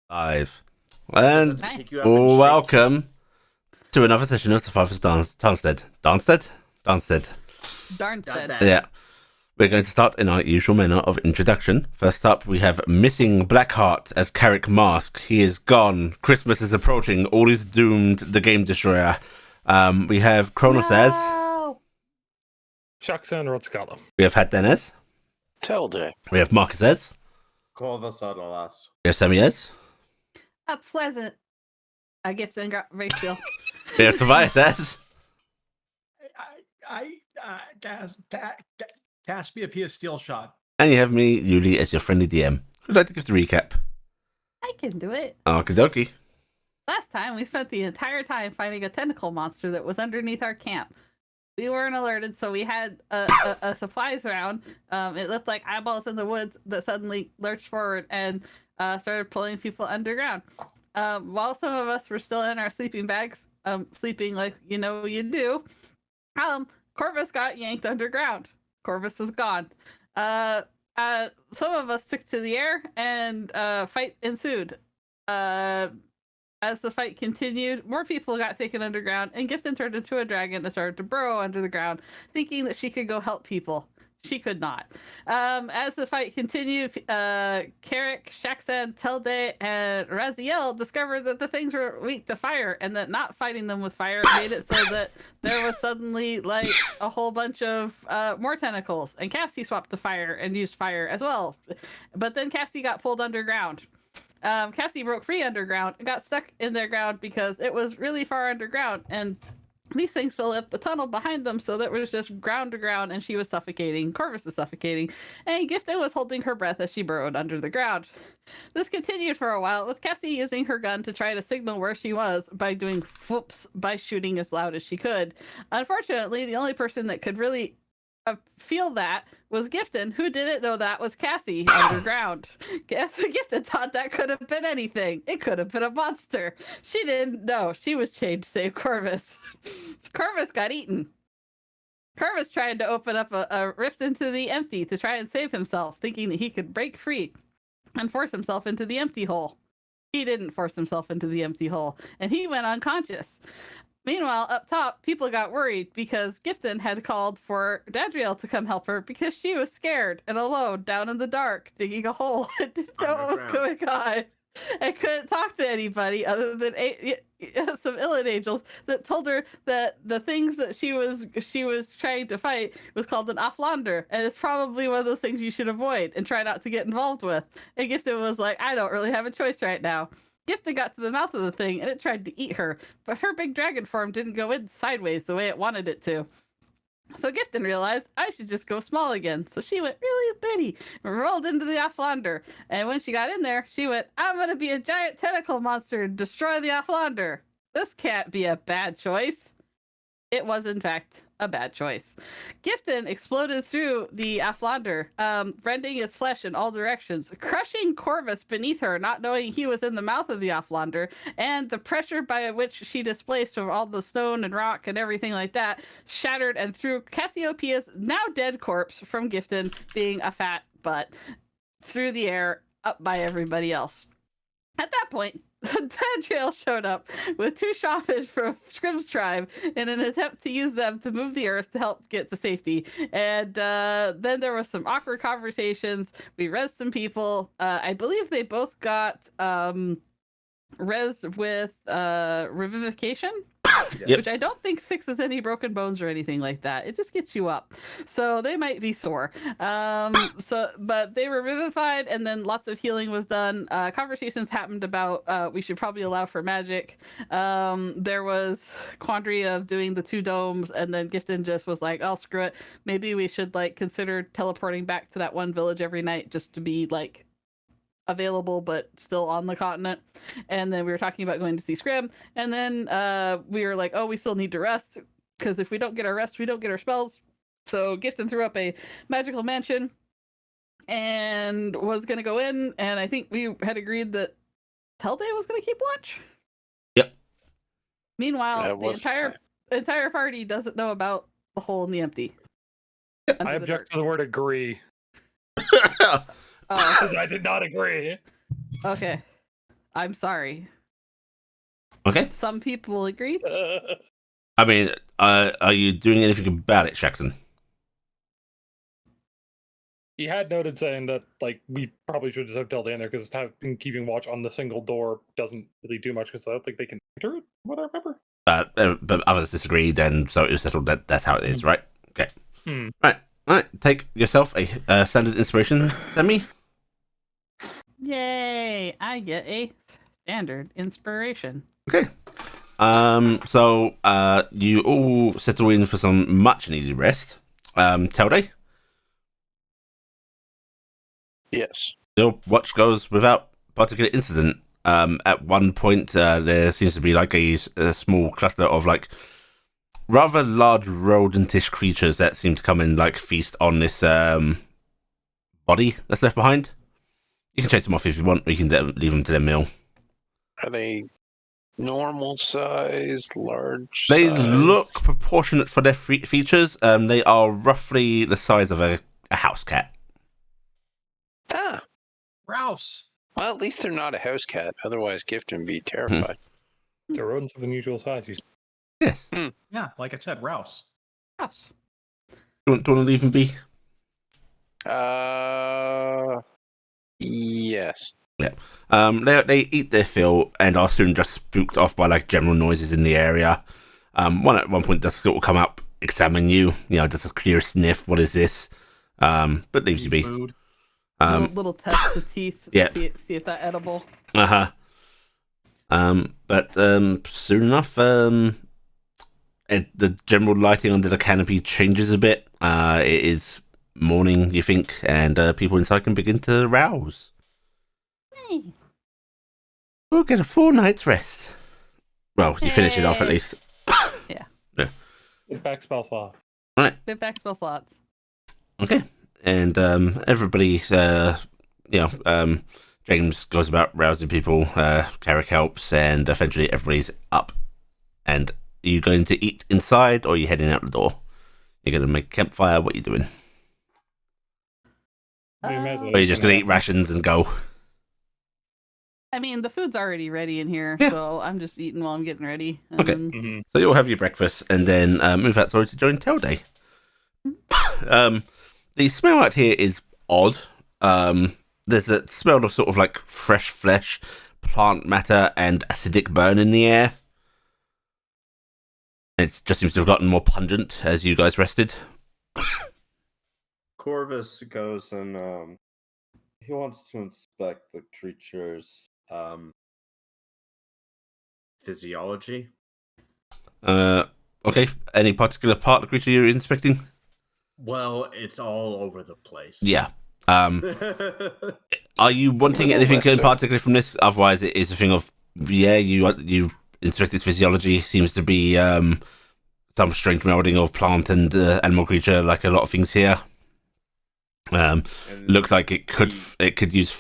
Live. And Hi. Pick you up and shake welcome to another session of Survivors Tarnstead. Darnstead? Darnstead. you. Darnstead. Yeah. We're going to start in our usual manner of introduction. First up, we have Missing Blackheart as Carrick Mask. He is gone. Christmas is approaching. All is doomed. The Game Destroyer. We have Kronos as. No! Shucks and Rotscala. We have Hat Dennis. Tilde. We have Marcus as. Call the subtle us. We have Sammy as. A pleasant. A gift and ratio. We have Tobias as. Caspia Steel Shot. And you have me, Yuli, as your friendly DM. Who'd like to give the recap? I can do it. Okie dokie. Last time, we spent the entire time finding a tentacle monster that was underneath our camp. We weren't alerted, so we had a supplies round. It looked like eyeballs in the woods that suddenly lurched forward and started pulling people underground. While some of us were still in our sleeping bags, sleeping like you do, Corvus got yanked underground. Corvus was gone. Some of us took to the air and fight ensued. As the fight continued, more people got taken underground, and Gifton turned into a dragon and started to burrow under the ground, thinking that she could go help people. She could not. As the fight continued, Carrick, Shaxan, Telde, and Raziel discovered that the things were weak to fire, and that not fighting them with fire made it so that there was suddenly like a whole bunch of more tentacles. And Cassie swapped to fire and used fire as well. But then Cassie got pulled underground. Cassie broke free underground and got stuck in their ground because it was really far underground, and these things filled up the tunnel behind them, so that was just ground to ground, and she was suffocating. Corvus was suffocating, and Gifton was holding her breath as she burrowed under the ground. This continued for a while, with Cassie using her gun to try to signal where she was by doing whoops by shooting as loud as she could. Unfortunately, the only person that could really feel that was Gifton. Who did it though? That was Cassie underground. Gifton thought that could have been anything. It could have been a monster. She didn't know. She was chained to save Corvus. Corvus got eaten. Corvus tried to open up a rift into the empty to try and save himself, thinking that he could break free and force himself into the empty hole. He didn't force himself into the empty hole, and he went unconscious. Meanwhile, up top, people got worried because Gifton had called for Dadriel to come help her because she was scared and alone down in the dark, digging a hole and didn't know what was going on. And couldn't talk to anybody other than some Illid angels that told her that the things that she was trying to fight was called an Offlander, and it's probably one of those things you should avoid and try not to get involved with. And Gifton was like, I don't really have a choice right now. Gifton got to the mouth of the thing, and it tried to eat her, but her big dragon form didn't go in sideways the way it wanted it to. So Gifton realized, I should just go small again. So she went really bitty and rolled into the Offlander. And when she got in there, she went, I'm going to be a giant tentacle monster and destroy the Offlander. This can't be a bad choice. It was, in fact, a bad choice. Gifton exploded through the Offlander, rending its flesh in all directions, crushing Corvus beneath her, not knowing he was in the mouth of the Offlander, and the pressure by which she displaced from all the stone and rock and everything like that shattered and threw Cassiopeia's now dead corpse from Gifton, being a fat butt, through the air up by everybody else. At that point, Dadriel showed up with two shamans from Scrim's tribe in an attempt to use them to move the earth to help get to safety. And then there was some awkward conversations. We res some people. I believe they both got res with revivification. Yep. Which I don't think fixes any broken bones or anything like that. It just gets you up. So they might be sore. But they were revivified, and then lots of healing was done. Conversations happened about we should probably allow for magic. There was quandary of doing the two domes, and then Gifton just was like, oh, screw it. Maybe we should like consider teleporting back to that one village every night just to be like available but still on the continent. And then we were talking about going to see Scrim, and then we were like, oh, we still need to rest, because if we don't get our rest, we don't get our spells. So Gifton threw up a magical mansion and was going to go in, and I think we had agreed that Telde was going to keep watch. Yep. Meanwhile, the entire party doesn't know about the hole in the empty. I object to the word agree. Oh, Because I did not agree. okay. I'm sorry. Okay. Some people agree. I mean, are you doing anything about it, Shaxton? He had noted saying that like we probably should just have Delta in there because having keeping watch on the single door doesn't really do much because I don't think they can enter it. What I remember. But others disagreed, and so it was settled that that's how it is, right? Okay. Hmm. Right. Take yourself a standard inspiration, Semi. Yay! I get a standard inspiration. Okay. So you all settle in for some much needed rest. Telday, Yes. your watch goes without particular incident. At one point, there seems to be like a small cluster of like rather large rodentish creatures that seem to come and like feast on this body that's left behind. You can chase them off if you want, or you can leave them to their meal. Are they normal size, large They size? look proportionate for their features. They are roughly the size of a house cat. Ah. Rouse. Well, at least they're not a house cat. Otherwise, Gifton would be terrified. The rodents of unusual size. Yes. Yeah, like I said, Rouse. Gosh. Do you want to leave them be? Yes. They eat their fill and are soon just spooked off by like general noises in the area. One at one point does sort of come up, examine you. You know, just a curious sniff. What is this? But leaves you be. Food. Little test of teeth. Yeah. See if that edible. But soon enough, the general lighting under the canopy changes a bit. It is morning, you think, and people inside can begin to rouse. Hey. We'll get a full night's rest. Well, you finish it off at Hey. least. Get back spell slot. Get back spell slots. Okay. And everybody, James goes about rousing people, Carrick helps, and eventually everybody's up. And are you going to eat inside, or are you heading out the door? You're going to make a campfire? What are you doing? Or are you just going to eat rations and go? I mean, the food's already ready in here, Yeah. so I'm just eating while I'm getting ready. And Okay. then- Mm-hmm. So you'll have your breakfast and then move outside to join Tail Day. The smell out here is odd. There's a smell of sort of like fresh flesh, plant matter, and acidic burn in the air. It just seems to have gotten more pungent as you guys rested. Corvus goes and he wants to inspect the creature's physiology. Okay. Any particular part of the creature you're inspecting? Well, it's all over the place. Yeah. Are you wanting anything in particular from this? Otherwise, it is a thing of you inspect its physiology. Seems to be some strange melding of plant and animal creature, like a lot of things here. Looks like it could use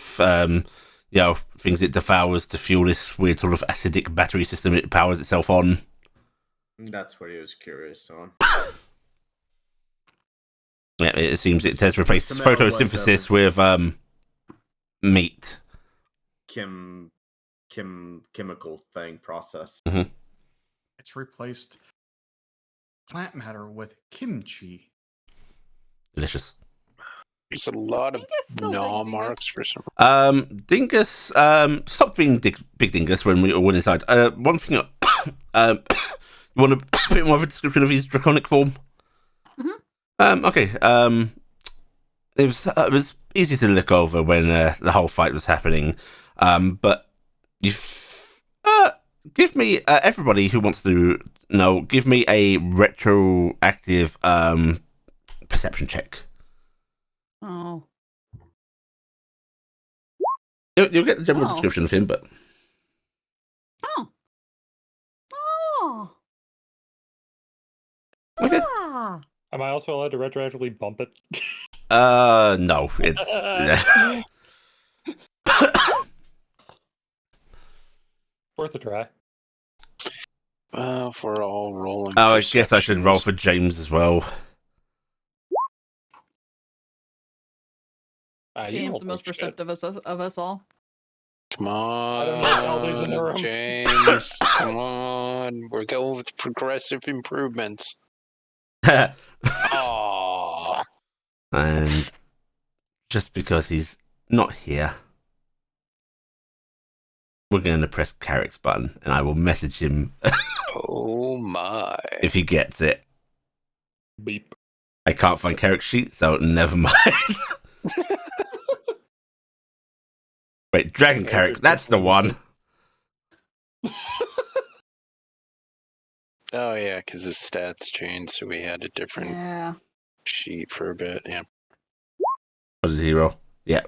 things it devours to fuel this weird sort of acidic battery system it powers itself on. That's what he was curious on. Yeah, it seems it has replaced Smell was, photosynthesis with meat. Chemical thing process. It's replaced plant matter with kimchi. Delicious. There's a lot of Dingus still gnaw like marks for some. Dingus stopped being big Dingus when we all went inside. One thing, you want a bit more of a description of his draconic form? Okay. It was easy to look over when the whole fight was happening. But you give me everybody who wants to know. Give me a retroactive perception check. Oh. You'll get the general Oh. description of him, but Oh. Oh. okay. Ah. Am I also allowed to retroactively bump it? No, it's Worth a try. If we're all rolling. Oh, I guess I should roll perceptions. for James as well. You James rolled the most bullshit. perceptive of us all. Come don't know if Aldi's in the on, room. James. Come on. We're going with progressive improvements. Oh, And just because he's not here, we're going to press Carrick's button, and I will message him oh my. if he gets it. Beep. I can't find Carrick's sheet, so never mind. Wait, Dragon Okay, Carrick, there's that's the definitely one. Oh yeah, because his stats changed, so we had a different Yeah. sheet for a bit. Yeah. Was it hero? Yeah.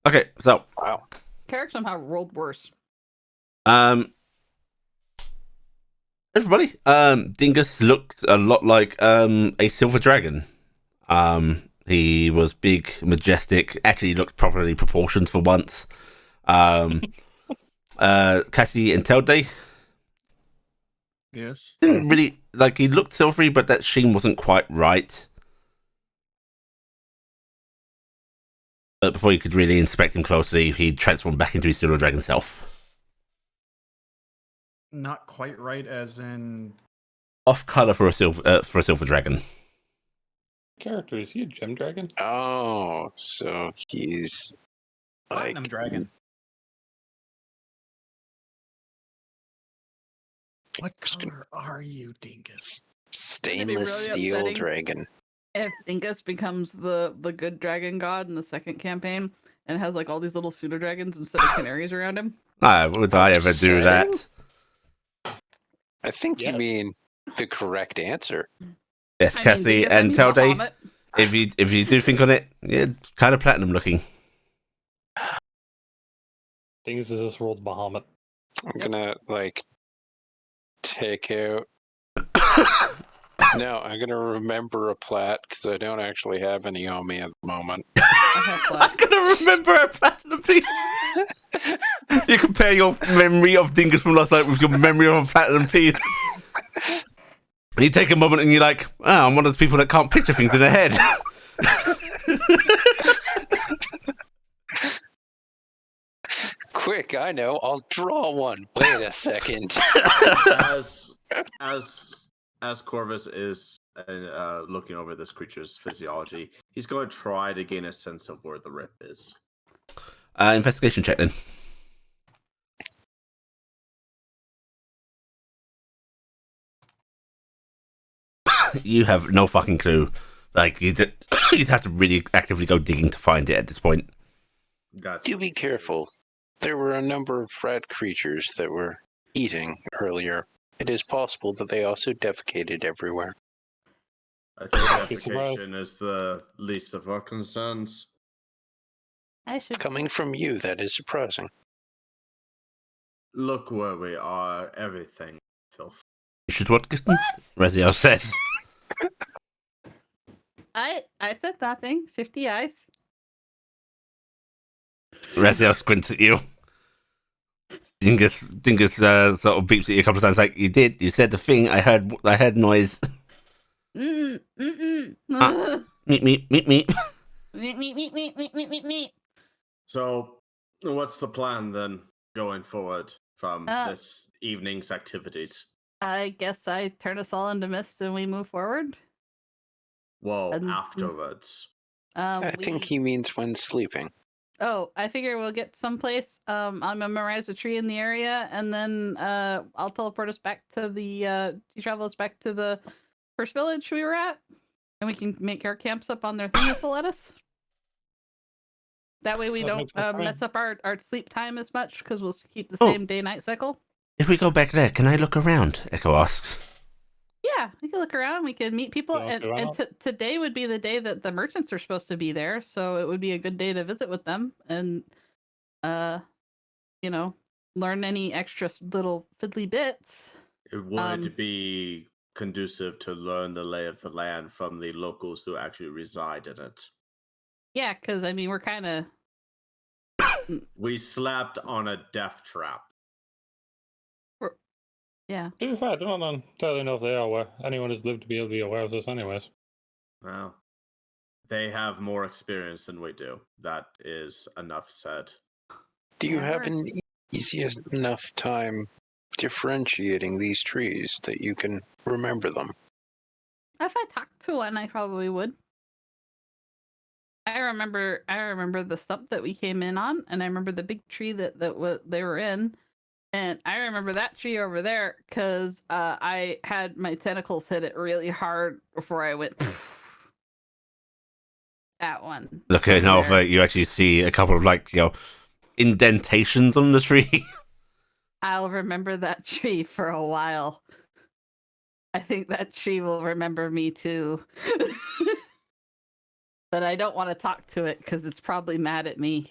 Okay, so Wow. Carrick somehow rolled worse. everybody, Dingus looked a lot like a silver dragon. He was big, majestic, actually looked properly proportioned for once. Cassie and Telday Yes. didn't really like, he looked silvery, but that sheen wasn't quite right. But before you could really inspect him closely, he transformed back into his silver dragon self. Not quite right, as in. Off color for a silver dragon. Character, is he a gem dragon? Oh, so he's like Platinum Dragon. What color are you, Dingus? stainless really steel upsetting. dragon. If Dingus becomes the good dragon god in the second campaign and has like all these little pseudo dragons instead of canaries around him. Would I ever do that? I think you Yes. mean the correct answer. Yes, I mean, Cassie Dingus, and Telday. Bahamut. If you do think on it, yeah, kind of platinum looking. Dingus is this world's Bahamut. I'm gonna like take out. No, I'm gonna remember a plat because I don't actually have any on me at the moment. I have I'm flat. gonna remember a platinum piece. You compare your memory of Dingus from last night with your memory of a platinum piece. You take a moment and you're like, oh, I'm one of those people that can't picture things in their head. Quick, I know. I'll draw one. Wait a second. As Corvus is looking over this creature's physiology, he's going to try to gain a sense of where the rip is. Investigation check then. You have no fucking clue. Like, you'd have to really actively go digging to find it at this point. Gotcha. Do be careful. There were a number of rat creatures that were eating earlier. It is possible that they also defecated everywhere. I think Be surprised. defecation is the least of our concerns. I should. Coming from you, that is surprising. Look where we are. Everything filth. You should what, Giston? Raziel says. I said nothing. Shifty eyes. Raziel squints at you. Dingus sort of beeps at you a couple of times, like, you said the thing, I heard noise. Mm, mm, Meet. meet, meet. So, what's the plan then going forward from Uh, this evening's activities? I guess I turn us all into mist and we move forward. Well, and- afterwards. I think he means when sleeping. Oh, I figure we'll get someplace. I'm gonna memorize a tree in the area, and then I'll teleport us back to the. Travel us back to the first village we were at, and we can make our camps up on their thing if they'll let us. That way we That don't makes sense. mess up our sleep time as much because we'll keep the Oh. same day-night cycle. If we go back there, can I look around? Echo asks. Yeah, we can look around. We can meet people, Yeah, and why not? today would be the day that the merchants are supposed to be there, so it would be a good day to visit with them and, learn any extra little fiddly bits. It would Um, be conducive to learn the lay of the land from the locals who actually reside in it. Yeah, because I mean we're kind of We slept on a death trap. yeah. To be fair, I don't entirely know if they are aware. Anyone who's lived to be able to be aware of this anyways. Well, they have more experience than we do. That is enough said. Do you have Never. an easy enough time differentiating these trees that you can remember them? If I talked to one, I probably would. I remember the stump that we came in on, and I remember the big tree that they were in, and I remember that tree over there because I had my tentacles hit it really hard before I went. That one. Okay, over now there. you actually see a couple of indentations on the tree. I'll remember that tree for a while. I think that tree will remember me too. But I don't want to talk to it because it's probably mad at me.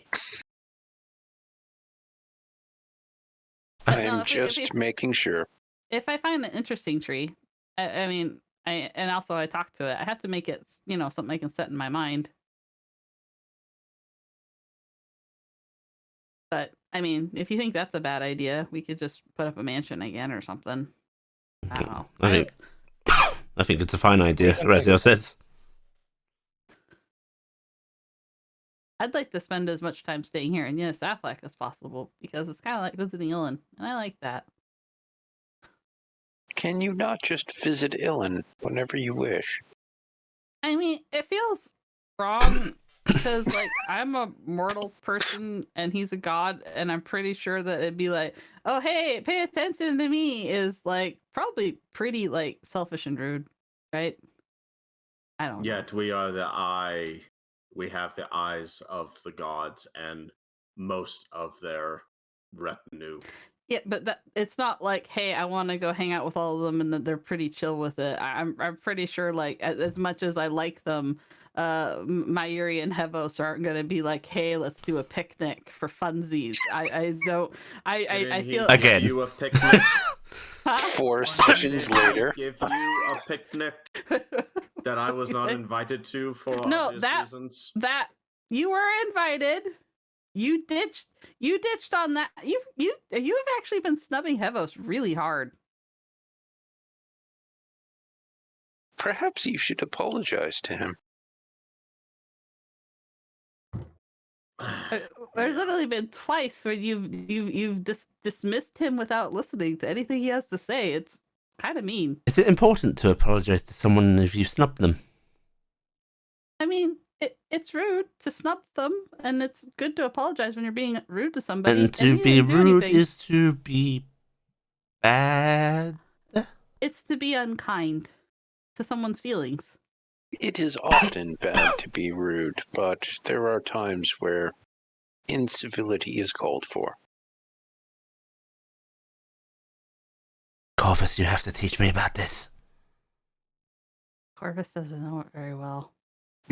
I No, am if we- just making sure. If I find an interesting tree, I mean, and also I talk to it. I have to make it, something I can set in my mind. But I mean, if you think that's a bad idea, we could just put up a mansion again or something. I don't know. I think it's a fine idea, I'm Razio thinking- says. I'd like to spend as much time staying here in Yes Affleck as possible because it's kind of like visiting Illan, and I like that. Can you not just visit Illan whenever you wish? I mean, it feels wrong because like I'm a mortal person and he's a god, and I'm pretty sure that it'd be like, oh hey, pay attention to me is like probably pretty like selfish and rude, right? I don't know. Yet we are the eye. We have the eyes of the gods and most of their retinue. Yeah, but it's not like, hey, I want to go hang out with all of them, and that they're pretty chill with it. I'm pretty sure, like, as much as I like them, Mayuri and Hevos aren't gonna be like, hey, let's do a picnic for funsies. I don't. I Didn't he feel give Again. you a picnic. Huh? 4 sessions Didn't he later. give you a picnic that I was You not say? invited to for No, obvious that- reasons. that you were invited. You ditched on that. You've actually been snubbing Hevos really hard. Perhaps you should apologize to him. There's literally been twice where you've dismissed him without listening to anything he has to say. It's kind of mean. Is it important to apologize to someone if you snub them? I mean, it's rude to snub them, and it's good to apologize when you're being rude to somebody. And to he be didn't do rude anything. is to be bad. It's to be unkind to someone's feelings. It is often bad to be rude, but there are times where incivility is called for. Corvus, you have to teach me about this. Corvus doesn't know it very well.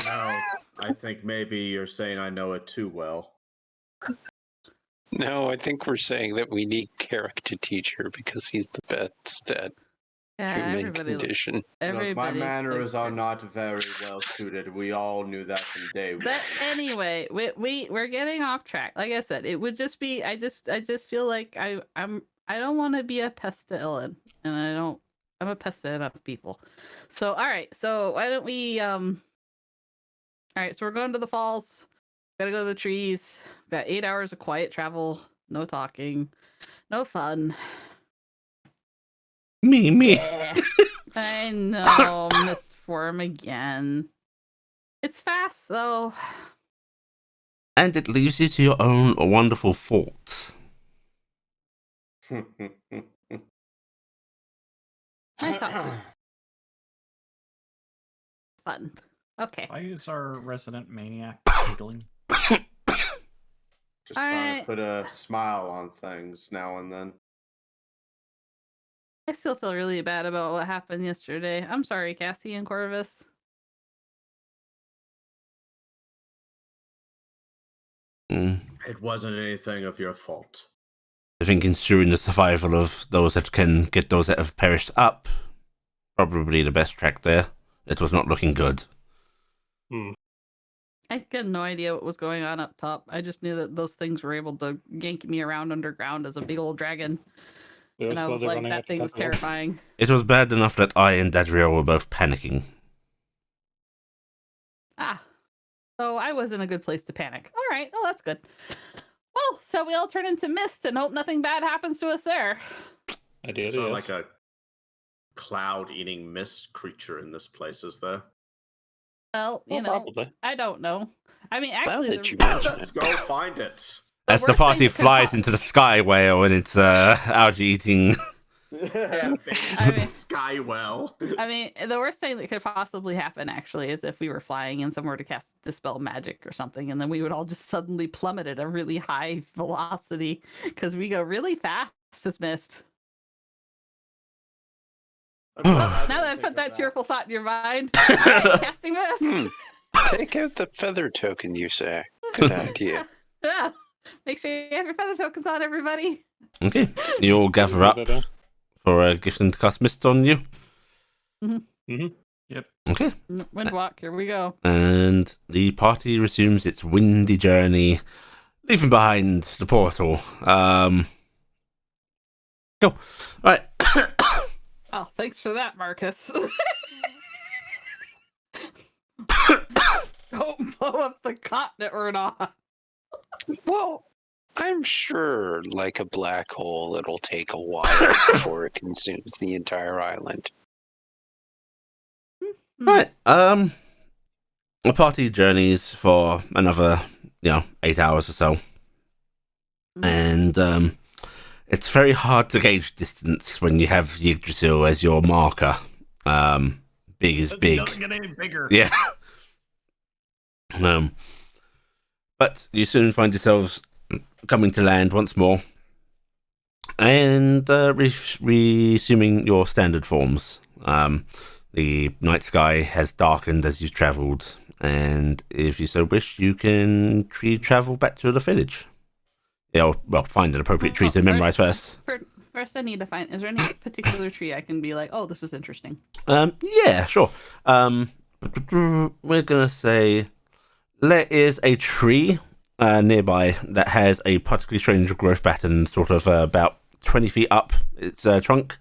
No, I think maybe you're saying I know it too well. No, I think we're saying that we need Carrick to teach her because he's the best at Yeah, human everybody. condition. Look, my Everybody. manners thinks are they're- not very well suited. We all knew that from day one. But anyway, we're getting off track. Like I said, it would just be. I just feel like I don't want to be a pest to Ellen, and I'm a pest to enough people. So all right. So why don't we All right. So we're going to the falls. Gotta go to the trees. Got 8 hours of quiet travel. No talking. No fun. Me. I know. Missed form again. It's fast though. And it leaves you to your own wonderful thoughts. I thought so. Fun. Okay. Why is our resident maniac giggling? Just trying Alright. to put a smile on things now and then. I still feel really bad about what happened yesterday. I'm sorry, Cassie and Corvus. Mm. It wasn't anything of your fault. I think ensuring the survival of those that can get those that have perished up, probably the best track there. It was not looking good. I had no idea what was going on up top. I just knew that those things were able to yank me around underground as a big old dragon. Yeah, And I so was they're like, running that at the thing was tentacle. terrifying. It was bad enough that I and Dadriel were both panicking. Ah. So I was in a good place to panic. All right. Oh, that's good. Well, shall we all turn into mist and hope nothing bad happens to us there? Ideally, Sort of yes. like a cloud-eating mist creature in this place, is there? Well, you Well, know, probably. I don't know. I mean, Now actually, that you mention Let's it. go find it. As the worst party thing that could flies po- into the sky whale and it's algae eating. Yeah, I mean- Skywell. I mean, the worst thing that could possibly happen actually is if we were flying and somewhere to cast dispel magic or something, and then we would all just suddenly plummet at a really high velocity because we go really fast as mist. Now that I put that cheerful thought in your mind, all right, casting mist. Hmm. Take out the feather token, you say. Good idea. Yeah. Make sure you have your feather tokens on, everybody. Okay, you all gather up for Gifton to cast mist on you. Yep. Okay, Windwalk, here we go. and the party resumes its windy journey, leaving behind the portal. Go. Right. Oh, thanks for that, Marcus. Don't blow up the continent we're on. Well, I'm sure, like a black hole, it'll take a while before it consumes the entire island. Right. The party journeys for another, 8 hours or so. And it's very hard to gauge distance when you have Yggdrasil as your marker. Big is It big. doesn't get any bigger. Yeah. But you soon find yourselves coming to land once more. And resuming your standard forms. The night sky has darkened as you've travelled, and if you so wish, you can travel back to the village. Yeah, well, find an appropriate tree to memorize first. First, I need to find. Is there any particular tree I can be like, oh, this is interesting? Yeah, sure. We're gonna say there is a tree nearby that has a particularly strange growth pattern, sort of about 20 feet up its trunk.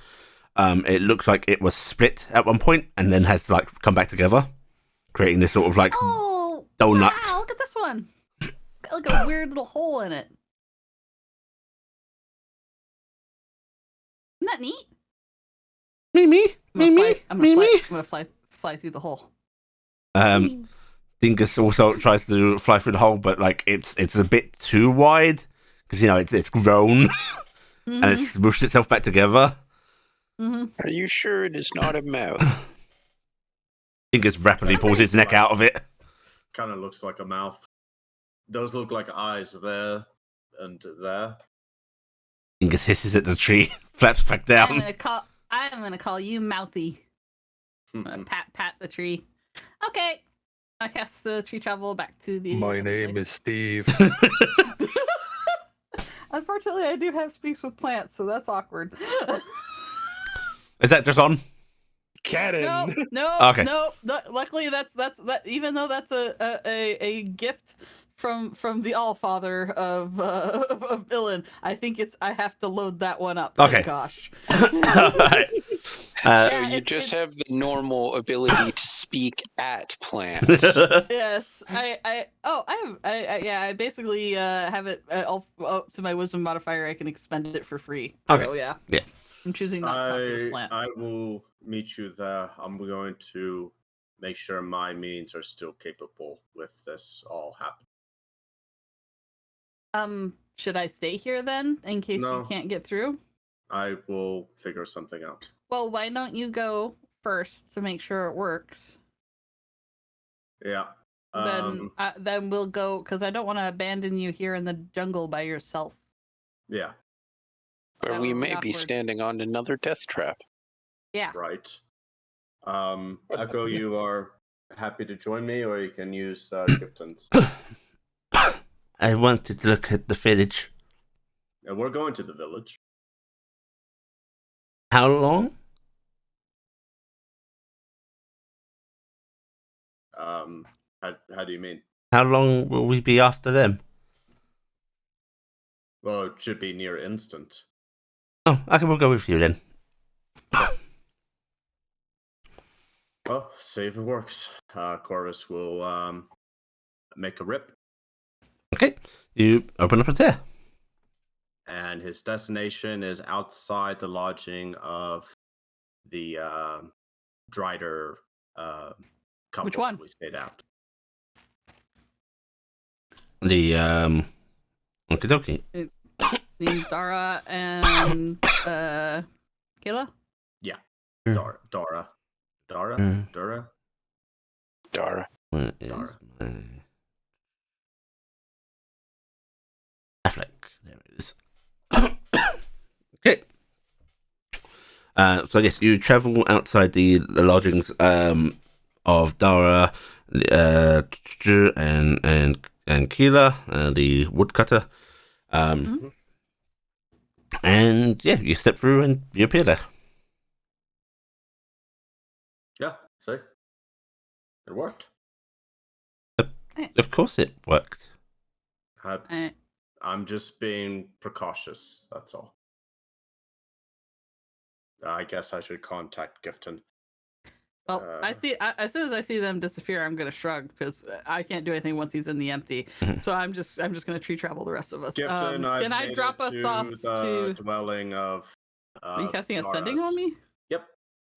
It looks like it was split at one point and then has come back together, creating this sort of Oh, donut. wow, look at this one. Got like a weird little hole in it. Isn't that neat? I'm gonna fly through the hole. Dingus also tries to fly through the hole, but it's a bit too wide because it's grown and it's smooshed itself back together. Are you sure it is not a mouth? Dingus rapidly pulls his neck out of it. Kind of looks like a mouth. Those look like eyes there and there. Dingus hisses at the tree, flaps back down. I'm gonna call you Mouthy. I'm gonna pat the tree. Okay. I cast the tree travel back to the. My name is Steve. Unfortunately, I do have speaks with plants, so that's awkward. Is that just on? Cannon. No. Okay. Luckily, that's that. Even though that's a gift from the Allfather of Ilan, I think I have to load that one up. Okay. Thank gosh. Alright. So you just have the normal ability to speak at plants. Yes, I basically have it all up to my wisdom modifier. I can expend it for free. Okay. So yeah. Yeah. I'm choosing not to talk to this plant. I will meet you there. I'm going to make sure my means are still capable with this all happening. Should I stay here then, in case No. you can't get through? I will figure something out. Well, why don't you go first to make sure it works? Yeah. Then we'll go, because I don't want to abandon you here in the jungle by yourself. Yeah. Or That we would be may be awkward. standing on another death trap. Yeah. Right. Echo, you are happy to join me, or you can use Gifton's. I wanted to look at the village. And we're going to the village. How long? How do you mean? How long will we be after them? Well, it should be near instant. Oh, we'll go with you then. Well, see if it works. Corvus will make a rip. Okay, you open up a tear. and his destination is outside the lodging of the Drider couple. Which one? We stayed out. The okie dokie. Named Dara and Kayla. Dora. Dara. Where is Dara. my Affleck? There it is. Okay. So yes, you travel outside the lodgings of Dara, and Keela, the woodcutter. And yeah, you step through and you appear there. Yeah, see? It worked. Of course, it worked. I'm just being precautious, that's all. I guess I should contact Gifton. Well, as soon as I see them disappear, I'm gonna shrug because I can't do anything once he's in the empty. So I'm just gonna tree travel the rest of us. Gifton, Can I drop us off to the dwelling of? Are you casting Dara's. ascending on me? Yep.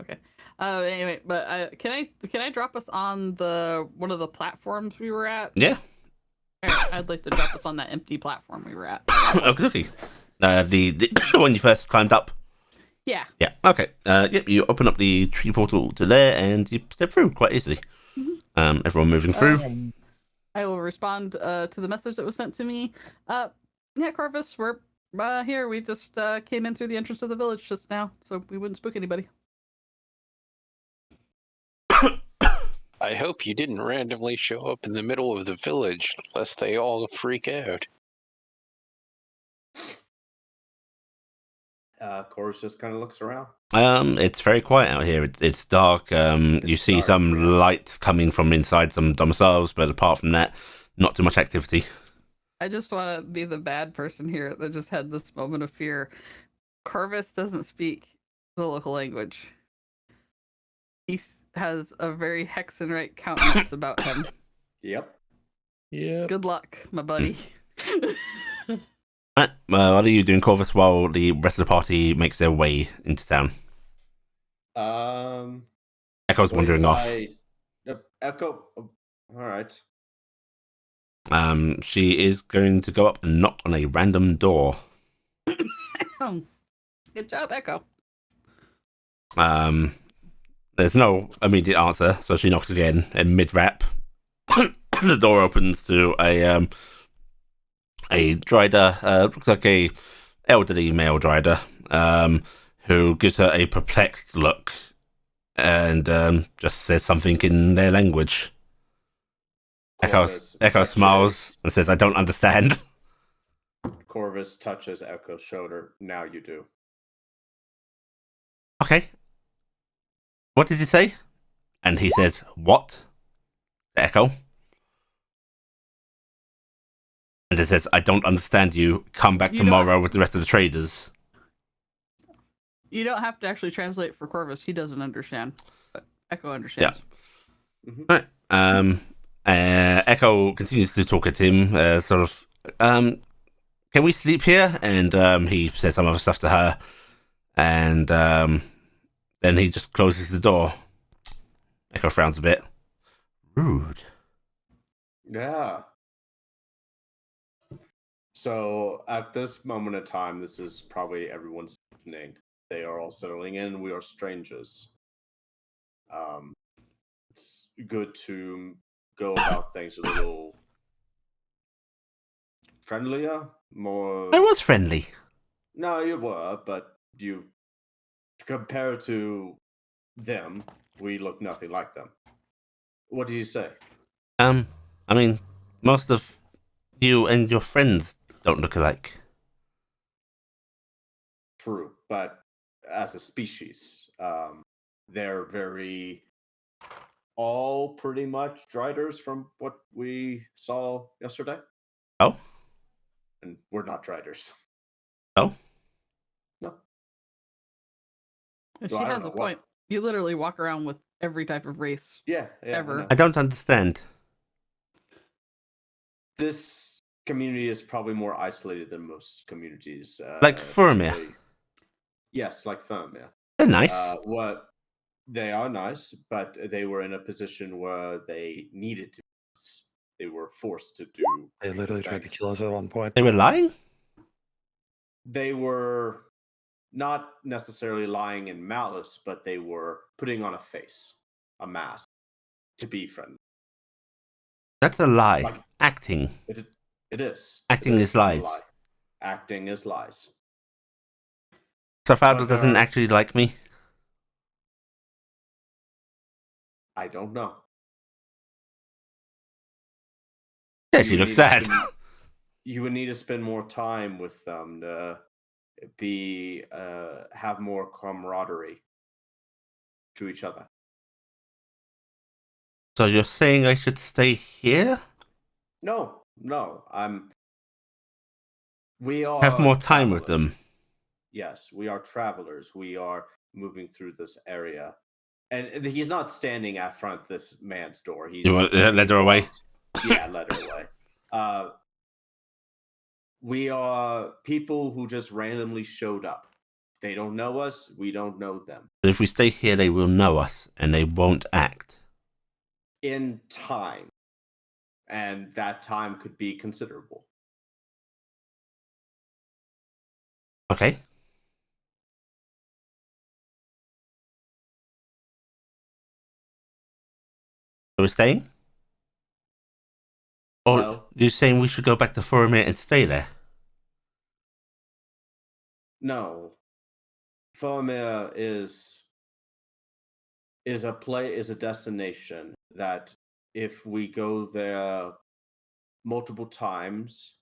Okay. Anyway, but can I drop us on the one of the platforms we were at? Yeah. Alright, I'd like to drop us on that empty platform we were at. Okay. The one you first climbed up. Yeah. Yeah. Okay. Yep. You open up the tree portal to there, and you step through quite easily. Everyone moving through. I will respond to the message that was sent to me. Yeah, Corvus, we're here. We just came in through the entrance of the village just now, so we wouldn't spook anybody. I hope you didn't randomly show up in the middle of the village, lest they all freak out. Chorus just kind of looks around. It's very quiet out here. It's dark. You see dark, some yeah. lights coming from inside some domiciles, but apart from that, not too much activity. I just want to be the bad person here that just had this moment of fear. Corvus doesn't speak the local language. He has a very Hexenrite countenance about him. Yep. Yeah. Good luck, my buddy. Right, what are you doing, Corvus, while the rest of the party makes their way into town? Echo's wandering off. Echo. All right. She is going to go up and knock on a random door. Good job, Echo. There's no immediate answer, so she knocks again in mid-rap. The door opens to a drider, looks like a elderly male drider, who gives her a perplexed look and just says something in their language. Echo smiles and says, "I don't understand." Corvus touches Echo's shoulder. Now you do. Okay. What did he say? And he says, "What?" to Echo. And it says, "I don't understand you. Come back tomorrow with the rest of the traders." You don't have to actually translate for Corvus. He doesn't understand, but Echo understands. Yeah. Right. Echo continues to talk at him, can we sleep here? And he says some other stuff to her, and then he just closes the door. Echo frowns a bit. Rude. Yeah. So at this moment in time, this is probably everyone's evening. They are all settling in. We are strangers. It's good to go about things a little friendlier, more. I was friendly. No, you were, but you compared to them, we look nothing like them. What do you say? I mean, most of you and your friends don't look alike. True, but as a species, they're all pretty much Driders from what we saw yesterday. Oh? And we're not Driders. Oh? No. She So I don't has know a point. what- You literally walk around with every type of race. Yeah, Ever. I know. I don't understand. This community is probably more isolated than most communities. Like Furmir. particularly- Yes, like Furmir. They're nice. What they are nice, but they were in a position where they needed to. They were forced to do. They literally tried to kill us at one point. They were lying? They were not necessarily lying in malice, but they were putting on a face, a mask, to be friendly. That's a lie. Like- Acting. It is. Acting It is a lies. lie. Acting is lies. Safalda But doesn't there are- actually like me. I don't know. Yeah, You she would looks need to sad. spend- you would need to spend more time with them to have more camaraderie to each other. So you're saying I should stay here? No, we are Have more time with travelers. them. Yes, we are travelers. We are moving through this area. And he's not standing at front this man's door. He's You want let her away? Yeah, let her away. We are people who just randomly showed up. They don't know us. We don't know them. But if we stay here, they will know us and they won't act. In time. And that time could be considerable. Okay. So we're staying? Or No. you're saying we should go back to Furmir and stay there? No. Fomir is a destination that if we go there multiple times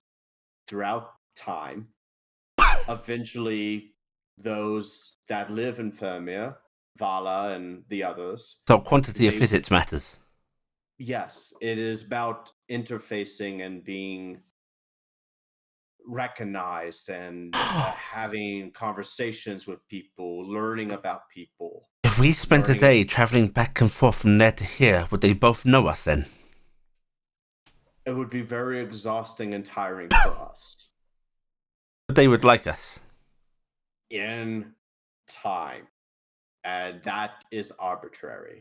throughout time, eventually those that live in Fomir, Vala and the others, So quantity of They- visits matters. yes, it is about interfacing and being recognized and having conversations with people, learning about people. If we spent a Learning- day traveling back and forth from there to here, would they both know us then? It would be very exhausting and tiring for us. But they would like us. In time. And that is arbitrary.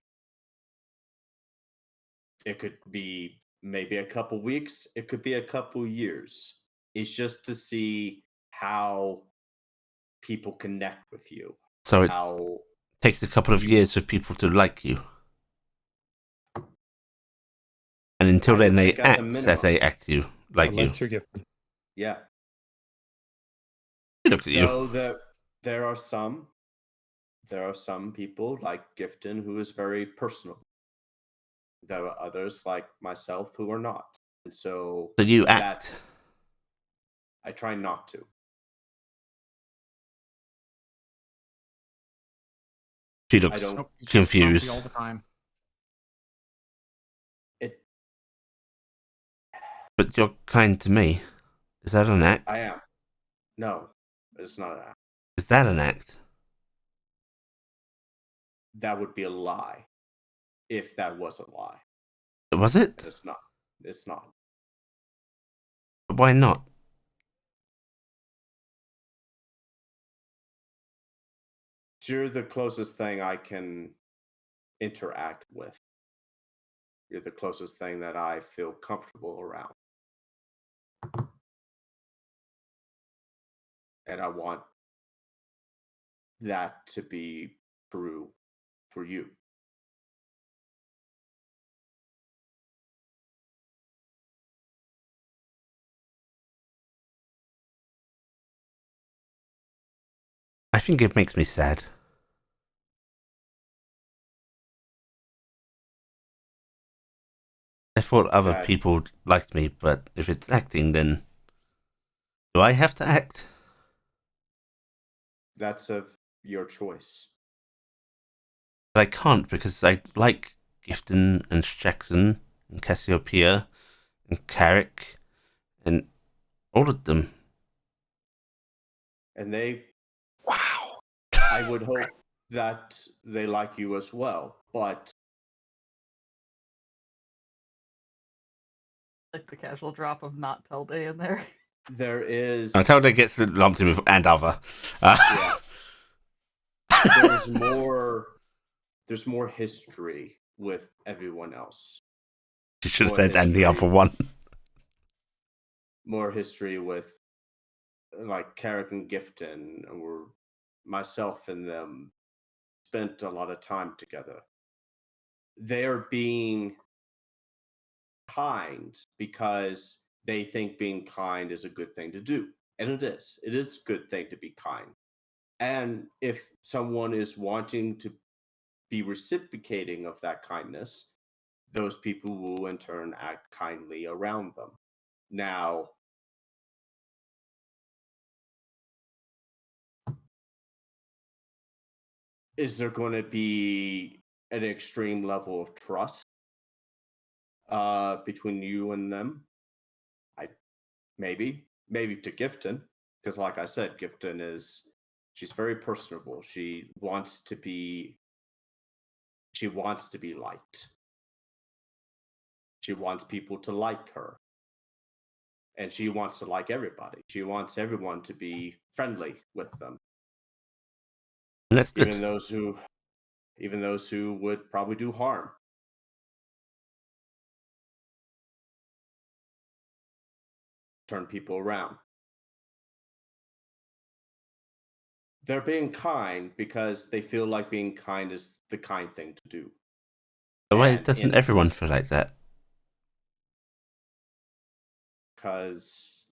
It could be maybe a couple weeks, it could be a couple years. It's just to see how people connect with you. So it How takes a couple of years for people to like you. And until I then, would they think as a act minimum. as they act you, like you. Unless you're gifted. yeah. He looks at you. So there are some people like Gifton who is very personal. There are others like myself who are not. And so So you that- act. I try not to. She I looks don't Nope, you keep confused. grumpy all the time. it But you're kind to me. Is that an act? I am. No, it's not an act. Is that an act? That would be a lie. If that was a lie. Was it? But it's not. It's not. But why not? You're the closest thing I can interact with. You're the closest thing that I feel comfortable around. And I want that to be true for you. I think it makes me sad. I thought other That- people liked me, but if it's acting, then do I have to act? That's of your choice. But I can't because I like Gifton and Jackson and Cassiopeia and Carrick and all of them. And they Wow. I would hope that they like you as well, but Like the casual drop of not Telde in there. There is Until they gets lumped in with and other. yeah. There's more history with everyone else. You should have More said and the other history. one. More history with like Carrick and Gifton, or myself and them spent a lot of time together. They're being kind because they think being kind is a good thing to do. And it is. It is a good thing to be kind. And if someone is wanting to be reciprocating of that kindness, those people will in turn act kindly around them. Now, is there going to be an extreme level of trust between you and them? Maybe to Gifton, because like I said, she's very personable. She wants to be liked. She wants people to like her. And she wants to like everybody. She wants everyone to be friendly with them. And that's good. Even those who would probably do harm. Turn people around. They're being kind because they feel like being kind is the kind thing to do. Why And doesn't everyone feel like that? Because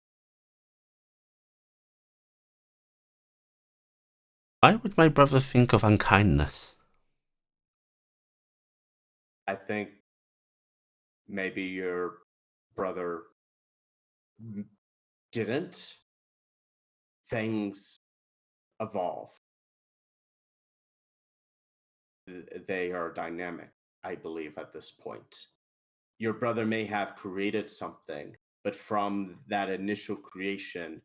why would my brother think of unkindness? I think maybe your brother didn't. Things evolve. They are dynamic, I believe, at this point. Your brother may have created something, but from that initial creation,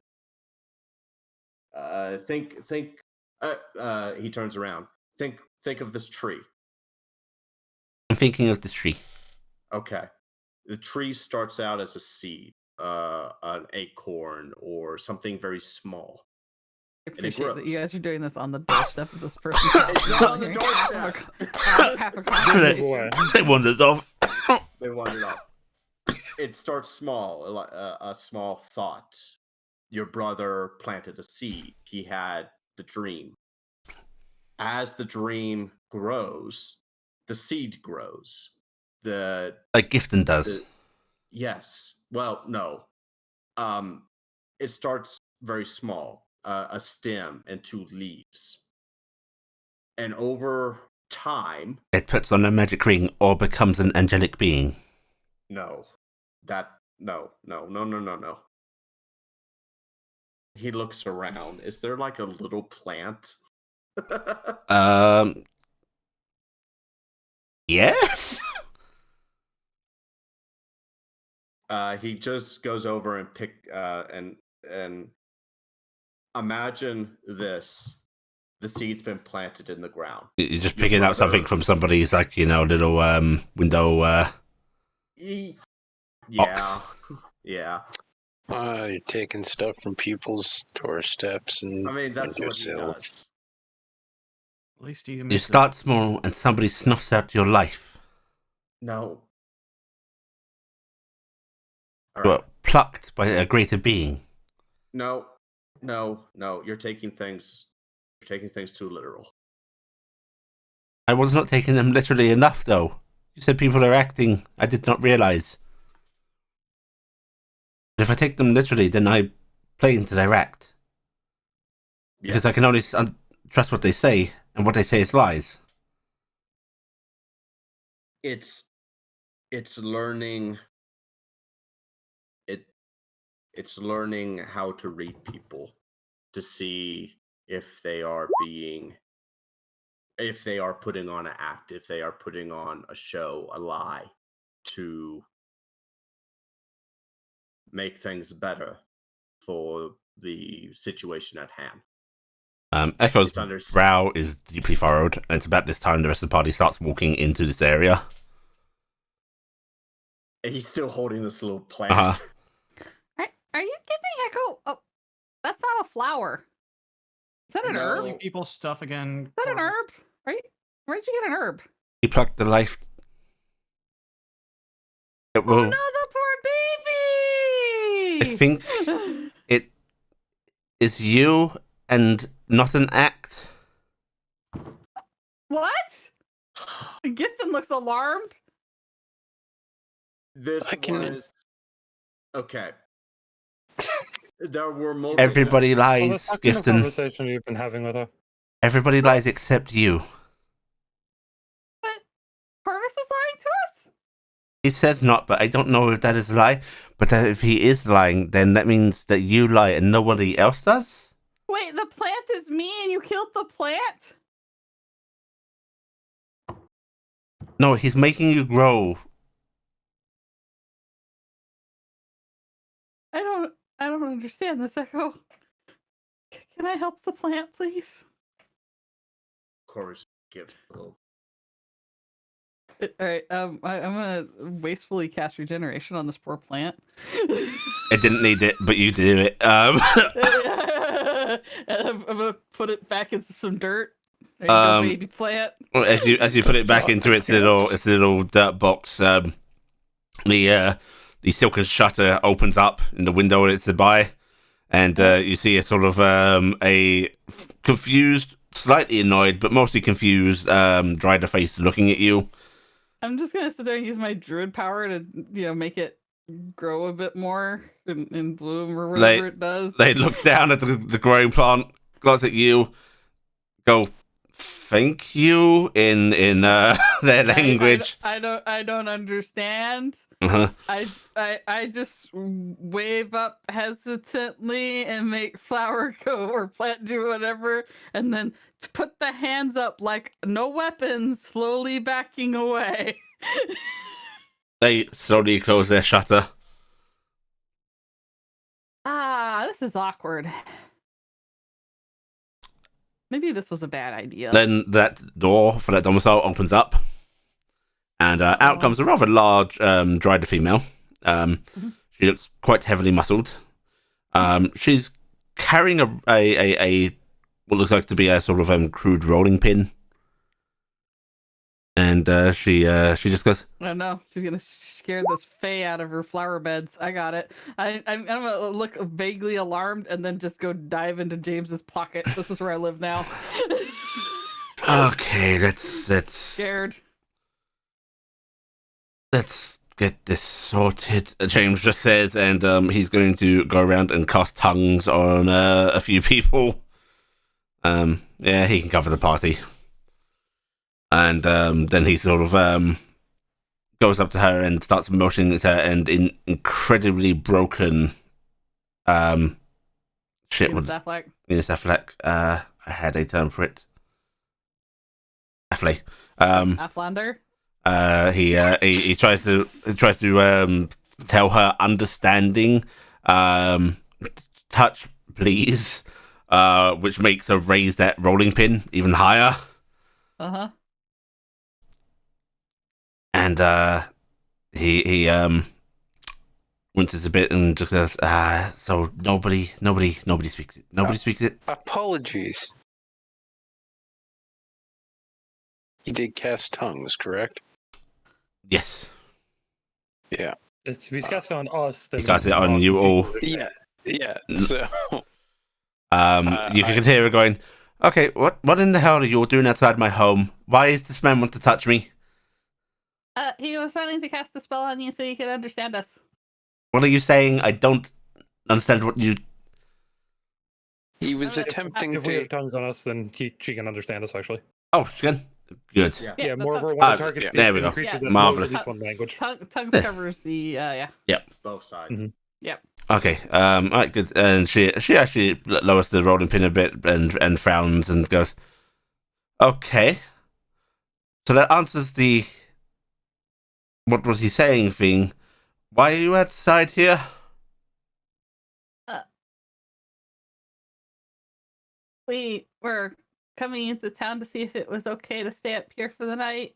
he turns around. Think of this tree. I'm thinking of the tree. Okay. The tree starts out as a seed, an acorn, or something very small. I And it appreciate that you grows. guys are doing this on the doorstep of this person's house. It's not on the Half a conversation. Away. It wanders off. They wandered up. It starts small, a small thought. Your brother planted a seed. He had the dream. As the dream grows, the seed grows. Like Gifton does. Yes. Well, no. It starts very small, a stem and 2 leaves. And over time, It puts on a magic ring or becomes an angelic being. no. No. He looks around. Is there like a little plant? Yes. He just goes over and and imagine this. The seed's been planted in the ground. You're just Your picking out something brother- from somebody's, like, little window. Yeah. Box. Yeah. You're taking stuff from people's doorsteps and I mean, that's what he windowsills. does. At least he You makes start small and somebody snuffs out your life. No. All You right. are plucked by a greater being. No. You're taking things too literal. I was not taking them literally enough, though. You said people are acting. I did not realize. If I take them literally, then I play into their act. Because I can only trust what they say, and what they say is lies. It's learning. It's learning how to read people, to see if they are putting on an act, if they are putting on a show, a lie, to make things better for the situation at hand. Echo's It's brow is deeply furrowed, and it's about this time the rest of the party starts walking into this area. He's still holding this little plant. Uh-huh. Are you giving Echo? Oh, that's not a flower. Is that an No. herb? Stealing people's stuff again. Is that an Corvus. herb? Right? Where'd you get an herb? He plucked the life. It Oh will. no, the I poor baby! think it is you and not an act. What? Gifton looks alarmed. This I can- was okay. There were multiple. Everybody Well, lies, that's not the Gifton. conversation you've been having with her. Everybody lies except you. But Corvus is lying to us? He says not, but I don't know if that is a lie. But if he is lying, then that means that you lie and nobody else does? Wait, the plant is me and you killed the plant? No, he's making you grow. I don't understand this, Echo. Can I help the plant, please? Corvus gives a little. All right, I'm gonna wastefully cast regeneration on this poor plant. I didn't need it, but you do it. And I'm gonna put it back into some dirt. There you go, baby plant. as you put it back into its little dirt box, the silken shutter opens up in the window it's by, and you see a sort of a confused, slightly annoyed, but mostly confused Drider face looking at you. I'm just gonna sit there and use my druid power to, make it grow a bit more and bloom or whatever it does. They look down at the growing plant, glance at you, go, "Thank you" in their language. I don't understand. Uh-huh. I just wave up hesitantly and make flower go or plant do whatever, and then put the hands up like no weapons, slowly backing away. They slowly close their shutter. This is awkward. Maybe this was a bad idea. Then that door for that domicile opens up, and out comes a rather large Drider female. She looks quite heavily muscled. She's carrying a what looks like to be a sort of crude rolling pin, and she just goes, Oh no, she's gonna scare this fae out of her flower beds. I got it. I'm gonna look vaguely alarmed and then just go dive into James's pocket. This is where I live now. "Okay, let's Scared. get this sorted," James just says, and he's going to go around and cast tongues on a few people. Yeah, he can cover the party. And then he sort of goes up to her and starts motioning at her, and in incredibly broken shit with Affleck. I had a term for it. Affleck. Athlander. He tries to tell her understanding, touch please, which makes her raise that rolling pin even higher. Uh-huh. And he winces a bit and just goes, so nobody speaks it. Nobody speaks it. Apologies. He did cast tongues, correct? Yes. Yeah. If he's cast it on us, then He casts it on you all. Yeah. So You can hear her going, "Okay, what in the hell are you all doing outside my home? Why does this man want to touch me?" He was planning to cast a spell on you so you could understand us. "What are you saying? I don't understand what you..." he was attempting If we to. have tongues on us, then she can understand us, actually. Oh, she can? Good. Yeah. Yeah, that's moreover, not- when Ah, the target yeah, speaks there we to the go. creature Yeah. that Marvelous. knows at least one language. Tongues Yeah. covers the yeah. Both sides. Mhm. Okay. All right. Good. And she actually lowers the rolling pin a bit and frowns and goes, "Okay. So that answers the what was he saying thing. Why are you outside here?" We were coming into town to see if it was okay to stay up here for the night.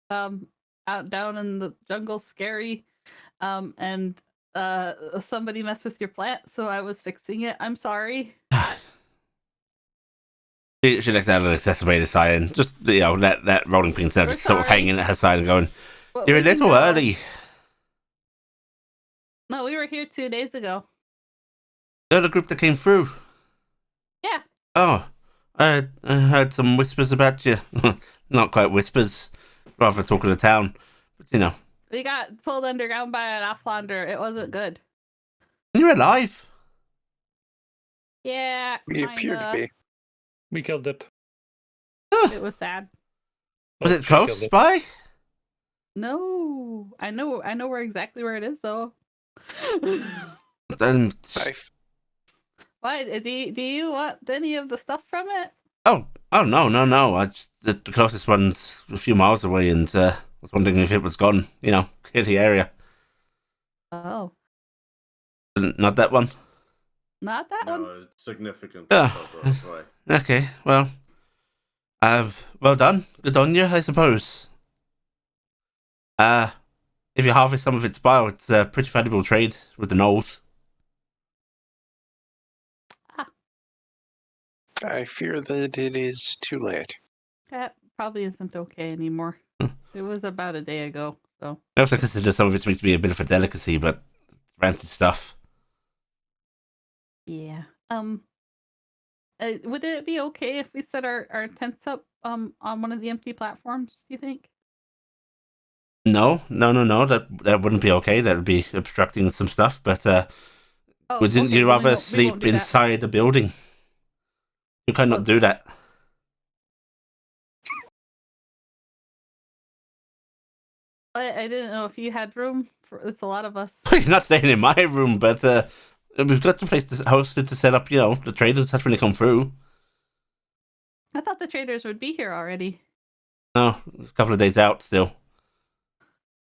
Out down in the jungle, scary. And somebody messed with your plant, so I was fixing it. I'm sorry. She looks out an exacerbated sigh and just, that rolling pin now We're just sort of sorry. hanging at her side and going, But "You're a we can little go. early." No, we were here 2 days ago. You're the group that came through. Yeah. Oh, I heard some whispers about you. Not quite whispers, rather talk of the town. But, We got pulled underground by an Offlander. It wasn't good. you're alive. Yeah, We appear to kinda. be. We killed it. It was sad. Was Oh, it she killed close by? No, I know exactly where it is though. Um, Why? Do you want any of the stuff from it? oh, no. The closest one's a few miles away, and I was wondering if it was gone. Clear the area. Oh, Not that one. not that one. No, it's significant. Ah. Further away. Okay, well, well done. Good on you, I suppose. If you harvest some of its bile, it's a pretty valuable trade with the gnolls. I fear that it is too late. That probably isn't okay anymore. It was about a day ago, so. I also consider some of it to be a bit of a delicacy, but it's ranted stuff. Yeah. Would it be okay if we set our tents up on one of the empty platforms, do you think? No. That wouldn't be okay. That would be obstructing some stuff. But wouldn't okay, you well, we rather won't sleep do that. inside the building? You cannot do that. I didn't know if you had room for. It's a lot of us. You're not staying in my room, but we've got the place to host it to set up. The traders that's when they come through. I thought the traders would be here already. No, a couple of days out still.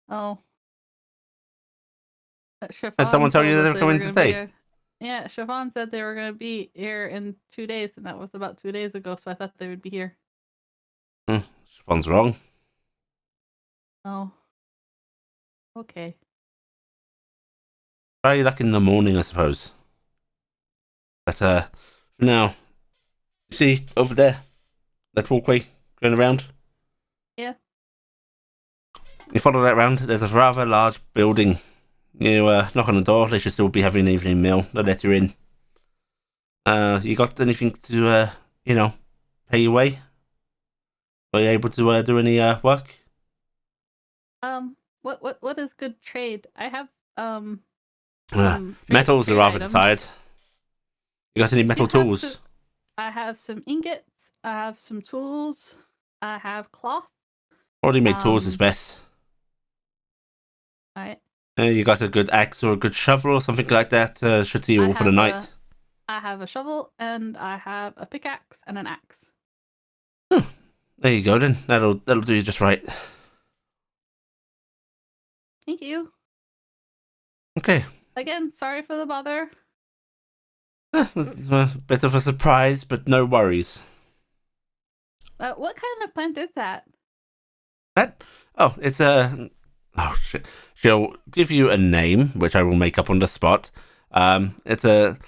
Oh. Had someone tell you that they were coming to stay? Yeah, Siobhan said they were going to be here in 2 days, and that was about 2 days ago, so I thought they would be here. Siobhan's wrong. Oh. Okay. Try luck in the morning, I suppose. But for now, you see over there, that walkway going around? Yeah. You follow that round, there's a rather large building. You knock on the door, they should still be having an evening meal. They'll let you in. You got anything to, pay your way? Are you able to do any work? What is good trade? I have Metals are rather items. desired. You got any metal tools? I have some ingots. I have some tools. I have cloth. Already made tools is best. Alright. You got a good axe or a good shovel or something like that? Should see you all for the night. I have a shovel and I have a pickaxe and an axe. There you go then. That'll do you just right. Thank you. Okay. Again, sorry for the bother. A bit of a surprise, but no worries. What kind of plant is that? It's a... Oh, shit. She'll give you a name, which I will make up on the spot. It's a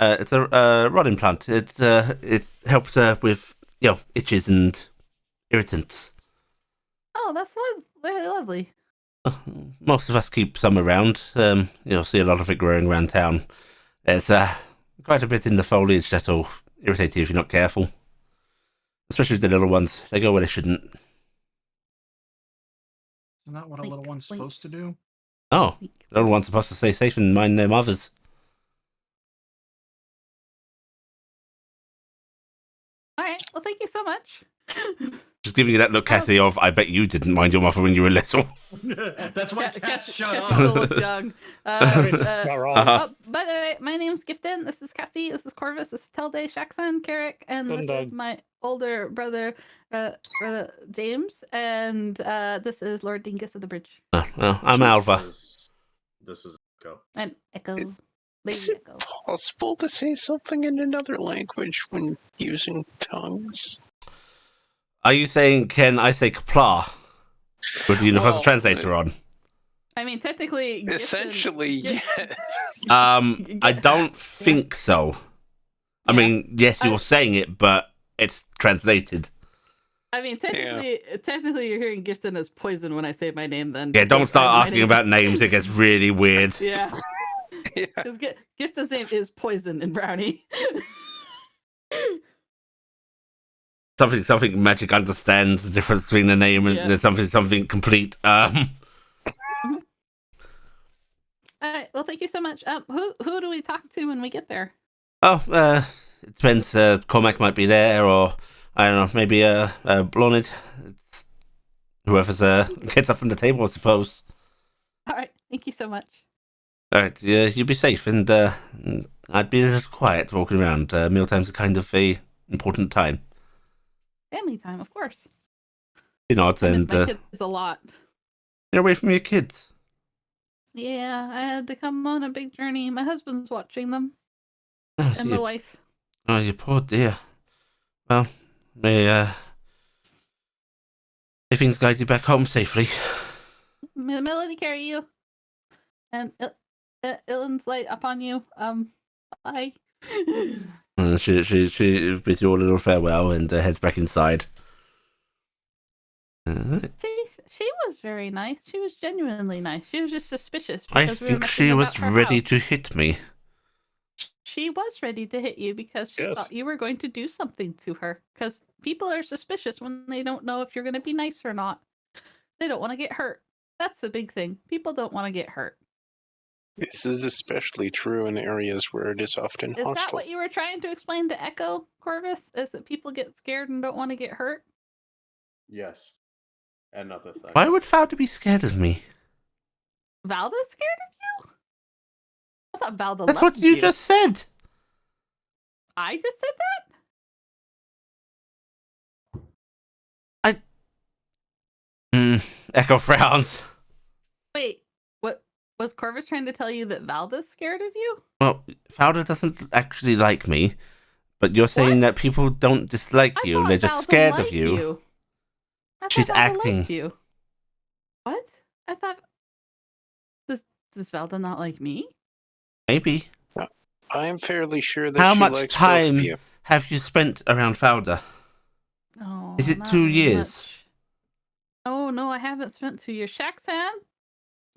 rod plant. It helps with, itches and irritants. Oh, that's really lovely. Most of us keep some around. You'll see a lot of it growing around town. There's quite a bit in the foliage that'll irritate you if you're not careful. Especially with the little ones. They go where they shouldn't. Isn't that what a little one's supposed to do? Oh, little one's supposed to stay safe and mind their mothers. Alright, well thank you so much. Just giving you that look, Cassie, of I bet you didn't mind your mother when you were little. That's why Cass shut Cassie up. still looks young. Not wrong. By the way, my name's Gifton. This is Cassie. This is Corvus. This is Telde, Shaxan, Carrick, and this is my older brother, James. And this is Lord Dingus of the Bridge. I'm Alva. This is Echo. And Echo. Is Lady it Echo. possible to say something in another language when using tongues? Are you saying, can I say Kapla? With the Universal Translator on? mean, technically, Essentially, Gifton- yes. I don't think so. I Yeah. mean, yes, you're I- saying it, but it's translated. I mean, technically, you're hearing Gifton as poison when I say my name. Then Yeah, don't because start my asking name- about names. It gets really weird. Yeah, Yeah. because Gifton's name is Poison in Brownie. Something magic understands the difference between the name and Yeah. something complete. All right. Well, thank you so much. Who do we talk to when we get there? It depends. Cormac might be there, or I don't know, maybe Blonid. It's whoever's gets up from the table, I suppose. All right. Thank you so much. All right, you be safe, and I'd be a little quiet walking around. Mealtime's a kind of a important time. Family time, of course. You know, I miss and my kids a lot. you're away from your kids. Yeah, I had to come on a big journey. My husband's watching them, Oh, and the wife. you poor dear. Well, may things guide you back home safely. Melody carry you, and Illen's light upon you. Bye. She bids you all a little farewell and heads back inside. She was very nice. She was genuinely nice. She was just suspicious. I because we were think messing she about was her ready house. to hit me. She was ready to hit you because she Yes. thought you were going to do something to her. Because people are suspicious when they don't know if you're going to be nice or not. They don't want to get hurt. That's the big thing. People don't want to get hurt. This is especially true in areas where it is often Is that hostile. what you were trying to explain to Echo, Corvus? Is that people get scared and don't want to get hurt? Yes. And other things. Why would Fauda be scared of me? Valda's scared of you? I thought Valda That's loved what you just said. I just said that? Echo frowns. Wait, what was Corvus trying to tell you that Valda's scared of you? Well, Fauda doesn't actually like me, but you're saying What? that people don't dislike I you. thought They're just Valda scared of liked you. I thought She's Valda acting. liked you. What? I thought does Valda not like me? Maybe. I am fairly sure that How she much likes both time of you. have you spent around Fauda? No. Is it not 2 very years? much. Oh no, I haven't spent 2 years. Shaxan?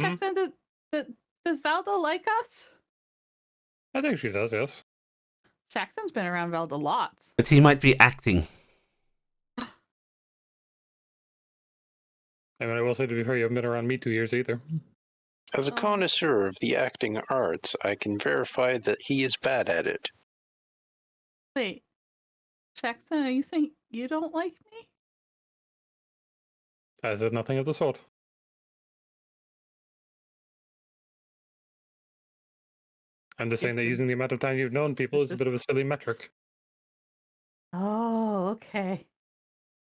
Shaxan, does Valda like us? I think she does, yes. Shaxan's been around Valda lots. But he might be acting. I mean, I will say, to be fair, you haven't been around me 2 years either. As a Oh. connoisseur of the acting arts, I can verify that he is bad at it. Wait, Shaxan, are you saying you don't like me? I said nothing of the sort. I'm just saying that using the amount of time you've known people is a bit of a silly metric. Oh, okay.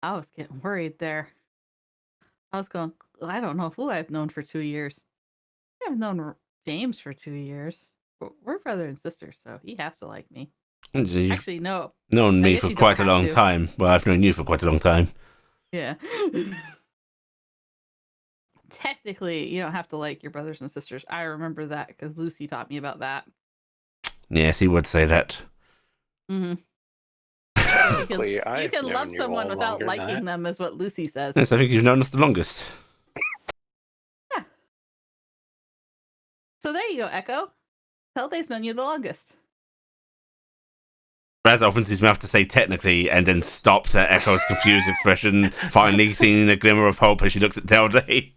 I was getting worried there. I was going, I don't know who I've known for 2 years. I've known James for 2 years. We're brother and sister, so he has to like me. You've Actually, no. known I me guess for you don't quite a have long to. time. Well, I've known you for quite a long time. Yeah. Technically, you don't have to like your brothers and sisters. I remember that because Lucy taught me about that. Yes, he would say that. Mm-hmm. Technically, You I've can known love you someone all without longer than liking that. them, is what Lucy says. Yes, I think you've known us the longest. So there you go, Echo. Telde's known you the longest. Raz opens his mouth to say technically and then stops at Echo's confused expression, finally seeing a glimmer of hope as she looks at Telde.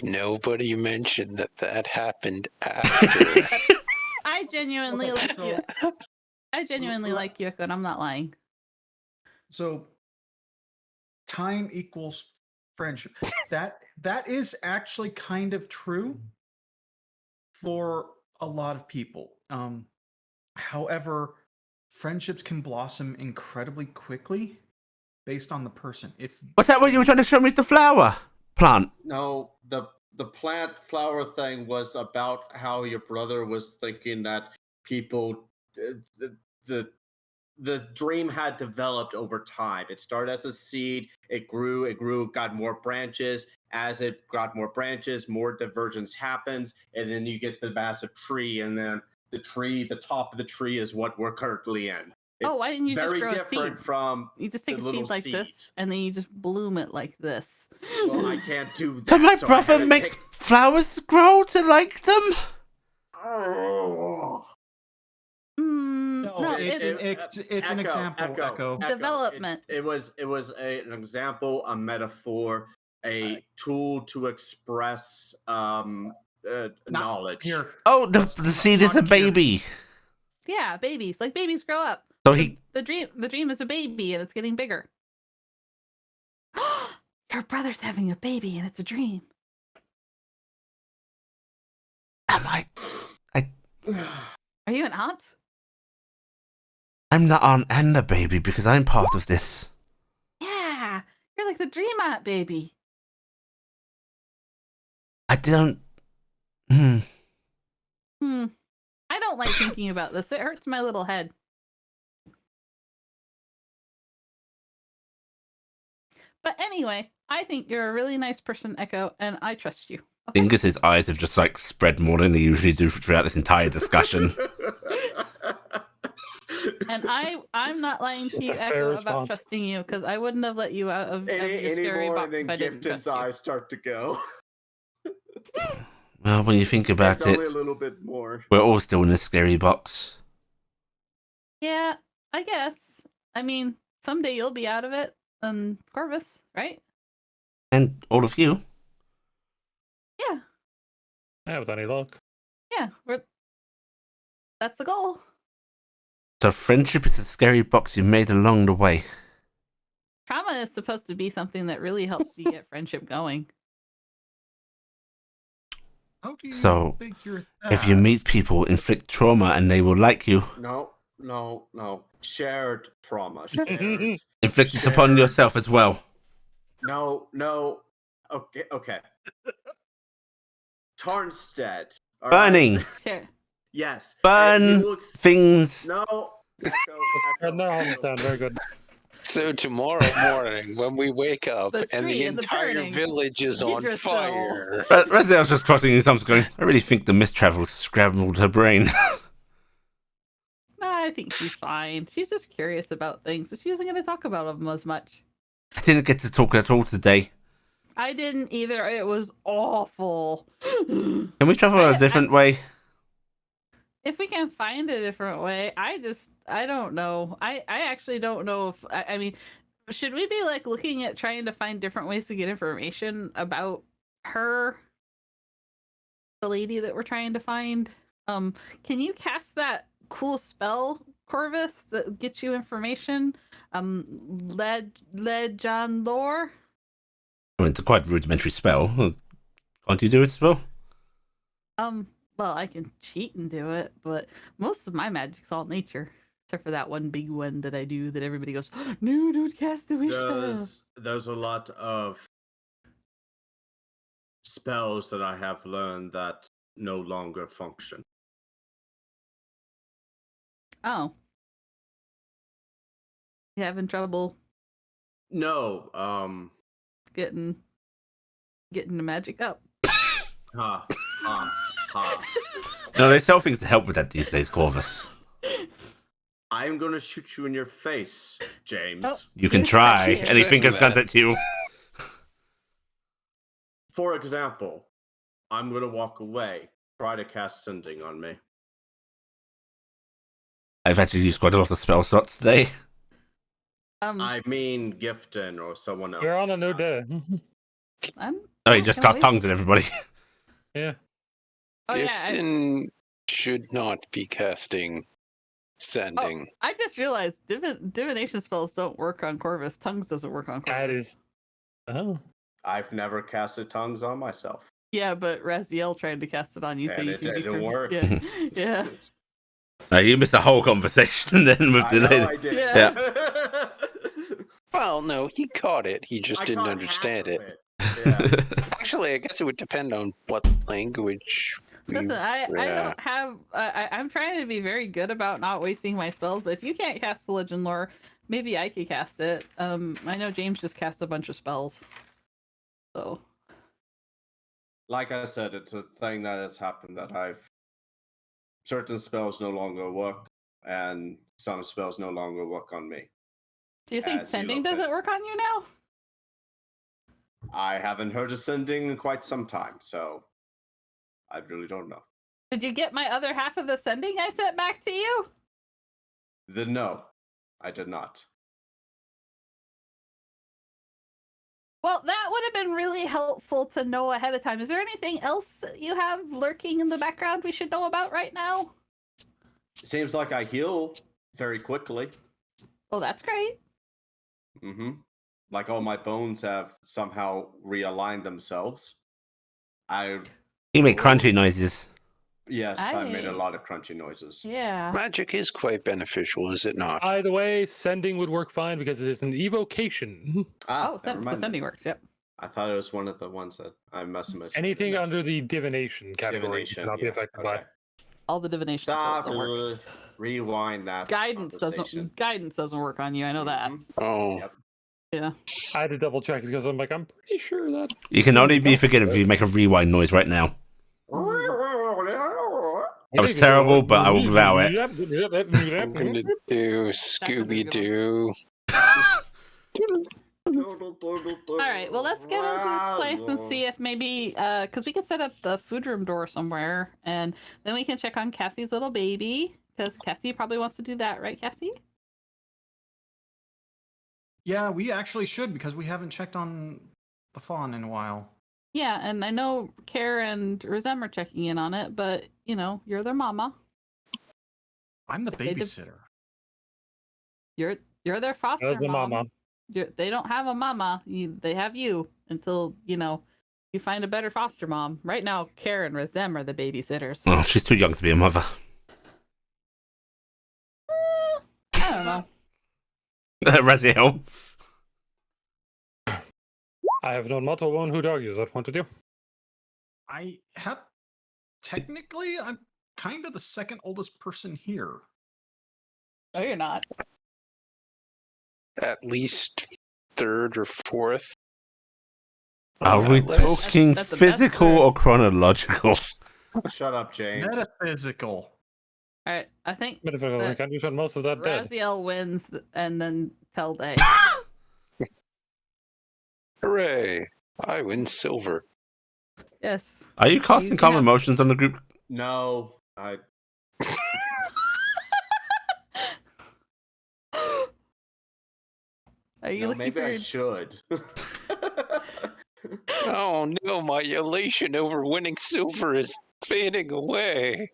Nobody mentioned that happened after. I genuinely Okay, like so- you. I genuinely like you, Echo, and I'm not lying. So time equals friendship. That is actually kind of true for a lot of people. However, friendships can blossom incredibly quickly based on the person. Was that what you were trying to show me with the flower plant? No, the plant flower thing was about how your brother was thinking that people, the the dream had developed over time. It started as a seed, it grew, got more branches. As it got more branches, more divergence happens, and then you get the massive tree, and then the top of the tree is what we're currently in. It's why didn't you just very grow a different seed? from You just the take a little seed like this, and then you just bloom it like this. Well, I can't do that. So my so I brother had to makes pick- flowers grow to like them? Oh. No, it's an example. Echo. Development. It was an example, a metaphor, a tool to express knowledge. Here. Oh, the seed is a not here. baby. Yeah, babies. Like babies grow up. So The dream is a baby and it's getting bigger. Your brother's having a baby and it's a dream. am I? Are you an aunt? I'm the aunt and the baby because I'm part of this. Yeah. You're like the dream aunt baby. I don't. I don't like thinking about this. It hurts my little head. But anyway, I think you're a really nice person, Echo, and I trust you. Okay? Dingus's eyes have just like spread more than they usually do throughout this entire discussion. And I'm not lying to That's you, a fair Echo, about response. trusting you, because I wouldn't have let you out of your any scary more box than if I didn't Gifton's trust you. eyes start to go. Well, when you think about It's only it, a little bit more. we're all still in this scary box. Yeah, I guess. I mean, someday you'll be out of it, Corvus, right? And all of you. Yeah, Yeah, with any luck. yeah. That's the goal. So friendship is a scary box you made along the way. Trauma is supposed to be something that really helps you get friendship going. How do you So, think you're If you meet people, inflict trauma and they will like you. No. Shared trauma. Shared. Inflict it upon Shared. yourself as well. No. Okay. Tarnstead. all Burning. right? Sure. Yes. Burn And he looks. things. No. And now understand. Very good. So tomorrow morning, when we wake up The and the tree and the entire burning. village is on Yggdrasil. fire, Raziel's just crossing his arms going, I really think the mist travel scrambled her brain. I think she's fine. She's just curious about things, so she isn't going to talk about them as much. I didn't get to talk at all today. I didn't either. It was awful. Can we travel a different way? If we can find a different way, I don't know. I actually don't know if, I mean, should we be like looking at trying to find different ways to get information about her, the lady that we're trying to find? Can you cast that cool spell, Corvus, that gets you information? Led John Lore? I mean, it's a quite rudimentary spell. Can't you do it as well? Well, I can cheat and do it, but most of my magic's all nature. Except for that one big one that I do that everybody goes, no, don't cast the wish spell. There's a lot of spells that I have learned that no longer function. Oh. You having trouble No, getting the magic up? ha. No, they sell things to help with that these days, Corvus. I'm gonna shoot you in your face, James. Oh. You can Yes, try. I can. And he fingers guns at you. For example, I'm gonna walk away. Try to cast sending on me. I've actually used quite a lot of spell slots today. I mean, Gifton or someone else. We're on a new day. Oh, he just can't cast wait. tongues at everybody. Yeah. Oh, yeah. Gifton should not be casting sending. I just realized divination spells don't work on Corvus. Tongues doesn't work on Corvus. That is. Oh. I've never casted tongues on myself. Yeah, but Raziel tried to cast it on you, so And you it can be didn't work. Yeah, yeah. You missed the whole conversation then with I the know lady. I did. Yeah. Well, no, he caught it. He just I didn't caught understand half it. of Yeah. Actually, I guess it would depend on what language Listen, I Yeah. don't have. I'm trying to be very good about not wasting my spells. But if you can't cast the Legend Lore, maybe I could cast it. I know James just cast a bunch of spells. So Like I said, it's a thing that has happened that certain spells no longer work, and some spells no longer work on me. do you think As he sending looks at doesn't it. work on you now? I haven't heard of sending in quite some time, so I really don't know. Did you get my other half of the sending I sent back to you? No, I did not. Well, that would have been really helpful to know ahead of time. Is there anything else that you have lurking in the background we should know about right now? Seems like I heal very quickly. Oh, that's great. Mm-hmm. Like all my bones have somehow realigned themselves. You make crunchy noises. Yes, I made a I- lot of crunchy noises. Yeah. Magic is quite beneficial, is it not? By the way, sending would work fine because it is an evocation. Ah, Oh, never so mind. sending works. Yep. I thought it was one of the ones that I must have missed. Anything under the divination category Divination, cannot be yeah, affected okay. All the divination spells Stop. don't work. Rewind that. Guidance conversation. doesn't work on you. I know that. Mhm. Oh, Yep. Yeah. I had to double check because I'm like, I'm pretty sure that. You can only be forgiven if you make a rewind noise right now. That was terrible, but I will vow it. I'm gonna do Scooby Doo. All right. Well, let's get into this place and see if maybe, because we can set up the food room door somewhere, and then we can check on Cassie's little baby, because Cassie probably wants to do that, right, Cassie? Yeah, we actually should because we haven't checked on the fawn in a while. Yeah, and I know Kara and Rizem are checking in on it, but you know, you're their mama. I'm the They did- babysitter. You're their foster As a mom. mama. They don't have a mama. They have you until you find a better foster mom. Right now, Kara and Rizem are the babysitters. Oh, she's too young to be a mother. I don't know. Raziel. I have known multiple women who argues that want to do. I have technically I'm kind of the second oldest person here. No, you're not. At least third or fourth. Are on we that list. talking That's the best physical word. or chronological? Shut up, James. Metaphysical. All right, I think Metaphysical, I can't spend most of that dead. Raziel wins, and then tell Day. Hooray! I win silver. Yes. Are you casting You calm have- emotions on the group? No, I. Are you No, looking maybe for? I should. Oh no, my elation over winning silver is fading away.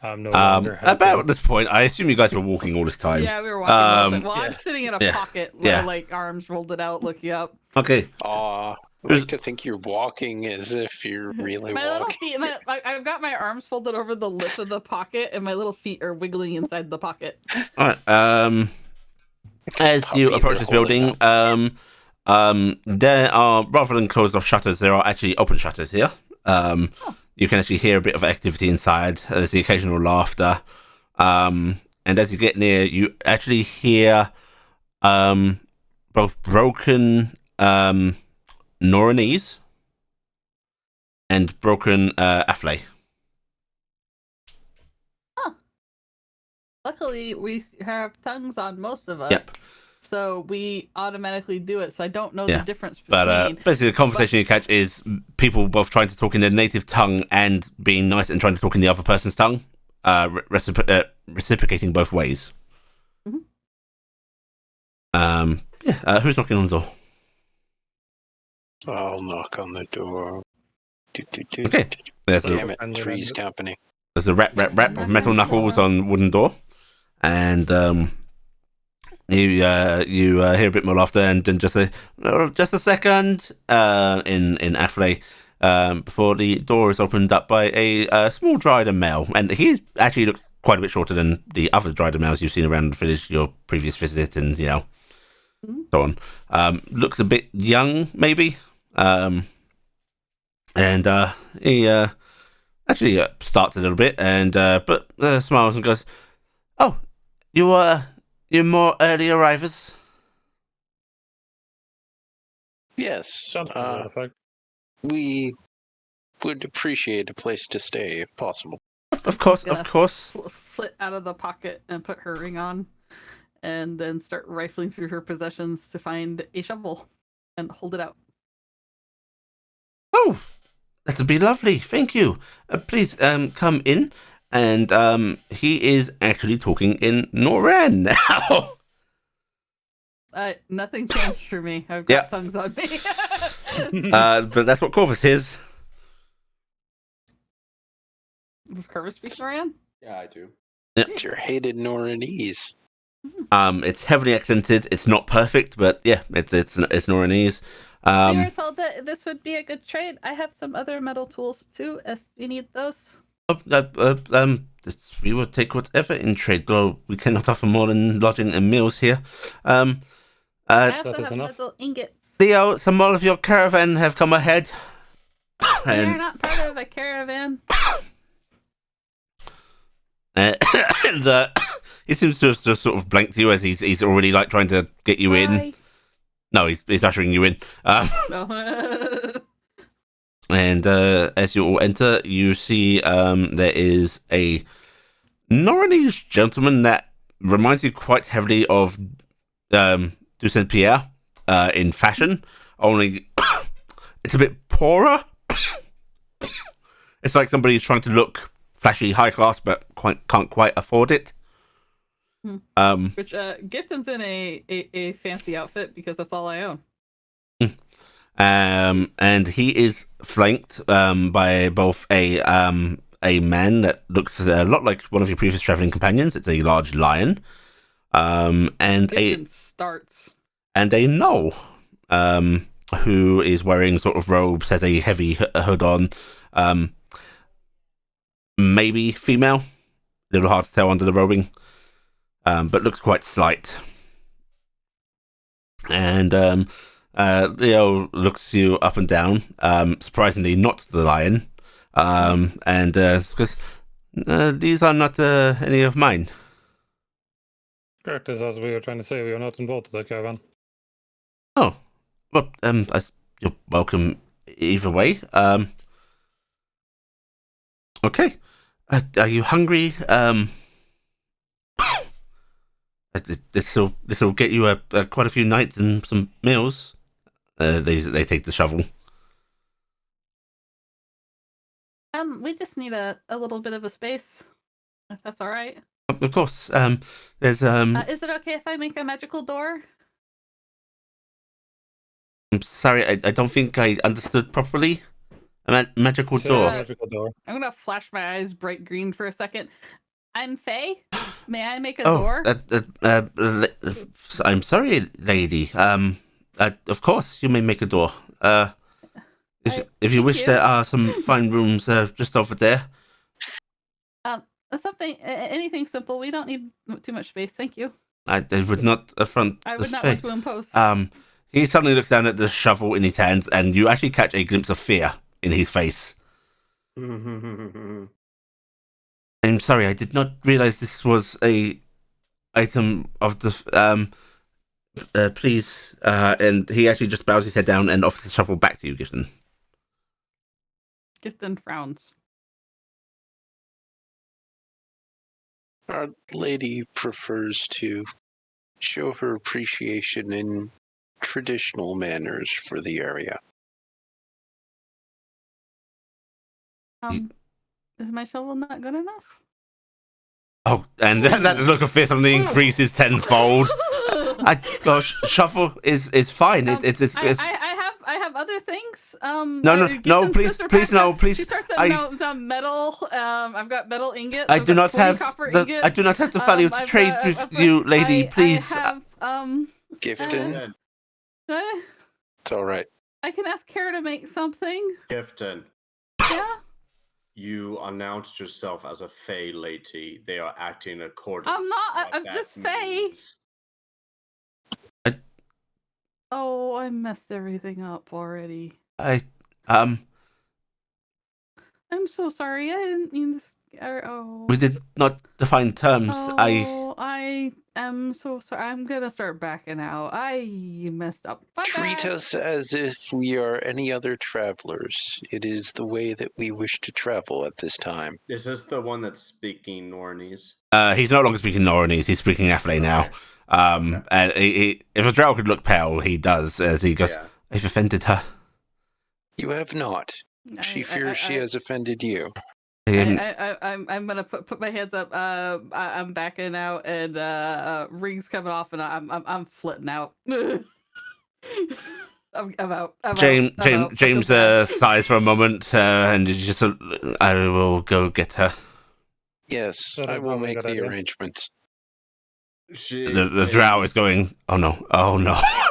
I'm no longer happy. About this point, I assume you guys were walking all this time. Yeah, we were walking. a little bit. Well, I'm yes. sitting in a Yeah. pocket, Yeah. like arms rolled out, looking up. Okay. Aw, I There's- like to think you're walking as if you're really My little walking. feet. I've got my arms folded over the lip of the pocket, and my little feet are wiggling inside the pocket. All right. As you Puppy approach they're this building, there are, rather than closed off shutters, there are actually open shutters here. You can actually hear a bit of activity inside. There's the occasional laughter. And as you get near, you actually hear both broken Noranese and broken Affley. Luckily, we have tongues on most of us. Yep. So we automatically do it. So I don't know Yeah. the difference between. But basically, the conversation you catch is people both trying to talk in their native tongue and being nice and trying to talk in the other person's tongue, reciprocating both ways. Mhm. Who's knocking on the door? I'll knock on the door. Okay. There's Damn a it, Three's Company. rap of metal knuckles on wooden door, and you hear a bit more laughter, and then just a second in Affley. Before the door is opened up by a small Dryder male, and he actually looks quite a bit shorter than the other Dryder males you've seen around the village, your previous visit, and so on. Looks a bit young, maybe. And he actually starts a little bit, and but smiles and goes, "Oh, you're more early arrivers." Yes. Something to that effect. We would appreciate a place to stay if possible. Of course, Gonna of course. Flit out of the pocket and put her ring on, and then start rifling through her possessions to find a shovel and hold it out. Oh, that'd be lovely. Thank you. Please, come in. And he is actually talking in Norran now. Nothing changed for me. I've got tongues on me. But that's what Corvus is. Does Corvus speak Noran? Yeah, I do. It's your hated Noranese. It's heavily accented. It's not perfect, but yeah, it's Norranese. We were told that this would be a good trade. I have some other metal tools too, if you need those. We will take whatever in trade. Though we cannot offer more than lodging and meals here. I also That is have enough. metal ingots. Theo, some more of your caravan have come ahead. We are not part of a caravan. And he seems to have just sort of blanked you as he's already like trying to get you in. Bye. No, he's ushering you in. No. And as you all enter, you see there is a Norranese gentleman that reminds you quite heavily of Saint Pierre in fashion, only it's a bit poorer. It's like somebody who's trying to look flashy, high class, but can't quite afford it. Which Gifton's in a fancy outfit because that's all I own. And he is flanked by both a man that looks a lot like one of your previous traveling companions. It's a large lion, and Gifton starts. and a gnoll, who is wearing sort of robes, has a heavy hood on, maybe female, a little hard to tell under the robing, but looks quite slight. And Leo looks you up and down, surprisingly not the lion, and because these are not any of mine. Correct, as we were trying to say, we are not involved with that caravan. Oh, well, you're welcome either way. Okay, are you hungry? This will get you quite a few nights and some meals. They take the shovel. We just need a little bit of a space, if that's all right. Of course. There's Is it okay if I make a magical door? I'm sorry, I don't think I understood properly. A magical So, door. magical door. I'm gonna flash my eyes bright green for a second. I'm Faye. May I make a Oh, door? I'm sorry, lady. Of course you may make a door. If you thank wish, you. there are some fine rooms just over there. Anything simple. We don't need too much space. Thank you. I would not affront. I the would not faith. want to impose. He suddenly looks down at the shovel in his hands, and you actually catch a glimpse of fear in his face. I'm sorry, I did not realize this was a item of the please. And he actually just bows his head down and offers the shovel back to you, Gifton. Gifton frowns. Our lady prefers to show her appreciation in traditional manners for the area. Is my shovel not good enough? Oh, and that look of fear suddenly increases tenfold. Shovel is fine. I have other things. No, Gifton's please, sister no, packs please. She starts the metal. I've got metal ingots. I I've do got not 20 have copper the ingots. I do not have the value to I've trade got- with I've got- you, lady. Please. I have, Gifton, what? it's all right. I can ask Kara to make something. Gifton, Yeah. you announced yourself as a Fey lady. They are acting accordingly. I'm not. I'm just Faye. Oh, I messed everything up already. I I'm so sorry. I didn't mean this. Oh. We did not define terms. I am so sorry. I'm gonna start backing out. I messed up. Bye Treat bye. us as if we are any other travelers. It is the way that we wish to travel at this time. Is this the one that's speaking Nornese? He's no longer speaking Noronese, he's speaking Athley now. Okay. And if a drow could look pale, he does, as he goes, Yeah. I've offended her. You have not. She fears she has offended you. I'm gonna put my hands up. I'm backing out, and rings coming off, and I'm flitting out. I'm out. James sighs for a moment, and just I will go get her. Yes, That I is will probably a make good the idea. arrangements. The drow is going, oh no.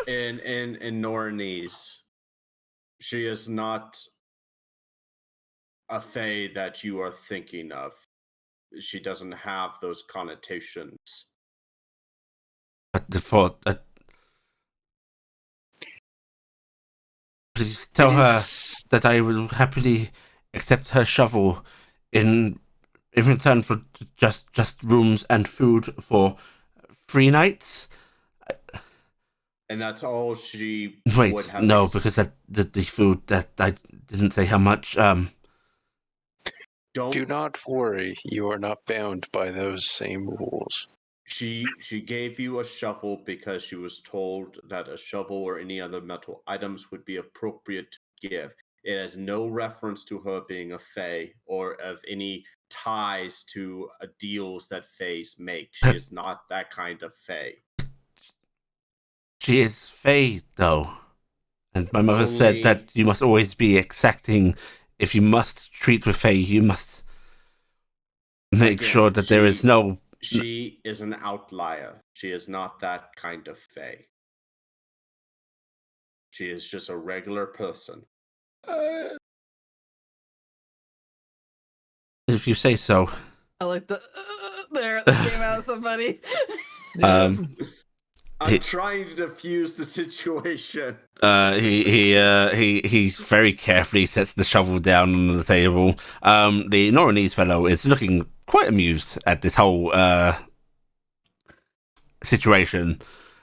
In Nornese, she is not a fae that you are thinking of. She doesn't have those connotations. Please tell It her is- that I will happily accept her shovel in return for just rooms and food for 3 nights. And that's all she Wait, would have. no, because the food that I didn't say how much. Don't. Do not worry, you are not bound by those same rules. She gave you a shovel because she was told that a shovel or any other metal items would be appropriate to give. It has no reference to her being a fae or of any ties to deals that faes make. She is not that kind of fae. She is Fae, though. And my mother said that you must always be exacting. If you must treat with Fae, you must make sure that there is no... She is an outlier. She is not that kind of fae. She is just a regular person. If you say so. I like the there that came out of somebody. I'm trying to diffuse the situation. He very carefully sets the shovel down on the table. The Noronese fellow is looking quite amused at this whole situation.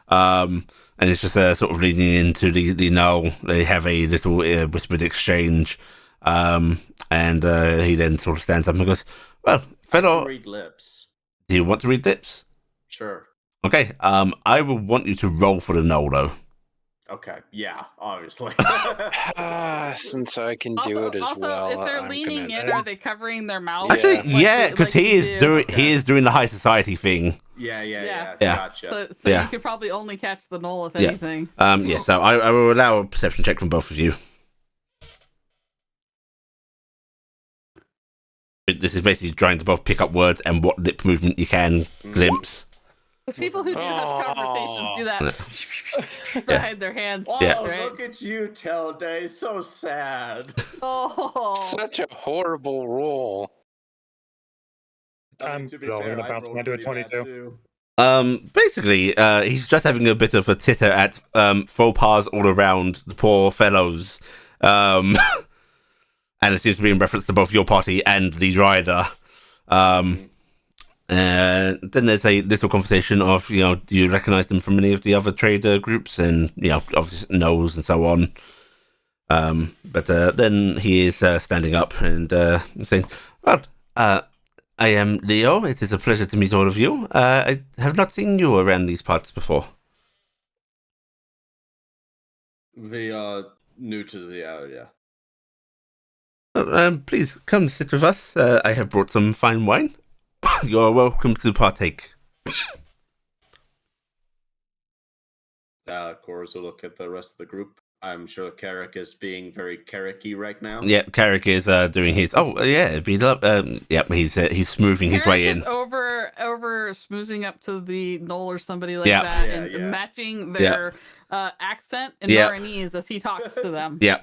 And it's just sort of leaning into the null. They have a little whispered exchange. And he then sort of stands up and goes, well, fellow... I can read lips. Do you want to read lips? Sure. Okay, I will want you to roll for the null, though. Okay, yeah, obviously. Since I can do it as well. If they're I'm leaning gonna... in, are they covering their mouth? Actually, Like yeah, because he is doing the high society thing. Yeah. Yeah. Gotcha. So Yeah. you could probably only catch the null if Yeah. anything. Yeah, so I will allow a perception check from both of you. This is basically trying to both pick up words and what lip movement you can glimpse. Because people who do hush conversations do that behind their hands. Oh, Yeah. Right? look at you, Telday. So sad. Oh. Such a horrible roll. I'm to be rolling fair, to I bounce rolled mine to a pretty bad 22. too. Basically, he's just having a bit of a titter at faux pas all around the poor fellows. And it seems to be in reference to both your party and the rider. Then there's a little conversation of, do you recognize them from any of the other trader groups? And, obviously knows and so on. But then he is standing up and saying, well, I am Leo. It is a pleasure to meet all of you. I have not seen you around these parts before. We are new to the area. Please come sit with us. I have brought some fine wine. You're welcome to partake. Cora's will look at the rest of the group. I'm sure Carrick is being very Carricky right now. Yep, Carrick is doing his. Oh, yeah, yep, he's smoothing his way in. Is over smoozing up to the knoll or somebody like Yeah. that, Yeah, and yeah. matching their accent in Yeah. Noranese as he talks to them. Yeah.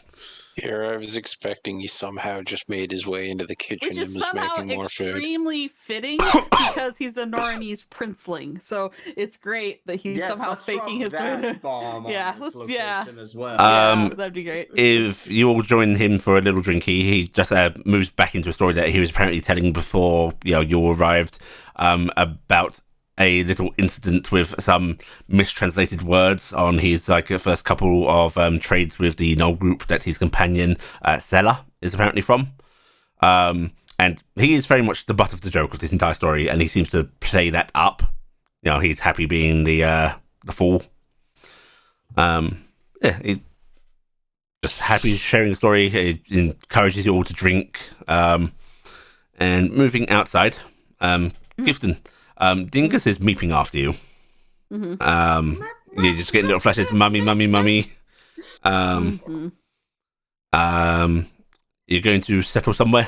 Here, I was expecting he somehow just made his way into the kitchen Which and is was somehow making more food. extremely fitting because he's a Noranese princeling. So it's great that he's Yes, somehow let's faking drop his way to. that bomb Yeah, on this let's- yeah. location as well. Yeah, that'd be great. If you all join him for a little drink, he just moves back into a story that he was apparently telling before you arrived about a little incident with some mistranslated words on his first couple of trades with the Null group that his companion Sella is apparently from. And he is very much the butt of the joke of this entire story, and he seems to play that up. He's happy being the fool. He's just happy sharing the story. He encourages you all to drink. And moving outside, Gifton, Dingus is meeping after you. You're just getting little flashes, mummy, mummy, mummy. You're going to settle somewhere?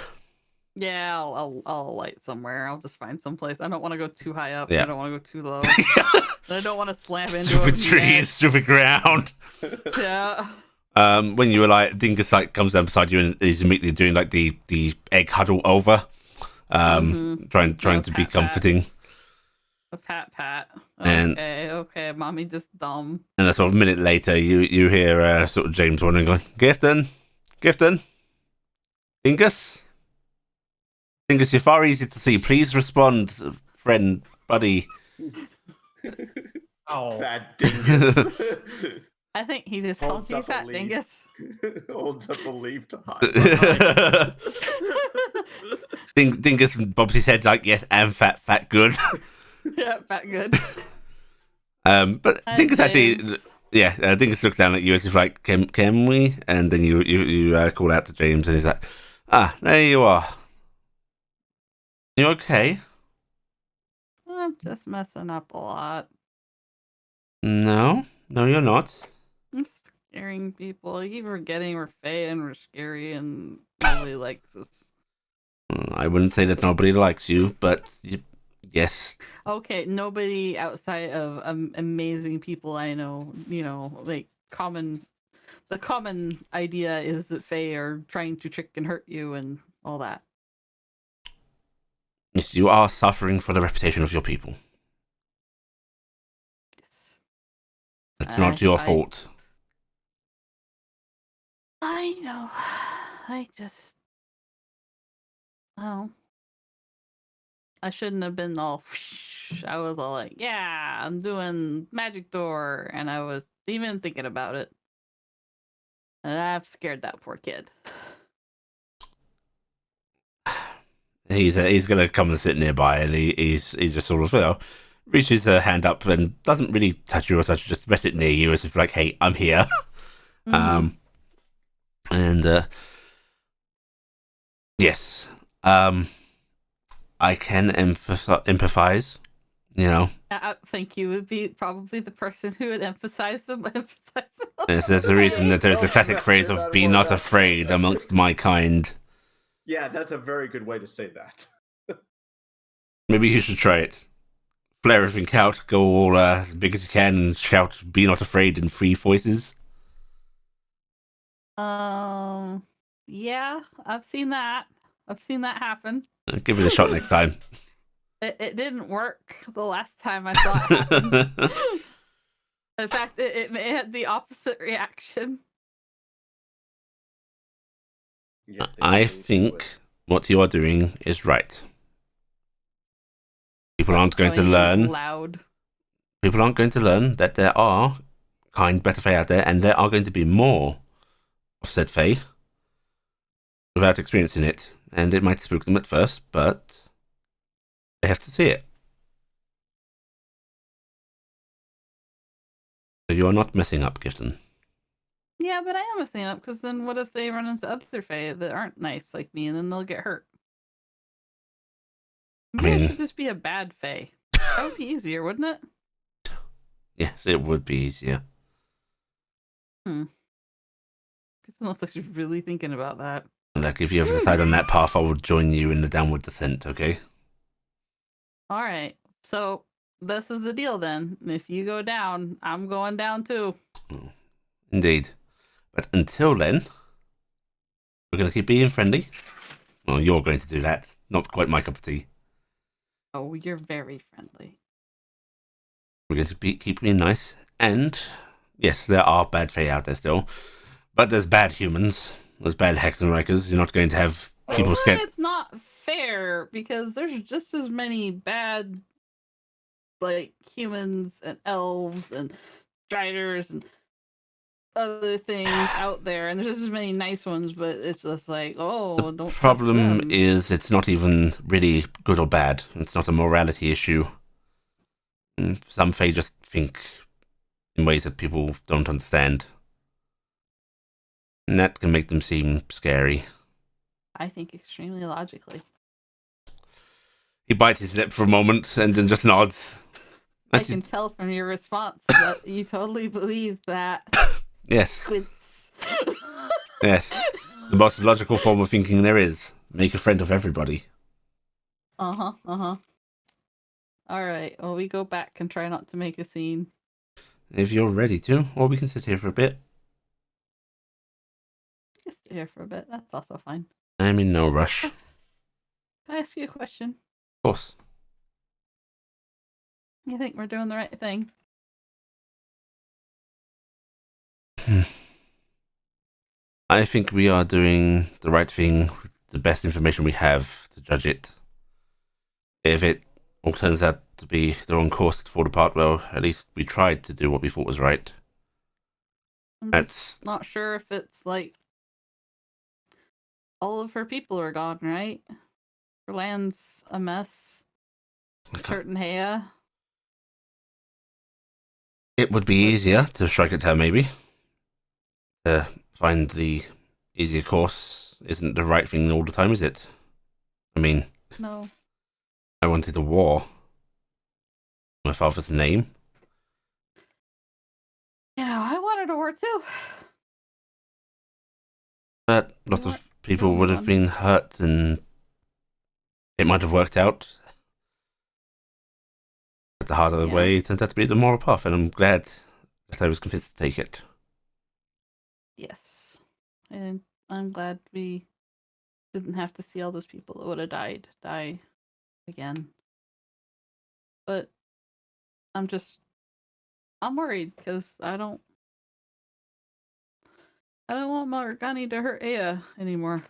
Yeah, I'll light somewhere. I'll just find some place. I don't want to go too high up. Yeah. I don't want to go too low. I don't want to slam into Stupid a trees, net. stupid ground. Yeah. When you were Dingus comes down beside you and is immediately doing the egg huddle over, trying to be pat, comforting. A pat. And- Okay, mommy just dumb. And a sort of minute later, you hear sort of James wandering, going, Gifton, Dingus, you're far easier to see. Please respond, friend, buddy. Oh, Fat dingus. I think he just Holds called you up a fat leaf. dingus. Holds up a leaf to hide. Dingus bobs his head yes, and fat good. Yeah, fat good. But Hi, Dingus actually, James. Dingus looks down at you as if can we? And then you call out to James, and he's like, there you are. You okay? I'm just messing up a lot. No, you're not. I'm scaring people. You keep forgetting we're Fae and we're scary and nobody likes us. I wouldn't say that nobody likes you, but yes. Okay, nobody outside of amazing people I know, the common idea is that Fae are trying to trick and hurt you and all that. Yes, you are suffering for the reputation of your people. Yes. It's not your fault. I know. I just. Oh. I shouldn't have been all. I was all like, yeah, I'm doing magic door. And I was even thinking about it. And I've scared that poor kid. He's gonna come and sit nearby, and he's just sort of reaches a hand up and doesn't really touch you or such, just rest it near you as if hey, I'm here. Mhm. And yes, I can empathize. Thank you. Would be probably the person who would emphasize them. Yes, there's a reason that there's a classic phrase of "Be not afraid" amongst my kind. Yeah, that's a very good way to say that. Maybe you should try it. Flare everything out, go all as big as you can, and shout "Be not afraid" in 3 voices. Yeah, I've seen that. I've seen that happen. Give it a shot next time. It didn't work the last time I saw it happen. In fact, it had the opposite reaction. Yeah, I think what you are doing is right. People aren't going to Going learn. loud. People aren't going to learn that there are kind, better Fae out there, and there are going to be more of said Fae without experiencing it. And it might spook them at first, but they have to see it. So you are not messing up, Gifton. Yeah, but I am messing up because then what if they run into other Fae that aren't nice like me and then they'll get hurt? Maybe I mean- should just be a bad Fae. That would be easier, wouldn't it? Yes, it would be easier. It looks like she's really thinking about that. Like, if you ever decide on that path, I will join you in the downward descent, okay? All right. So this is the deal then. If you go down, I'm going down too. Indeed. But until then, we're going to keep being friendly. Well, you're going to do that. Not quite my cup of tea. Oh, you're very friendly. We're going to keep being nice. And, yes, there are bad Fae out there still. But there's bad humans. There's bad Hexenreichers. You're not going to have people scared. It's not fair because there's just as many bad, like, humans and elves and striders and other things out there, and there's just as many nice ones, but it's just like, oh, The don't problem trust them. is it's not even really good or bad. It's not a morality issue. Some Fae just think in ways that people don't understand. And that can make them seem scary. I think extremely logically. He bites his lip for a moment and then just nods. I can tell from your response that you totally believe that. Yes, Squints. yes. The most logical form of thinking there is. Make a friend of everybody. Uh-huh. All right. Well, we go back and try not to make a scene. If you're ready to, or we can sit here for a bit. Just stay here for a bit. That's also fine. I'm in no rush. Can I ask you a question? Of course. You think we're doing the right thing? I think we are doing the right thing with the best information we have to judge it. If it all turns out to be the wrong course to fall apart, well, at least we tried to do what we thought was right. I'm That's just not sure if it's like all of her people are gone, right? Her land's a mess. Certain Hea. It would be easier to strike at her, maybe. To find the easier course isn't the right thing all the time, is it? I mean, No. I wanted a war. My father's name. You know, I wanted a war too. But lots weren't of people only would have one. been hurt and it might have worked out. But the harder Yeah. way turned out to be the moral path, and I'm glad that I was convinced to take it. Yes. And I'm glad we didn't have to see all those people that would have die again. But I'm worried because I don't want Morgani to hurt Aya anymore.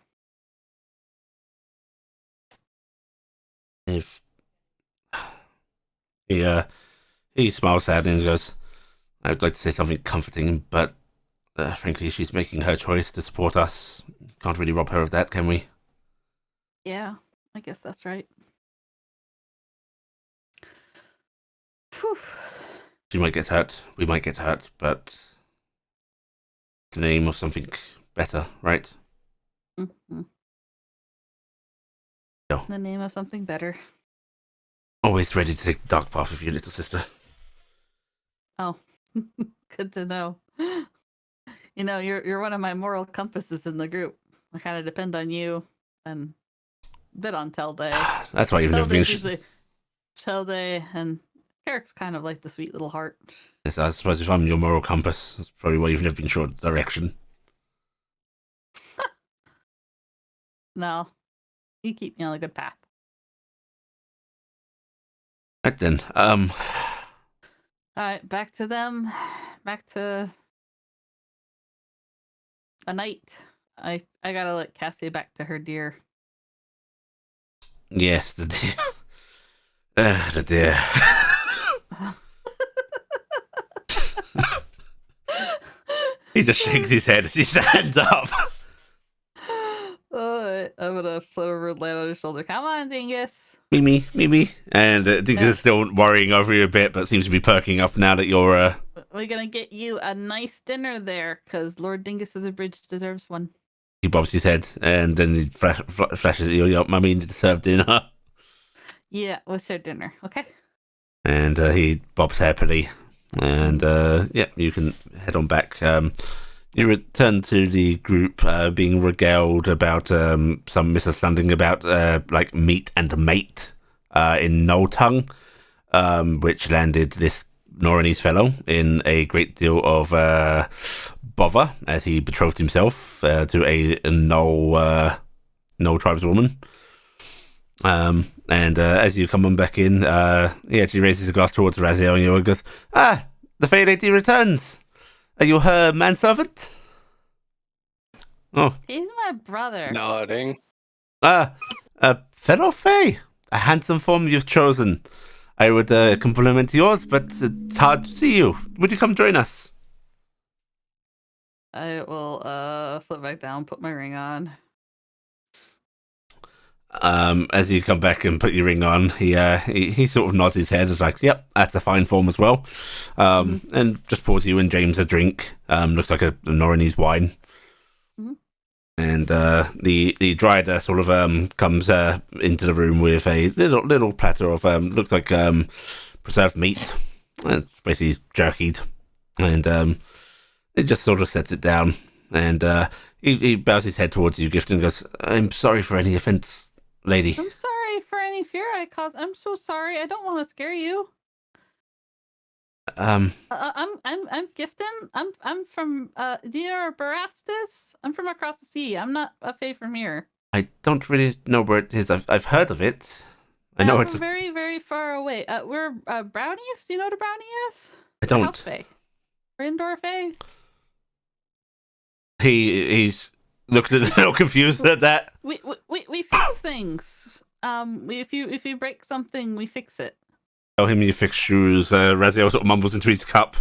If he smiles sadly and goes, I'd like to say something comforting, but frankly, she's making her choice to support us. Can't really rob her of that, can we? Yeah, I guess that's right. Whew. She might get hurt, we might get hurt, but it's the name of something better, right? Mm-hmm. No. The name of something better. Always ready to take the dark path with you, little sister. Oh, good to know. You know, you're one of my moral compasses in the group. I kind of depend on you and a bit on Telde. That's why you've never been... Telde's usually Telde and Eric's kind of like the sweet little heart. Yes, I suppose if I'm your moral compass, that's probably why you've never been sure of the direction. No, you keep me on a good path. Right then, All right, back to them. Back to a night. I gotta let Cassie back to her deer. yes, the deer. The deer. He just shakes his head as he stands up. I'm gonna flip over and land on his shoulder. Come on, Dingus. Mimi. And Dingus is still worrying over you a bit, but seems to be perking up now that you're... We're gonna get you a nice dinner there, because Lord Dingus of the Bridge deserves one. He bobs his head, and then he flashes at you, Mummy, need to serve dinner. Yeah, what's your dinner? Okay. And he bobs happily. And yeah, you can head on back. You return to the group, being regaled about some misunderstanding about like meat and mate in Null tongue. which landed this Norinese fellow in a great deal of bother as he betrothed himself to a no tribeswoman. And as you come on back in, he actually raises his glass towards Raziel and you goes, the Fey Lady returns. Are you her manservant? Oh. He's my brother. Nodding. A fellow Fey. A handsome form you've chosen. I would compliment yours, but it's hard to see you. Would you come join us? I will flip back down, put my ring on. As you come back and put your ring on, he sort of nods his head, is like, "Yep, that's a fine form as well." And just pours you and James a drink. Looks like a Norinese wine. Mm-hmm. And the Dryad sort of comes into the room with a little platter of looks like preserved meat. It's basically jerkied, and it just sort of sets it down. And he bows his head towards you, Gift, and goes, "I'm sorry for any offense, lady." I'm sorry for any fear I caused. I'm so sorry. I don't want to scare you. I'm Gifton. I'm from do you know Barastus? I'm from across the sea. I'm not a Fae from here. I don't really know where it is. I've heard of it. I know it's very, very far away. We're brownies. Do you know what a brownie is? I don't. House Fae. We're indoor Fae. He's looks a little confused at that. We fix things. If you break something, we fix it. Tell him you fix shoes. Raziel sort of mumbles into his cup.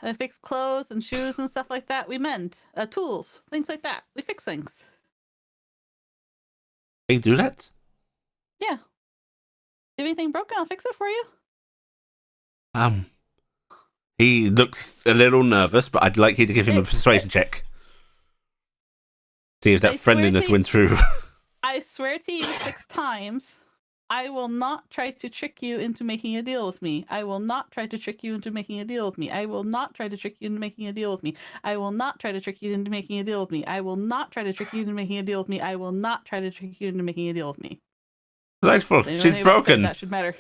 I fix clothes and shoes and stuff like that. We mend tools, things like that. We fix things. They do that? Yeah. If anything broken, I'll fix it for you. He looks a little nervous, but I'd like you to give him a persuasion check. See if that friendliness went through. I swear to you 6 times, I will not try to trick you into making a deal with me. I will not try to trick you into making a deal with me. I will not try to trick you into making a deal with me. I will not try to trick you into making a deal with me. I will not try to trick you into making a deal with me. I will not try to trick you into making a deal with me. Delightful. She's broken. That should matter.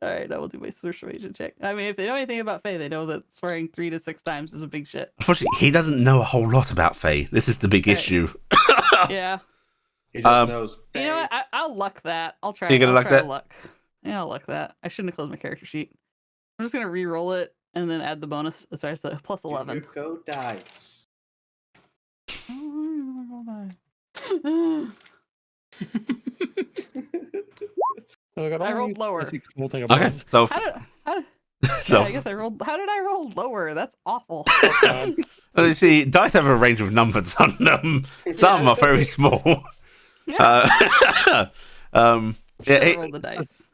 All right, I will do my persuasion check. I mean, if they know anything about Fae, they know that swearing 3 to 6 times is a big shit. Unfortunately, he doesn't know a whole lot about Fae. This is the big issue. Yeah. He just knows. You know what? I'll luck that. I'll try. You're gonna luck that? Luck. Yeah, I'll luck that. I shouldn't have closed my character sheet. I'm just gonna re-roll it and then add the bonus. Sorry, so plus 11. You go dice. I rolled lower. Okay, so Yeah, I guess I rolled. How did I roll lower? That's awful. well, you see, dice have a range of numbers on them. Some are very small. Yeah. Yeah, I rolled the dice.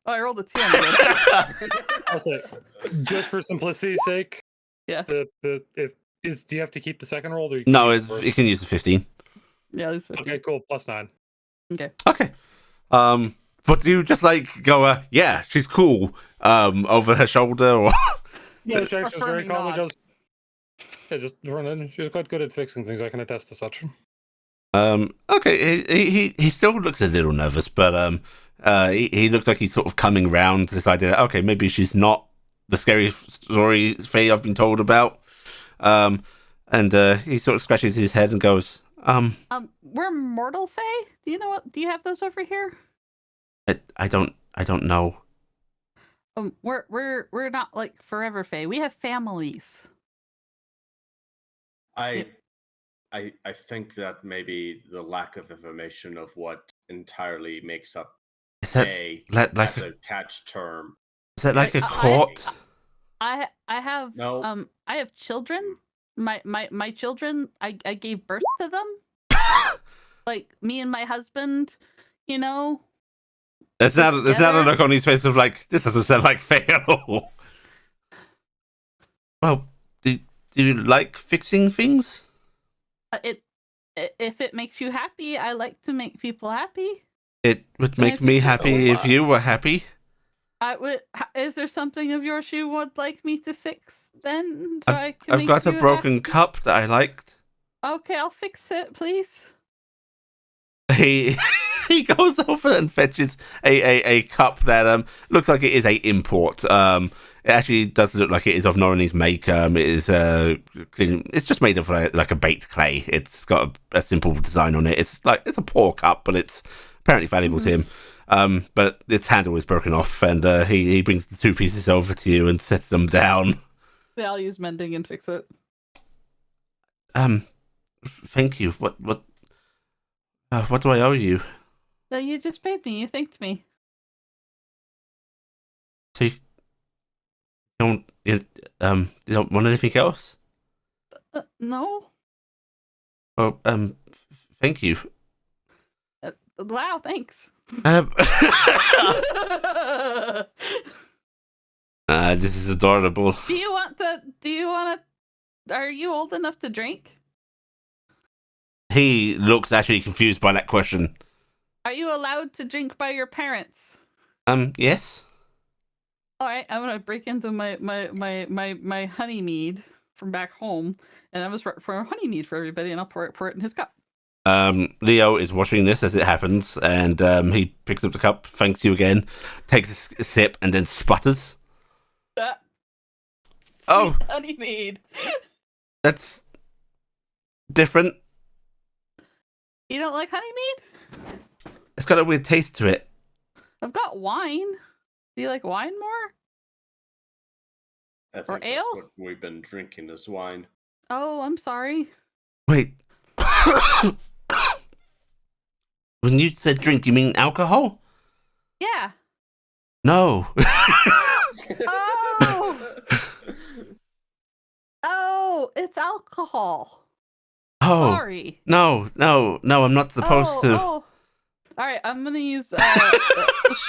Oh, I rolled a 2 on the I'll say, just for simplicity's sake. Yeah. Do you have to keep the second roll? Or no, you can use the 15. Yeah, it's 15. Okay, cool. Plus 9. Okay. But do you just like go, yeah, she's cool, over her shoulder, or? Yeah, she actually was very calm. Nod. Just run in. She was quite good at fixing things. I can attest to such. Okay, he still looks a little nervous, but he looks like he's sort of coming round to this idea that, okay, maybe she's not the scary story Faye I've been told about. And he sort of scratches his head and goes, we're mortal Fae? Do you have those over here? I don't know. We're not like forever Fae. We have families. I think that maybe the lack of information of what entirely makes up Is that Fae like as a catch term. is that like a court? I have No. I have children. My children, I gave birth to them. Like me and my husband, you know. There's not a look on his face of like, this doesn't sound like Faye at all. Well, do you like fixing things? If it makes you happy, I like to make people happy. It would make me happy if you were happy. I would. Is there something of yours you would like me to fix then? I've got a broken cup that I liked. Okay, I'll fix it, please. He he goes over and fetches a cup that looks like it is a import. It actually does look like it is of Norinese make. It is it's just made of like a baked clay. It's got a simple design on it. It's a poor cup, but it's apparently valuable to him. But its handle is broken off, and he brings the two pieces over to you and sets them down. I'll use mending and fix it. Thank you. What do I owe you? No, you just paid me. You thanked me. So you don't want anything else? No. Oh, thank you. Wow, thanks. This is adorable. Do you want to? Are you old enough to drink? He looks actually confused by that question. Are you allowed to drink by your parents? Yes. All right, I'm gonna break into my honey mead from back home, and I'm just for a honey mead for everybody, and I'll pour it in his cup. Leo is watching this as it happens, and he picks up the cup, thanks you again, takes a sip, and then sputters. Sweet honey mead. That's different. You don't like honey mead? It's got a weird taste to it. I've got wine. Do you like wine more? I think Or that's ale? what we've been drinking is wine. Oh, I'm sorry. Wait. When you said drink, you mean alcohol? Yeah. No. Oh. Oh, it's alcohol. Oh. Sorry. No, I'm not supposed to. Oh. All right, I'm gonna use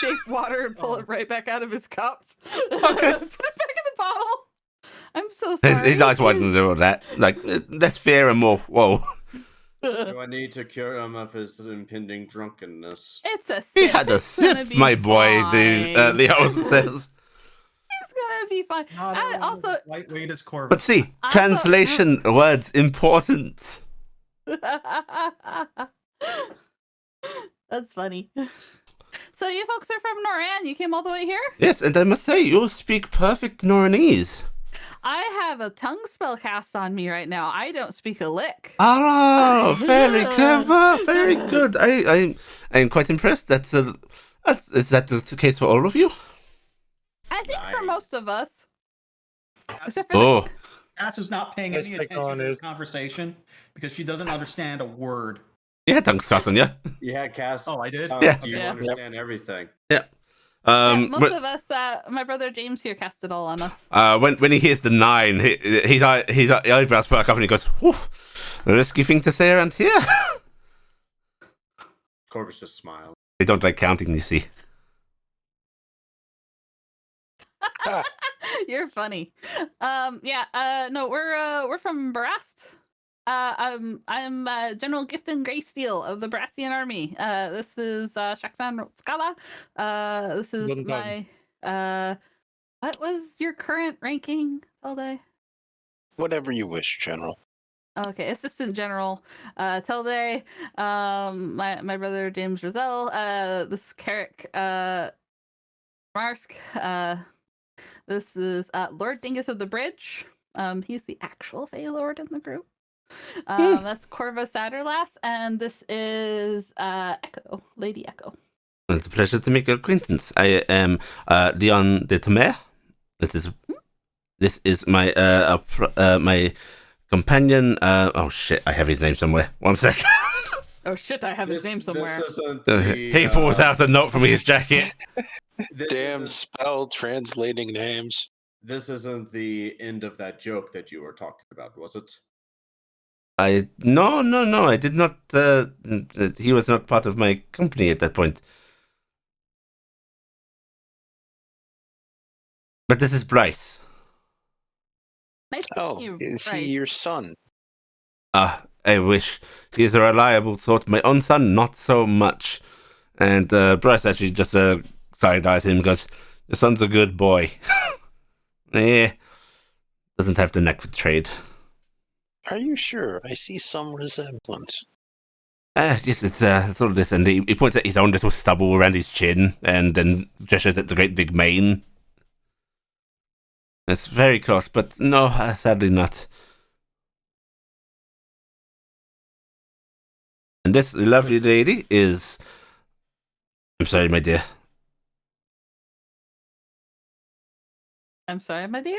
shape water and pull it right back out of his cup. Okay. Put it back in the bottle. I'm so sorry. His eyes widen to do all that. Like, less fear and more, whoa. Do I need to cure him of his impending drunkenness? It's a sip. He had a It's gonna sip, be my boy, dude. fine. Leo says. He's gonna be fine. And also, lightweight as Corvus. But see, Also- translation words important. that's funny. So you folks are from Noran. You came all the way here? Yes, and I must say, you speak perfect Norinese. I have a tongue spell cast on me right now. I don't speak a lick. Oh, very clever, very good. I am quite impressed. Is that the case for all of you? I think for Nice. most of us. Except for Oh, Cass is not paying Let's any pick attention on to this his- conversation because she doesn't understand a word. you had tongue Scott on you. Yeah, Cass. Oh, I did? Yeah. Do you Yeah. understand everything? most But, of us, my brother James here cast it all on us. when he hears the 9, his eyebrows perk up and he goes, "Whew, risky thing to say around here." Corvus just smiled. They don't like counting, you see. You're funny. No, we're from Barast. I'm General Gifton Greysteel of the Barastian Army. This is Shaksan Scala. This is Well done. my what was your current ranking, Telde? Whatever you wish, General. Okay, Assistant General Telde. My brother James Roselle. This is Carrick Marsk. This is Lord Dingus of the Bridge. He's the actual Fey Lord in the group. That's Corva Satterlass, and this is Echo, Lady Echo. It's a pleasure to make your acquaintance. I am Leon de Tomer. This is my my companion. Oh shit! I have his name somewhere. One second. Oh shit! I have his name somewhere. This isn't the, He pulls out a note from his jacket. this Damn isn't- spell translating names. This isn't the end of that joke that you were talking about, was it? No. I did not. He was not part of my company at that point. But this is Bryce. Nice to Oh, meet you, is Bryce. he your son? I wish. He is a reliable sort. My own son, not so much. And Bryce actually just side-eyes him and goes, "Your son's a good boy." Doesn't have the neck for trade. Are you sure? I see some resemblance. Yes, it's all this, and he points at his own little stubble around his chin, and then gestures at the great big mane. It's very close, but no, sadly not. And this lovely lady is... I'm sorry, my dear. I'm sorry, my dear.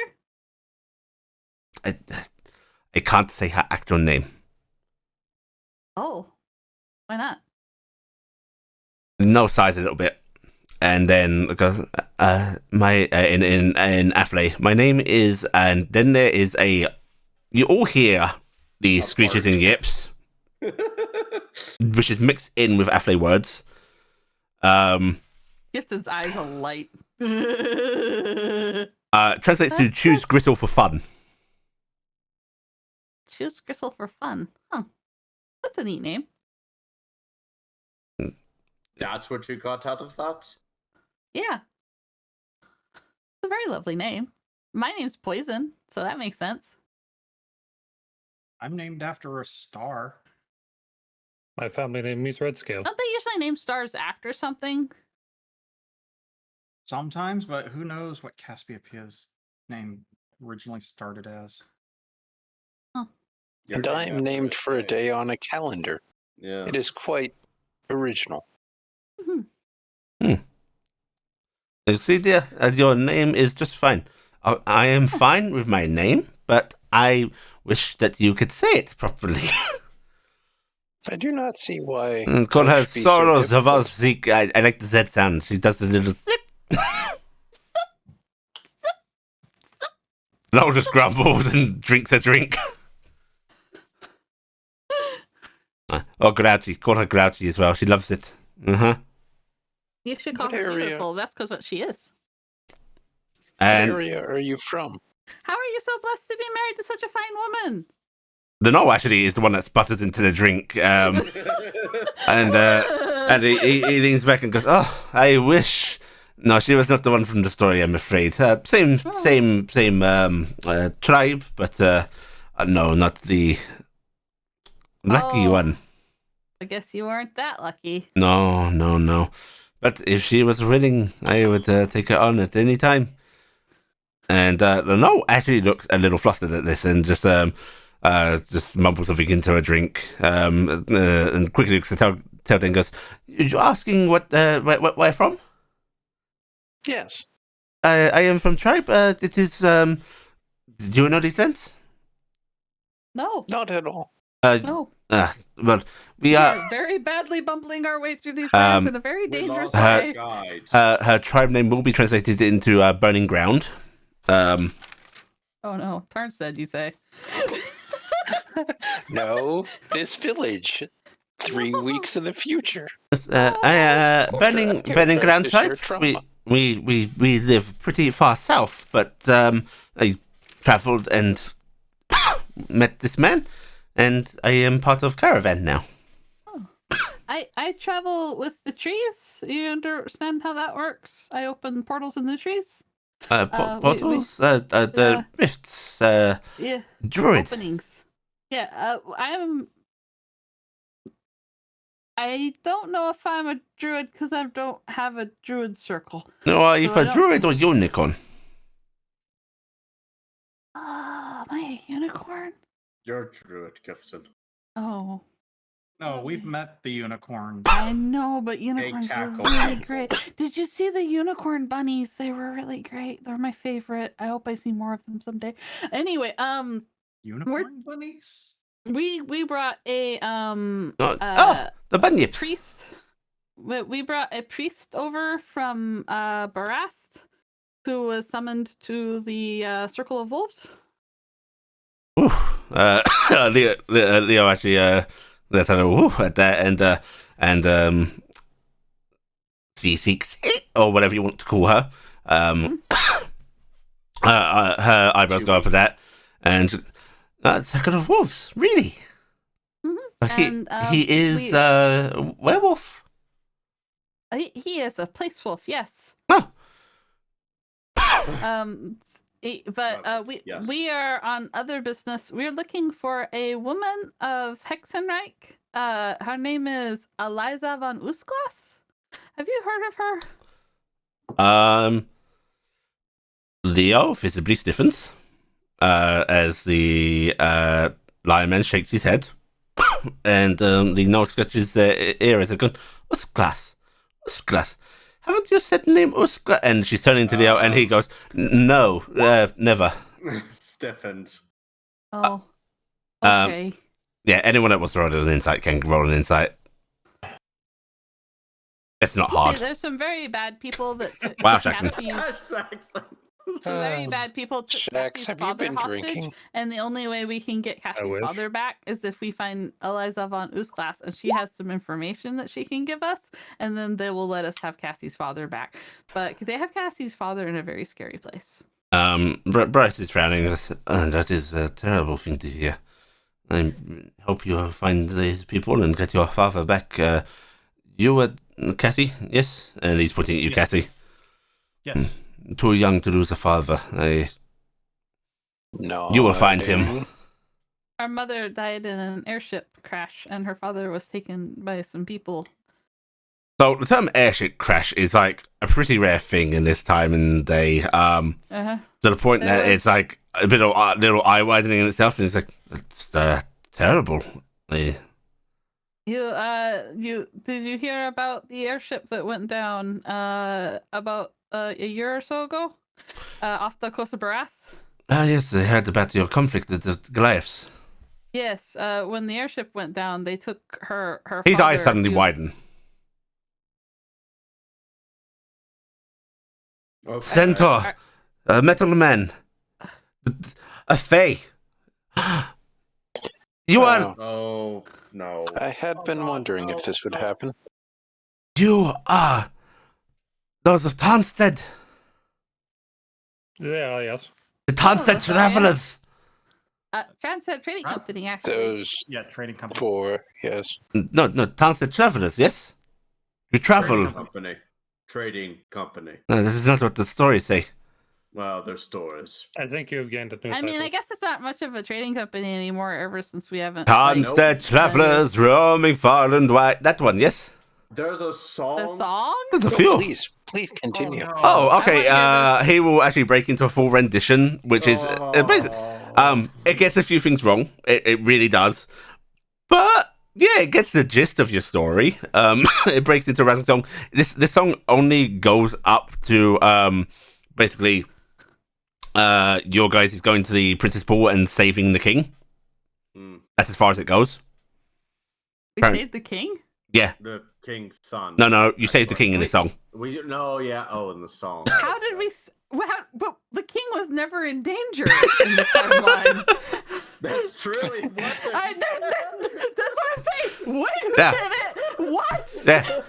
I can't say her actual name. Oh, why not? No, sighs a little bit, and then goes, in Affley, my name is, and then there is a... You all hear the screeches fart. and yips, which is mixed in with Affley words. Gifton's eyes are light. Translates to choose Gristle for fun. Choose Gristle for fun. Huh. That's a neat name. That's what you got out of that? Yeah. It's a very lovely name. My name's Poison, so that makes sense. I'm named after a star. My family name means Red Scale. Don't they usually name stars after something? Sometimes, but who knows what Cassiopeia's name originally started as. And I am named for a day on a calendar. Yeah. It is quite original. You see, dear, your name is just fine. I am fine with my name, but I wish that you could say it properly. I do not see why. Call that her should be so Soros of difficult. Zik. I like the Z sound. She does the little zip. Noel just grumbles and drinks a drink. Or Grouchy. Call her Grouchy as well. She loves it. Uh-huh. You should call What her area? beautiful. That's because what she is. What And area are you from? How are you so blessed to be married to such a fine woman? the Noel actually is the one that sputters into the drink. And he leans back and goes, "Oh, I wish." No, she was not the one from the story, I'm afraid. Same tribe, but no, not the lucky Oh. one. I guess you weren't that lucky. No. But if she was willing, I would take her on at any time. And the Noel actually looks a little flustered at this and just mumbles something into her drink. And quickly looks at Telda and goes, "You're asking where from?" Yes. I am from tribe. It is. Do you know these lands? No. Not at all. No. Well, we We are. are very badly bumbling our way through these lands in a very We dangerous lost way. our guide. Her tribe name will be translated into Burning Ground. Oh no, Tarnstead, you say? No, this village. 3 weeks in the future. Burning Ground characterized as tribe. sheer trauma. We live pretty far south, but I travelled and met this man, and I am part of Caravan now. I travel with the trees. You understand how that works? I open portals in the trees. Portals, the yeah. rifts, Yeah, druid. openings. Yeah, I don't know if I'm a druid because I don't have a druid circle. No, are you So for I don't- druid or unicorn? Am I a unicorn? You're druid, Gifton. Oh, No, we've met the unicorn. I know, but unicorns are tackle really people. great. Did you see the unicorn bunnies? They were really great. They're my favorite. I hope I see more of them someday. Anyway, Unicorn bunnies? we brought a The bunyips. priest. We brought a priest over from Barast, who was summoned to the Circle of Wolves. Ooh, Leo actually let's have a woo at that, and she seeks or whatever you want to call her. Her eyebrows go up at that, and Second of Wolves, really? Mm-hmm. He is a werewolf. He is a place wolf, yes. Oh. Yes. We are on other business. We're looking for a woman of Hexenreich her name is Eliza von Usglas. Have you heard of her? Leo visibly stiffens as the lineman shakes his head, and the gnome scratches their ear as a gun. Usglas. Haven't you said the name Usglas? And she's turning to Leo, and he goes, "No, never." Stiffened. Oh, um, okay. Yeah, anyone that wants to roll an insight can roll an insight. It's not hard. See, there's some very bad people that took Wow, Jackson. Some very bad people took Shax, Cassie's have you father been hostage, drinking? and the only way we can get Cassie's wish. father back is if we find Eliza von Usglas, and she has some information that she can give us, and then they will let us have Cassie's father back. But they have Cassie's father in a very scary place. Bryce is frowning. That is a terrible thing to hear. I hope you find these people and get your father back. You were Cassie, yes? And he's pointing at you, Yes. Cassie. Yes. Too young to lose a father. No. You will find him. Our mother died in an airship crash, and her father was taken by some people. So the term airship crash is like a pretty rare thing in this time and day. To the point There that was- it's like a bit of little eye widening in itself, and it's like it's terrible. You did you hear about the airship that went down about a year or so ago off the coast of Barras? Yes, I heard about your conflict with the Goliaths. Yes, when the airship went down, they took her His father, eyes suddenly who- widen. Okay. Centaur, a metal man, a fae. You are Oh no. I had been wondering if this would happen. those of Tarnstead, Yeah, yes. the Tarnstead yes. Travelers. Transat Trading Huh? Company, actually. Those Yeah, trading company. 4, yes. No, Tarnstead Travelers. Yes, you travel. Trading company. No, this is not what the stories say. Well, their stores. I think you've gained a new I mean, title. I guess it's not much of a trading company anymore ever since we haven't. Tarnstead Travelers roaming far and wide. That one, yes. There's a song. The song? There's a No, few. please continue. no. Oh, okay. I wanna He will actually break into a full rendition, which is basically. It gets a few things wrong. It really does. But yeah, it gets the gist of your story. It breaks into a random song. This song only goes up to basically your guys is going to the Princess Pool and saving the king. Hmm. That's as far as it goes. We Apparent- saved the king? Yeah. The king's son. No, you saved the king in the song. In the song. How did we? But the king was never in danger in this timeline. That's true. It wasn't. That's what I'm saying. Wait a Yeah. minute. What? Yeah,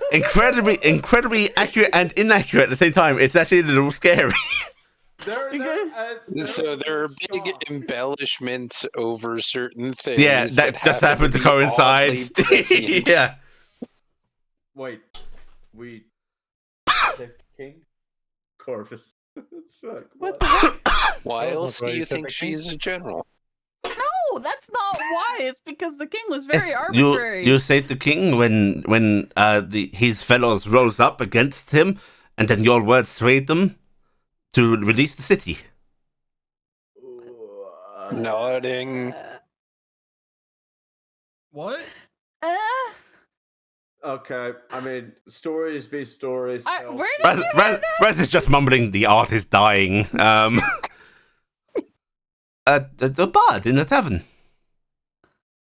incredibly accurate and inaccurate at the same time. It's actually a little scary. So there are big embellishments over certain things. Yeah, that just happened to be coincide. oddly prescient. Yeah. Wait, we saved the king? Corvus. It's like, What the heck? Why Oh, else do you right, think typically. she's a general? No, that's not why. It's because the king was very Yes, arbitrary. you saved the king when his fellows rose up against him, and then your words swayed them to release the city. Nodding. What? Uh, Okay, I mean, stories be stories. where did you hear Raz, Raz is just mumbling, "The art is dying." The bard in the tavern.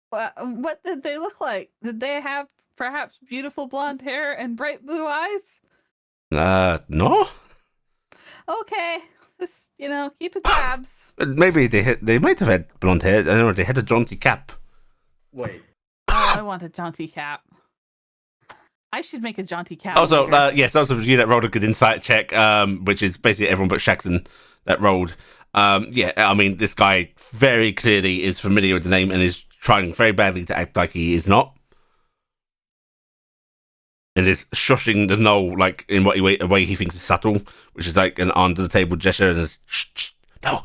What did they look like? Did they have perhaps beautiful blonde hair and bright blue eyes? No. Okay, just keep it tabs. Maybe they might have had blonde hair. I don't know. They had a jaunty cap. Wait. Oh, I want a jaunty cap. I should make a jaunty cap. Also, later. yes, those of you that rolled a good insight check, which is basically everyone but Shaxon that rolled. Yeah, I mean, this guy very clearly is familiar with the name and is trying very badly to act like he is not. And is shushing the gnoll like in a way he thinks is subtle, which is like an under the table gesture and a shh, no.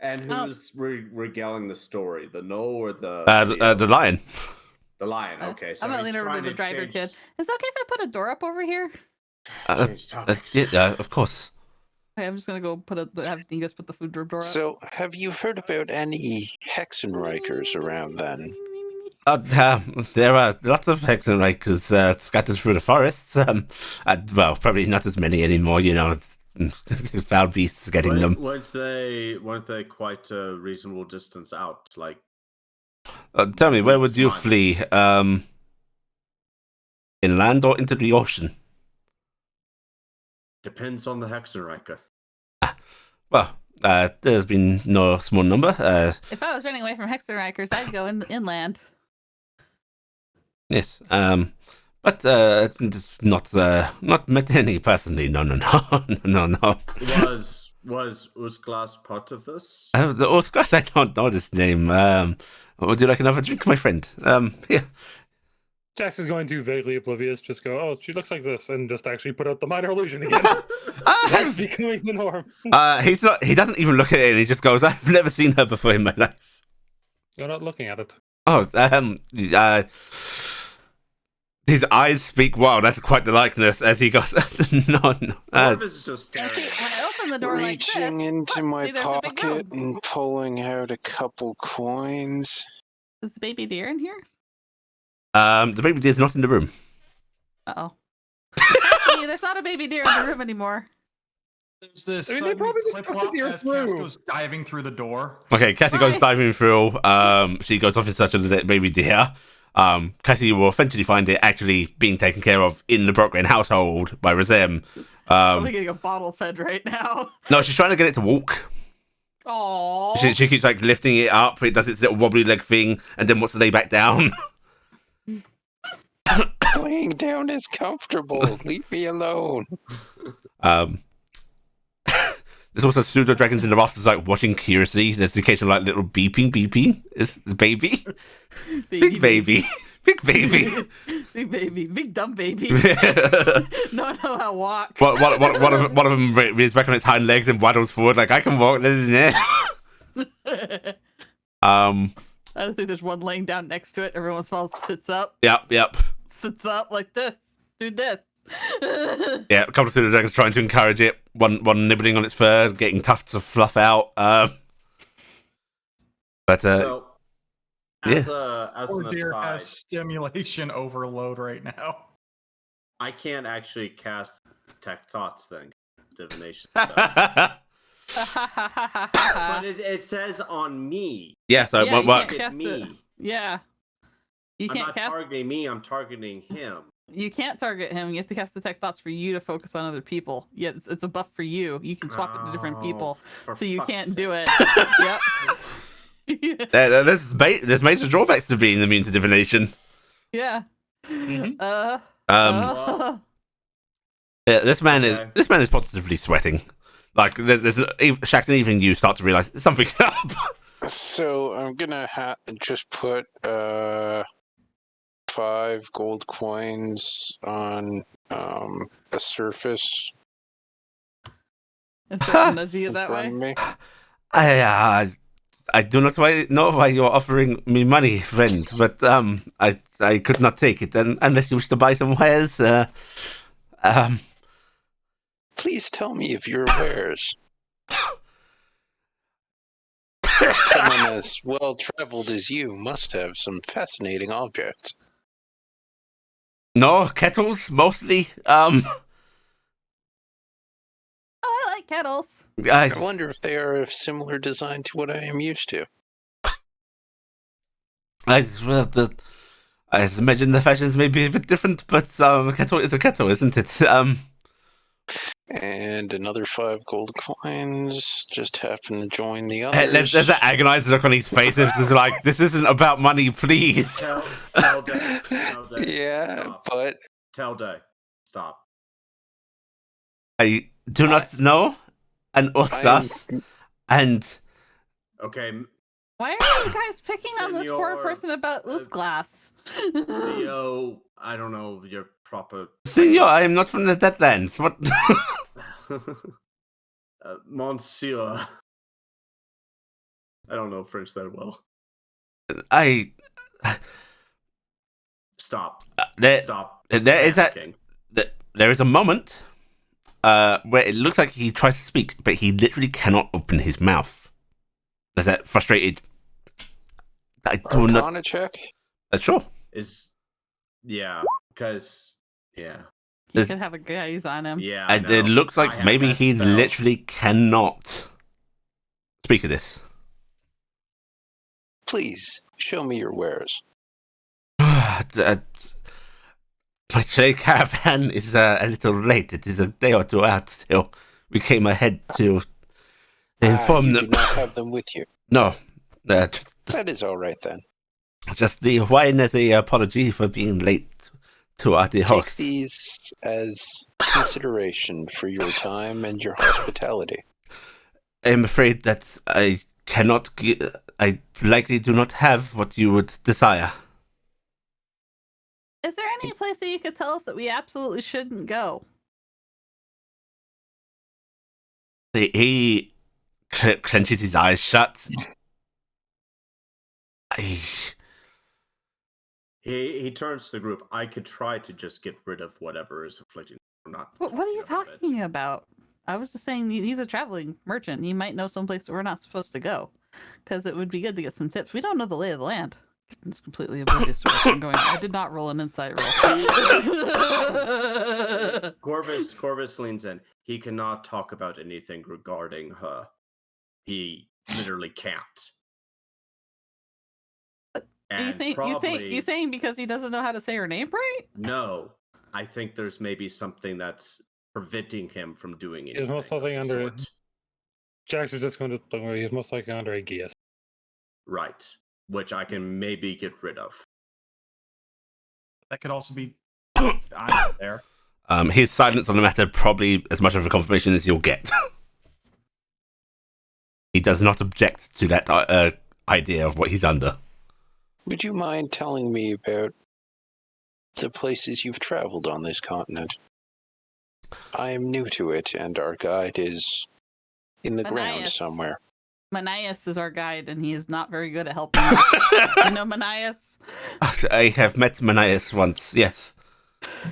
And who's regaling the story? The gnoll or the the lion. The lion. Okay, so I'm gonna he's lean over to trying the driver change- kid. Is it okay if I put a door up over here? change topics. Yeah, of course. Okay, I'm just gonna go have you guys put the food door up. So, have you heard about any Hexenreichers around then? There are lots of Hexenreichers scattered through the forests. Well, probably not as many anymore. Foul beasts getting them. Weren't they quite a reasonable distance out? Like, Tell me, where would you months. flee? Inland or into the ocean? depends on the Hexenreicher. Well, there's been no small number. If I was running away from Hexenreichers, I'd go inland. Yes. But not met any personally. No. Was Uzglas part of this? The Oscars, I don't know this name. Would you like another drink, my friend? Yeah. Jax is going to vaguely oblivious, just go, oh, she looks like this, and just actually put out the minor illusion again. That's becoming the norm. He's not. He doesn't even look at it. And he just goes, "I've never seen her before in my life." You're not looking at it. Oh, his eyes speak wild. That's quite the likeness. As he goes, no. Marvin's just staring. See, when I open the door like this, Reaching into my see, there's a big pocket gnome. and pulling out a couple coins. Is the baby deer in here? The baby deer's not in the room. Uh-oh. Actually, there's not a baby deer in the room anymore. There's this I mean, they sudden probably just flip took flop the deer as Cass through. goes diving through the door. Okay, Cassie goes Hi. diving through. She goes off in search of the baby deer. Cassie will eventually find it actually being taken care of in the Brockrain household by Razem. I'm getting a bottle fed right now. No, she's trying to get it to walk. Aww. She keeps like lifting it up. It does its little wobbly leg thing, and then wants to lay back down. Laying down is comfortable. Leave me alone. There's also pseudo dragons in the rafters, like watching curiously. There's the occasional like little beeping. Is the baby? Big baby. Big baby. Big baby. Big dumb baby. one No know how to walk. of them rears back on its hind legs and waddles forward like I can walk. I don't think there's one laying down next to it. Every once in a while sits up. Yep. Sits up like this. Do this. Yeah, a couple of pseudo dragons trying to encourage it. One nibbling on its fur, getting tufts of fluff out. But So, as Poor an deer aside, has stimulation overload right now. I can't actually cast detect thoughts thing, divination. Stuff. But it says on me. yeah, so it Yeah, won't you work. can't cast me. it. Yeah. You I'm can't not cast. targeting me. I'm targeting him. You can't target him. You have to cast detect thoughts for you to focus on other people. Yeah, it's a buff for you. You can swap it to different people, for so you fuck's can't sake. do it. Yep. There's major drawbacks to being immune to divination. Yeah. Mhm. Uh, Yeah, this man Okay. is positively sweating. Like there's Shaxton, even you start to realize something's up. So I'm gonna just put 5 gold coins on a surface and start to nudge you in that front of way. me. I do not know why you're offering me money, friend, but I could not take it unless you wish to buy some wares. Please tell me of your wares. Someone as well traveled as you must have some fascinating objects. No, kettles mostly. Oh, I like kettles. I wonder if they are of similar design to what I am used to. I imagine the fashions may be a bit different, but a kettle is a kettle, isn't it? And another 5 gold coins. Just happen to join the others. There's that agonized look on his face. It's just like, this isn't about money, please. Tell Day. Yeah, Stop. but Tell Day. Stop. I do not know an Oscars, and Okay, Why are you guys picking on this poor Senor, person about Usglass? Leo, I don't know your proper. Senor, I am not from the Deadlands. What? Monsieur. I don't know French that well. I Stop. there Stop. there is panicking. there is a moment where it looks like he tries to speak, but he literally cannot open his mouth. Is that frustrated? I do not. Arcana check? Sure. Yeah, because yeah. You Is- could have a gaze on him. Yeah. I And it know. looks I like have maybe that he spell. literally cannot speak of this. Please, show me your wares. My today caravan is a little late. It is a day or two out still. We came ahead to inform You them. do not have them with you. No, That is all right then. just the wine as a apology for being late to our dear Take host. these as consideration for your time and your hospitality. I'm afraid that I cannot. I likely do not have what you would desire. Is there any place that you could tell us that we absolutely shouldn't go? He clenches his eyes shut. He turns to the group. I could try to just get rid of whatever is afflicting. We're not. What are you about it. talking about? I was just saying he's a traveling merchant. He might know someplace that we're not supposed to go. Because it would be good to get some tips. We don't know the lay of the land. It's completely oblivious to what I'm going. I did not roll an insight roll. Corvus leans in. He cannot talk about anything regarding her. He literally can't. Are you saying because he doesn't know how to say her name right? No, I think there's maybe something that's preventing him from doing anything. There's most something of the under. sort. Jax is just going to. Don't worry, he's most likely under a geas. Right, which I can maybe get rid of. That could also be I'm not there. His silence on the matter probably as much of a confirmation as you'll get. He does not object to that idea of what he's under. Would you mind telling me about the places you've traveled on this continent? I am new to it, and our guide is in the ground Manias. somewhere. Manias is our guide, and he is not very good at helping us. You know Manias? I have met Manias once, yes.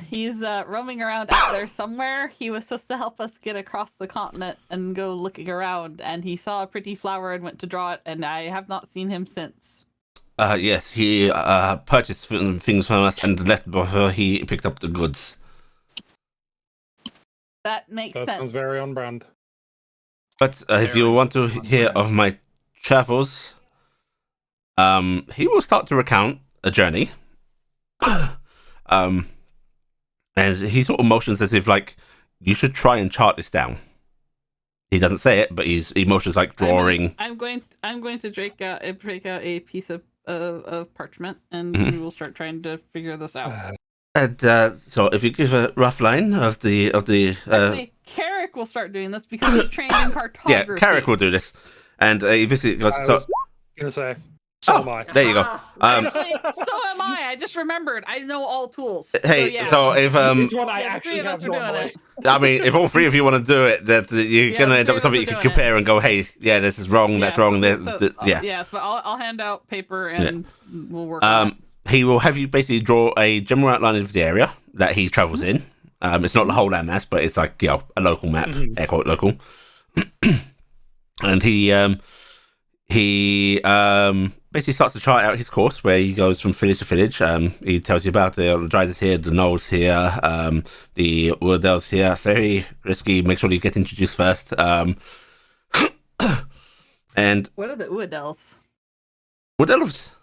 He's roaming around out there somewhere. He was supposed to help us get across the continent and go looking around, and he saw a pretty flower and went to draw it, and I have not seen him since. Yes, he purchased things from us and left before he picked up the goods. That makes That sense. sounds very on brand. But if you want to hear of my travels, he will start to recount a journey. And he sort of motions as if, like, you should try and chart this down. He doesn't say it, but he motions like drawing. I'm going to break out a piece of parchment, and we will start trying to figure this out. And so, if you give a rough line of the Actually, Carrick will start doing this because he's trained in cartography. yeah, Carrick will do this, and he basically goes. I So, was gonna say, so am I. there you go. Actually, so am I. I just remembered. I know all tools. Hey, yeah. so if It's what I Yeah, the actually three of us have are doing normally. it. I mean, if all three of you want to do it, that you're Yeah, gonna the end up with three something of you us can are doing compare and go, hey, yeah, this is wrong, that's wrong. Yeah. Yeah, so I'll hand out paper and we'll work on it. He will have you basically draw a general outline of the area that he travels in. It's not the whole landmass, but it's like, a local map, air quote local. And he basically starts to chart out his course where he goes from village to village. He tells you about the dryers here, the gnolls here, the wood elves here. Very risky. Make sure you get introduced first. And What are the wood elves? wood elves.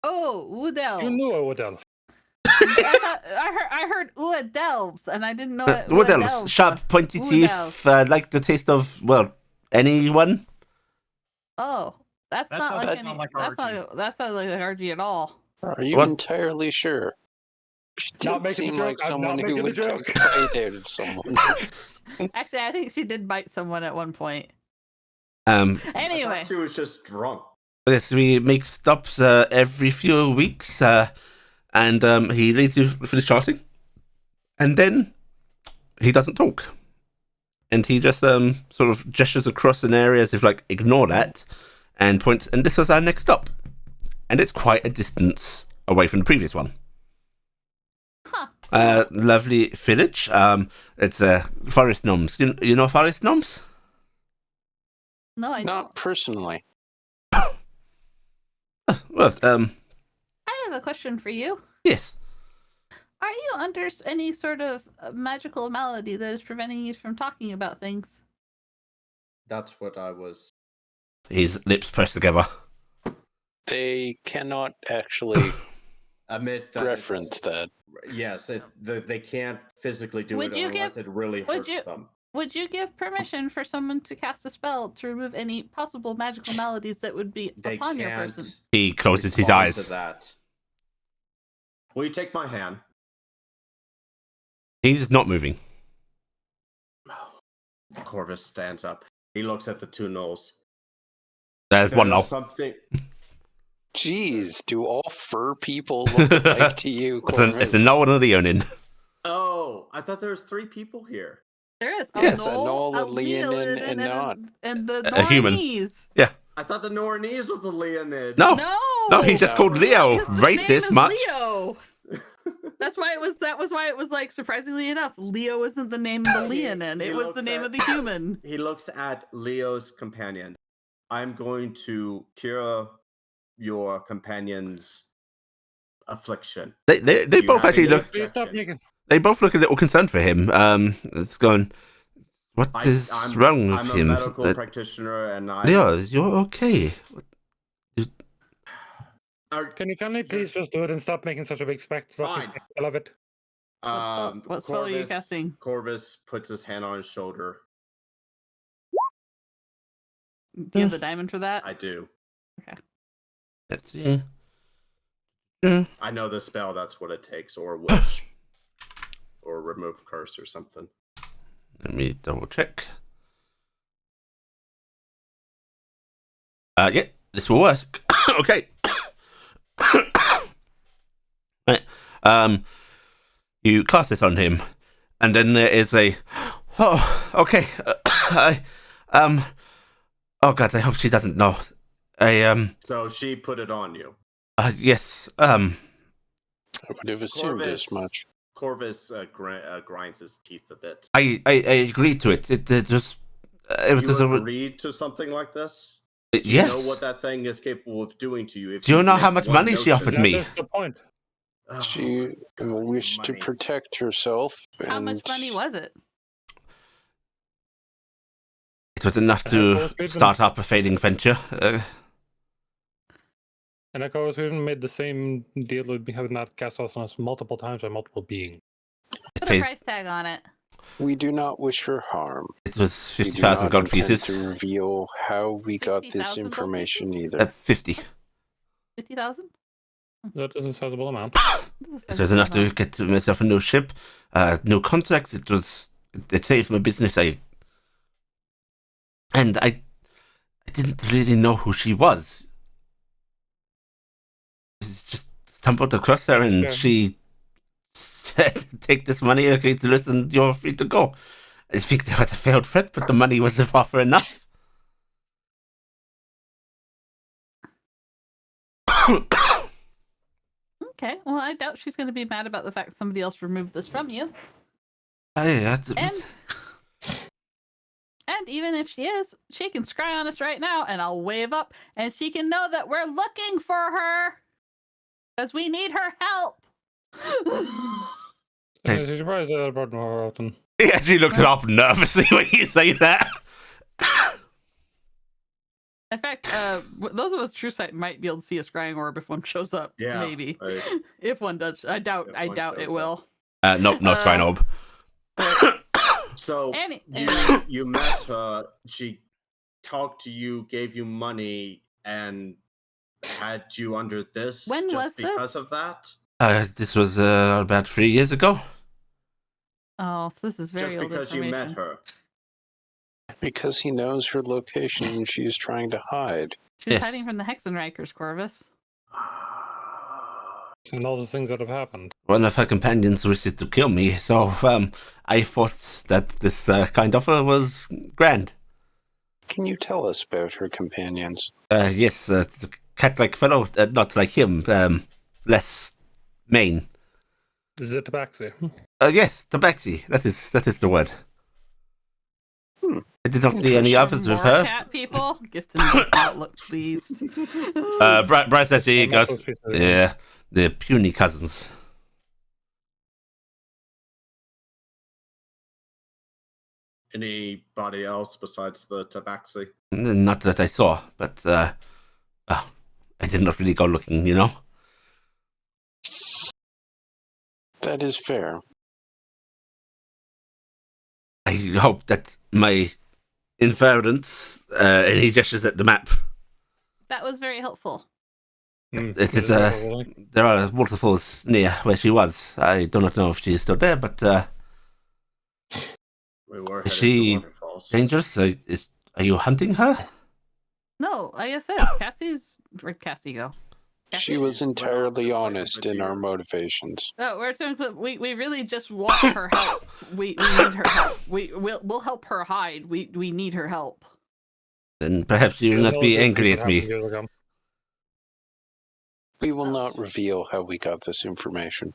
Oh, wood elves. You knew I would have. I heard wood elves, and I didn't know what Wood elves, sharp, pointy Wood teeth, elves. like the taste of, well, anyone. Oh, that's That not doesn't like sound any. like That's not. That's not like RG at all. Are you What? entirely sure? She Not did making seem the like joke. I'm someone not who making would the take joke. a bite out of someone. Actually, I think she did bite someone at one point. Um, I Anyway, thought she was just drunk. yes, we make stops every few weeks, and he leads you for the charting, and then he doesn't talk, and he just sort of gestures across an area as if like ignore that, and points, and this was our next stop. And it's quite a distance away from the previous one. Huh. Lovely village. It's forest gnomes. You know forest gnomes? No, I Not don't. personally. Well, I have a question for you. yes. Are you under any sort of magical malady that is preventing you from talking about things? That's what I was. His lips pressed together. They cannot actually Admit that reference that. Yes, they can't physically do Would it you unless give- it really would hurts you- them. Would you give permission for someone to cast a spell to remove any possible magical maladies that would be They upon your can't person? He closes his respond eyes. to that. Will you take my hand? He's not moving. Corvus stands up. He looks at the two gnolls. There's one There's now. something. Jeez, do all fur people look alike to you, It's Corvus? a no and a Leonin. Oh, I thought there was 3 people here. There is a Yes, a knoll, knoll, a Leonin, Leonin, and not. and the A human. Nornese. I thought the Nornese was the Leonid. No. No, No, he's just called Leo. His name Racist is much. Leo. That was why it was like, surprisingly enough, Leo isn't the name of the Leonin. He It was looks the name at- of the human. He looks at Leo's companion. I'm going to cure your companion's affliction. They You both have actually any look. Please stop objection? making. They both look a little concerned for him. It's going. What is wrong with I'm him? a medical practitioner, and I. Leo, you're okay. Can you kindly please just do it and stop making such a big spectacle Fine. of it? What spell are you casting? Corvus puts his hand on his shoulder. Do you have the diamond for that? I do. Let's see. I know the spell. That's what it takes, or a wish, or remove curse, or something. Let me double check. Yeah, this will work. Okay. Right. You cast this on him, and then there is a. Oh, okay. Oh God, I hope she doesn't know. So she put it on you. Yes. I would have assumed as Corvus. much. Corvus grinds his teeth a bit. I agreed to it. It was. It was. You agreed to something like this? Do you Yes. know what that thing is capable of doing to you? If Do you know make how much one money she notion- offered me? That's the point. Oh, She God, wished to money. protect herself. How and much money was it? It was enough Of to course, we've been- start up a fading venture. And of course, we even made the same deal with having that cast on us multiple times by multiple beings. It, Put a pays, price tag on it. We do not wish her harm. it was We do 50,000 not gold intend pieces. to reveal how we got this 60,000 gold information pieces? either. 50. 50,000? That is a sizable amount. It was enough to get myself a new ship, new contracts. It saved my business. And I didn't really know who she was. Just stumbled across her, and Yeah. she said, "Take this money, agreed to listen. You're free to go." I think there was a failed threat, but the money was offer enough. Okay, well, I doubt she's going to be mad about the fact somebody else removed this from you. And even if she is, she can scry on us right now, and I'll wave up, and she can know that we're looking for her because we need her help. Hey. I'm surprised that about more often. He actually looks up nervously when you say that. In fact, those of us true sight might be able to see a scrying orb if one shows up. Yeah, maybe I- if one does. I doubt. If I one doubt shows it up. will. Nope, no scrying orb. So Anyway. you met her. She talked to you, gave you money, and had you under this. When just was because this? of that? This was about 3 years ago. Oh, so this is very Just old because you met information. her. Because he knows her location and she's trying to hide. She was Yes. hiding from the Hexenrikers, Corvus. And all the things that have happened. One of her companions wishes to kill me, so I thought that this kind offer was grand. Can you tell us about her companions? Yes, it's a cat-like fellow, not like him, less mane. Is it tabaxi? Yes, tabaxi. That is the word. Hmm. I did not see any Interesting. others with More her. cat people. Gifton does not look pleased. Bryce actually I'm not goes, supposed to be saying yeah, the puny cousins. Anybody else besides the tabaxi? Not that I saw, but I did not really go looking, you know. That is fair. I hope that my inference, and he gestures at the map. That was very helpful. it. It is, Really? there are waterfalls near where she was. I do not know if she is still there, but We were is headed she to waterfalls. dangerous? Are you hunting her? No, like I said, where'd Cassie go? She was She's went off entirely to play honest with the in our deer. motivations. No, we really just want her help. We need her help. We'll help her hide. We need her help. Then perhaps you will not be angry at me. We will not reveal how we got this information.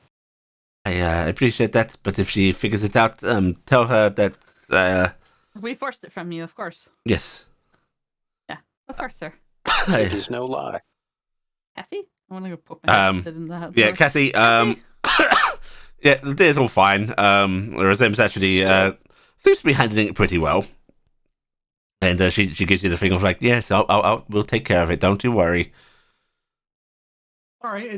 I appreciate that, but if she figures it out, tell her that, We forced it from you, of course. yes. Of course, sir. It is no lie. Cassie, I want to go poke my head in the Yeah, door. Cassie, Cassie? yeah, the day's all fine. Razem's actually, seems to be handling it pretty well. And she gives you the thing of like, yes, we'll take care of it, don't you worry. All right,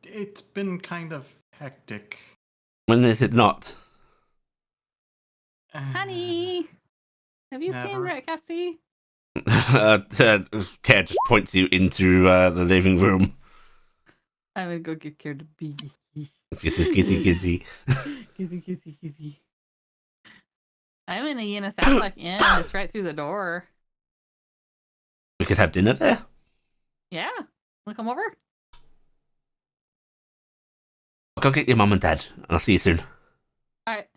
it's been kind of hectic. When is it not? Honey, have you seen Never. Rat Cassie? Care just points you into the living room. I'm gonna go give care to B. Kissy. Kissy. I'm in a Unisac Inn. It's right through the door. We could have dinner there. Yeah, wanna come over? I'll go get your mum and dad, and I'll see you soon. All right.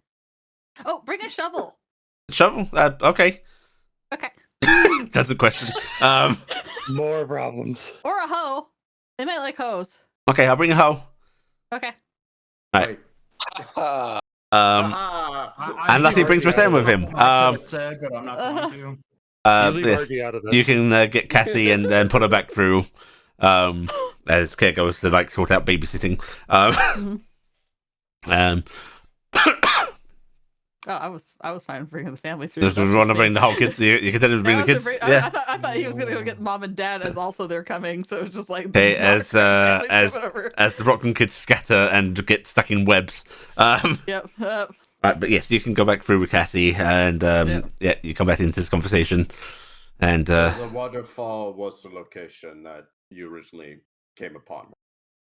Oh, bring a shovel. Shovel? Okay. Okay. That's a question. More problems. Or a hoe. They might like hoes. Okay, I'll bring a hoe. Okay. Right. Wait. Ah, And Lassie brings Razem with him. I could say, but I'm not going to. You leave Yes, Argy out of this. you can get Cassie and then put her back through. As Care goes to like sort out babysitting. Oh, I was fine bringing the family through. Just That's want to just bring me. the whole kids. You can tell him to bring the That was kids. a Yeah. I thought he was gonna go get mom and dad as also they're coming. So it's just like Okay, the as the Brockman kids scatter and get stuck in webs. Yep. Right, but yes, you can go back through with Cassie, and yeah, you come back into this conversation, and So the waterfall was the location that you originally came upon.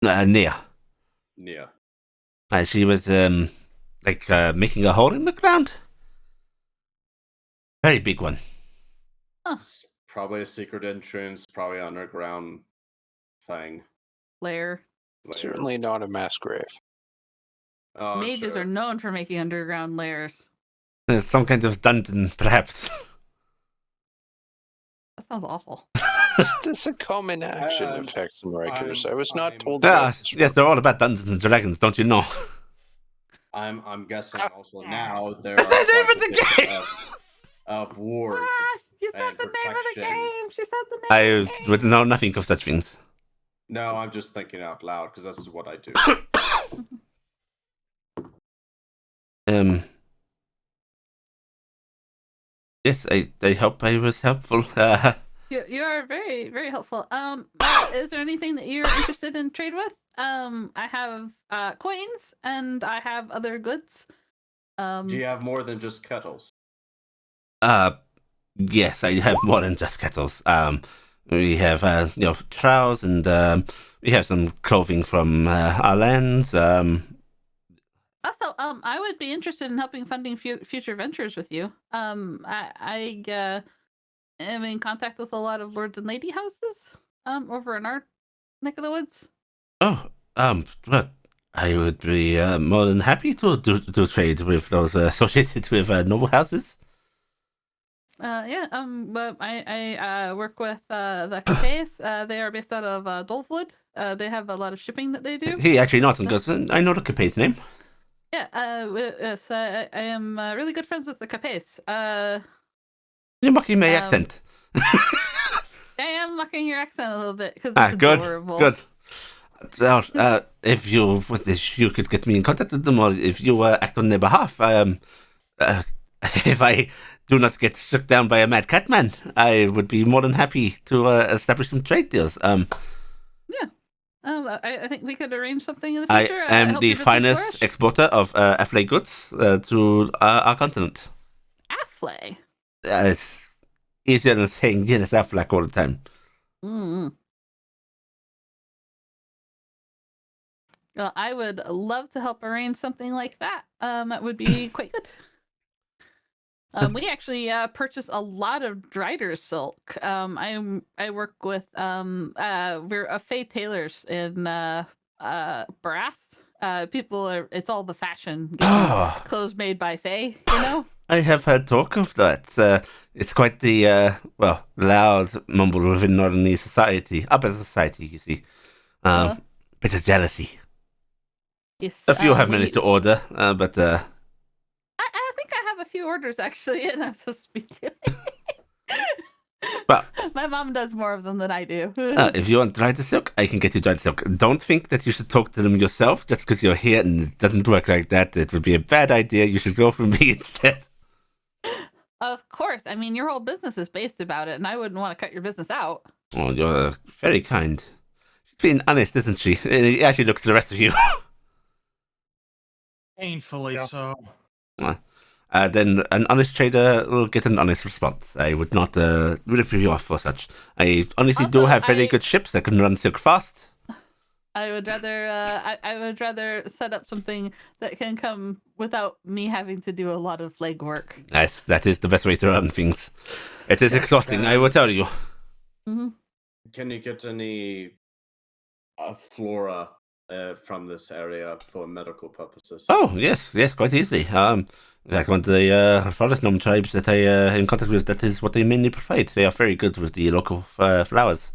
Nia. Nia. She was making a hole in the ground. Very big one. It's probably a secret entrance, probably underground thing. Lair. layer. certainly not a mass grave. Oh, Mages sure. are known for making underground lairs. There's some kind of dungeon, perhaps. That sounds awful. Is this a common action in Facts and Rikers? I was not told Ah, about this. yes, they're all about Dungeons and Dragons, don't you know? I'm guessing also now there That's are the name of quite a the bit game! of wards. Ah, you said and the name of the protections. game. She said the name. I of the game. would know nothing of such things. No, I'm just thinking out loud because this is what I do. Yes, I hope I was helpful. You are very, very helpful. Is there anything that you're interested in trade with? I have coins and I have other goods. Do you have more than just kettles? Yes, I have more than just kettles. We have trowels, and we have some clothing from our lands. Also, I would be interested in helping funding future ventures with you. I am in contact with a lot of lords and lady houses over in our neck of the woods. Oh, well, I would be more than happy to do trade with those associated with noble houses. But I work with the cafes. They are based out of Dolpwood. They have a lot of shipping that they do. He actually nods and goes, I know the Cape's name. Yeah. Yes, I am really good friends with the cafes. You're mocking my accent. I am mocking your accent a little bit because it's Good, adorable. good. Well, if you could get me in contact with them, or if you act on their behalf, if I do not get struck down by a mad cat man, I would be more than happy to establish some trade deals. Yeah. I think we could arrange something in the I future. am help the your business finest flourish. exporter of afflay goods to our continent. Afflay. It's easier than saying Guinness Affleck all the time. Mm-hmm. Well, I would love to help arrange something like that. That would be quite good. We actually purchase a lot of Drider silk. I work with we're Faye tailors in Brass. It's all the fashion getting clothes made by Faye, you know? I have heard talk of that. It's quite the loud mumble within Northern society, upper society, you see. Bit of jealousy. Yes, A few have managed to order, but I think I have a few orders actually, and I'm supposed to be doing. Well, my mom does more of them than I do. If you want dried silk, I can get you dried silk. Don't think that you should talk to them yourself just because you're here, and it doesn't work like that. It would be a bad idea. You should go for me instead. Of course. I mean, your whole business is based about it, and I wouldn't want to cut your business out. Oh, you're very kind. She's being honest, isn't she? It actually looks to the rest of you. Painfully so. Then an honest trader will get an honest response. I would not rip you off for such. I honestly do have very good ships that can run silk fast. I would rather I would rather set up something that can come without me having to do a lot of legwork. Yes, that is the best way to run things. It is exhausting, I will tell you. Mm-hmm. Can you get any flora from this area for medical purposes? Oh, yes, quite easily. Like one of the forest gnome tribes that I in contact with, that is what they mainly provide. They are very good with the local flowers.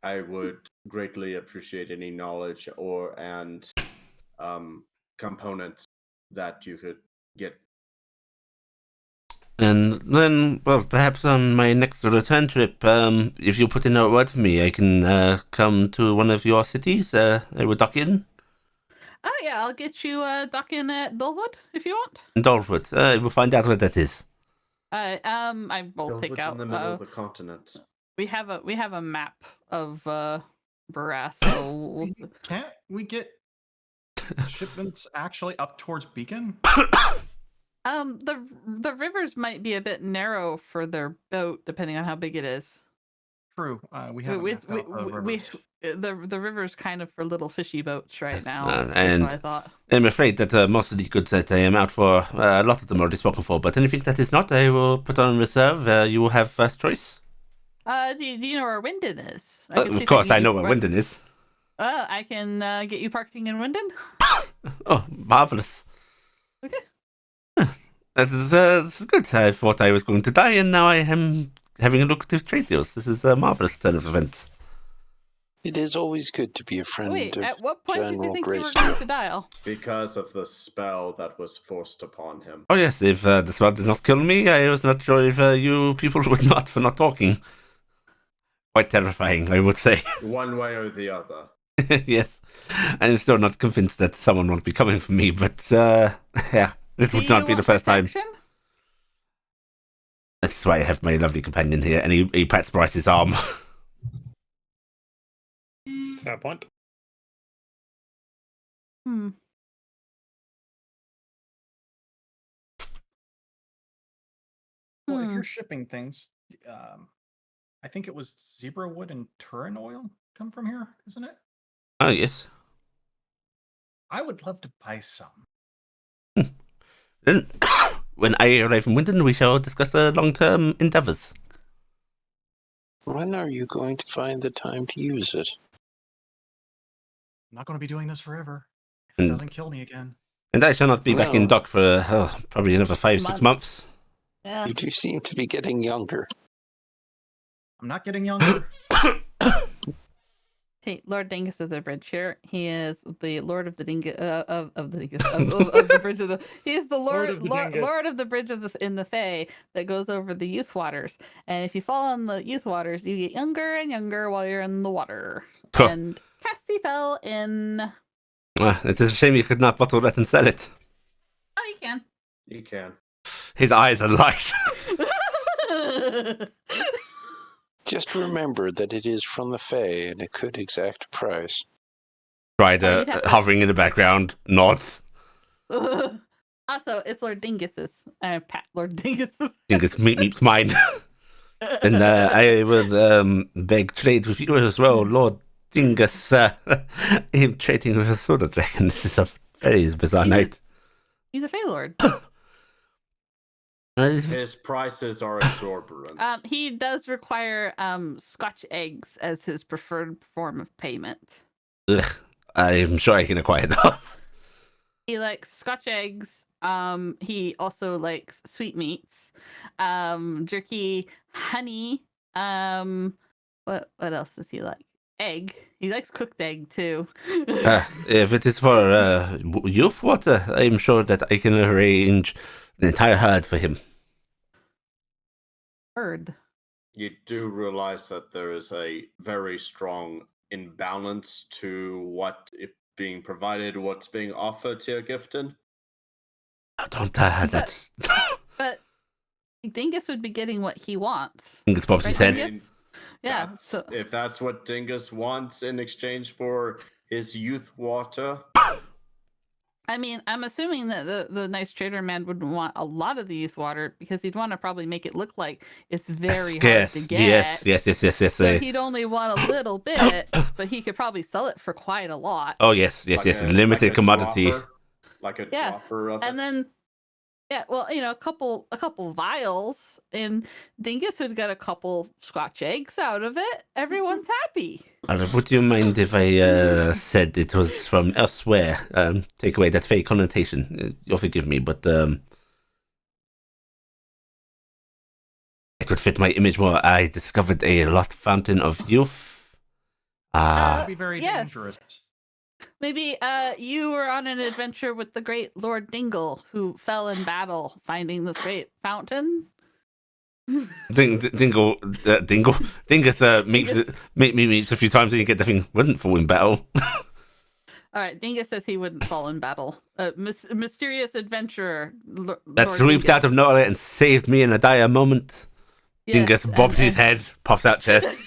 I would greatly appreciate any knowledge and components that you could get. And then, well, perhaps on my next return trip, if you put in a word for me, I can come to one of your cities. I would dock in. Oh yeah, I'll get you dock in at Dolwood if you want. Dolwood. We'll find out what that is. I will take out in the middle of the continent. We have a map of Barras, so Can't we get shipments actually up towards Beacon? The rivers might be a bit narrow for their boat, depending on how big it is. True. We have the river's kind of for little fishy boats right now. And what I thought. I'm afraid that most of the goods that I am out for, a lot of them are already spoken for. But anything that is not, I will put on reserve. You will have first choice. Do you know where Winden is? Of course, I know where Winden is. I can get you parking in Winden. Oh, marvelous! Okay. This is good. I thought I was going to die, and now I am having a lucrative trade deals. This is a marvelous turn of events. It is always good to be a friend Wait, of at what point General did you think you were Grayskull. going to dial? Because of the spell that was forced upon him. Oh yes, if the spell did not kill me, I was not sure if you people would not for not talking. Quite terrifying, I would say. One way or the other. Yes, I'm still not convinced that someone won't be coming for me, but yeah, it would not be the first time. That's why I have my lovely companion here, and he pats Bryce's arm. Fair point. Hmm. Well, if you're shipping things, I think it was zebra wood and Turin oil come from here, isn't it? Oh, yes. I would love to buy some. Then, when I arrive in Winden, we shall discuss long-term endeavors. When are you going to find the time to use it? I'm not going to be doing this forever. If it doesn't kill me again. And I shall not be back in dock for probably another 5-6 months. Yeah. You do seem to be getting younger. I'm not getting younger. Hey, Lord Dingus is the bridge here. He is the Lord of the Dingus of the Dingus of the bridge of the. He is the Lord Lord of the Lord, Dingus. Lord of the bridge of the in the Fae that goes over the youth waters. And if you fall on the youth waters, you get younger and younger while you're in the water. Huh. And Cassie fell in. It is a shame you could not bottle that and sell it. Oh, you can. You can. His eyes are light. Just remember that it is from the Fae, and it could exact a price. Ryder, you'd have to- hovering in the background, nods. Also, it's Lord Dingus's. Pat Lord Dingus's. Dingus meeps mine. And I would beg trade with you as well, Lord Dingus. I'm trading with a soda dragon. This is a very bizarre night. He's a Fae Lord. His prices are exorbitant. He does require Scotch eggs as his preferred form of payment. I'm sure I can acquire those. He likes Scotch eggs. He also likes sweetmeats, jerky, honey. What else does he like? Egg. He likes cooked egg too. If it is for youth water, I'm sure that I can arrange the entire herd for him. Bird. You do realize that there is a very strong imbalance to what is being provided, what's being offered to your Gifton. Don't But- that's But Dingus would be getting what he wants. Dingus Bobsy Right, said. Dingus? Yeah. That's- So if that's what Dingus wants in exchange for his youth water, I mean, I'm assuming that the nice trader man would want a lot of the youth water because he'd want to probably make it look like it's very hard to get. Yes. So he'd only want a little bit, but he could probably sell it for quite a lot. Oh yes. like Limited like a commodity. dropper, like a Yeah, dropper of And it. then, yeah, well, a couple vials, and Dingus would get a couple Scotch eggs out of it. Everyone's happy. Would you mind if I said it was from elsewhere? Take away that fake connotation. You'll forgive me, but it would fit my image more. I discovered a lost fountain of youth. That'd be very yes. dangerous. Maybe you were on an adventure with the great Lord Dingle, who fell in battle finding this great fountain. Dingus meets a few times and you get the thing, wouldn't fall in battle. All right, Dingus says he wouldn't fall in battle. Mysterious adventurer. That Lord swooped out of Dingus. nowhere and saved me in a dire moment. Dingus Yes, bobs his and- head, puffs out chest.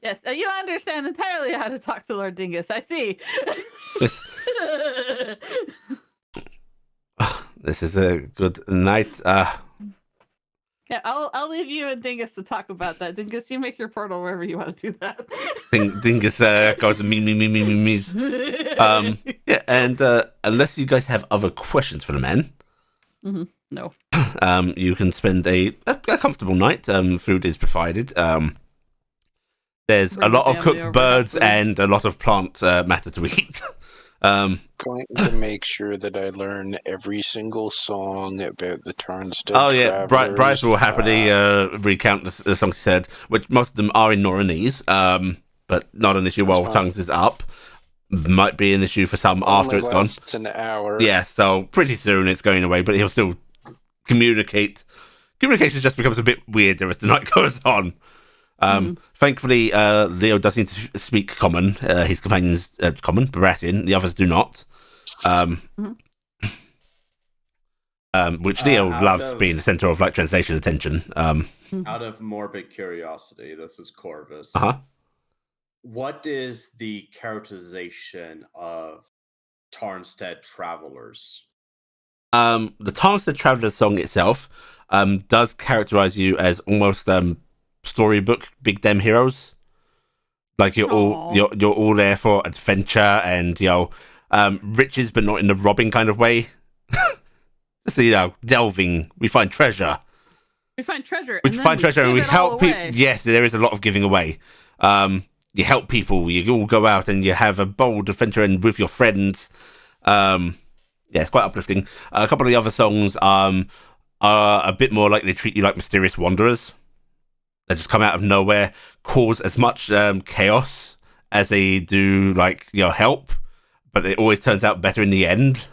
Yes, you understand entirely how to talk to Lord Dingus. I see. This is a good night. Yeah, I'll leave you and Dingus to talk about that. Dingus, you make your portal wherever you want to do that. Dingus goes me's. Yeah, and unless you guys have other questions for the man, No. you can spend a comfortable night. Food is provided. There's Bring a lot the of family cooked over, birds have food. and a lot of plant matter to eat. Going to make sure that I learn every single song about the Tarnstead Oh yeah, travelers. Bryce will happily recount the songs he said, which most of them are in Noronese, but not an issue while fine. Tongues is up. Might be an issue for some after Only it's gone. lasts an hour. Yeah, so pretty soon it's going away, but he'll still communicate. Communication just becomes a bit weirder as the night goes on. Thankfully, Leo does need to speak Common. His companions Common, Baratheon. The others do not. Which Leo out loves of- being the center of like translation attention. Out of morbid curiosity, this is Corvus. Uh-huh. What is the characterization of Tarnstead travelers? The Tarnstead Traveler song itself does characterize you as almost storybook big damn heroes. Like you're all Aw. you're all there for adventure and riches, but not in the robbing kind of way. So delving, we find treasure. We find treasure. We and then find treasure and we give it all help people. away. Yes, there is a lot of giving away. You help people. You all go out and you have a bold adventure and with your friends. Yeah, it's quite uplifting. A couple of the other songs are a bit more like they treat you like mysterious wanderers. They just come out of nowhere, cause as much chaos as they do, like, help, but it always turns out better in the end.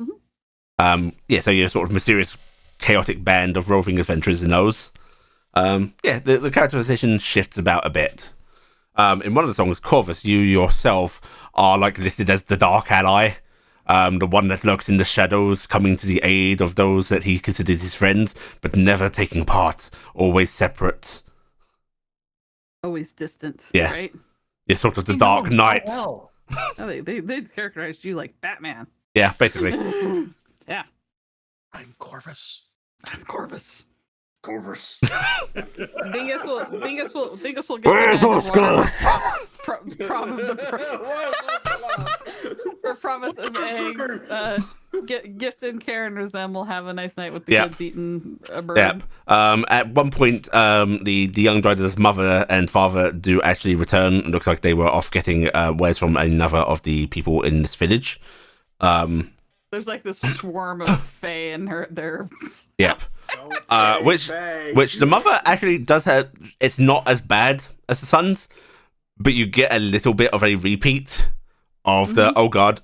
Mm-hmm. So you're a sort of mysterious, chaotic band of roving adventurers in those. The characterization shifts about a bit. In one of the songs, Corvus, you yourself are like listed as the Dark Ally, the one that lurks in the shadows, coming to the aid of those that he considers his friends, but never taking part, always separate. Always distant. Yeah. Right. You're sort of the You Dark know him Knight. so well. Oh, they characterized you like Batman. Yeah, basically. Yeah. I'm Corvus. I'm Corvus. Corvus. Dingus will get Where's the Oscar? for promise of eggs. Gift and Karen Razem will have a nice night with the kids eating a bird. Yep. At one point, the young Drider's mother and father do actually return. It looks like they were off getting wares from another of the people in this village. There's like this swarm of fae in their. Yep. Which the mother actually does have. It's not as bad as the sons, but you get a little bit of a repeat of the oh god.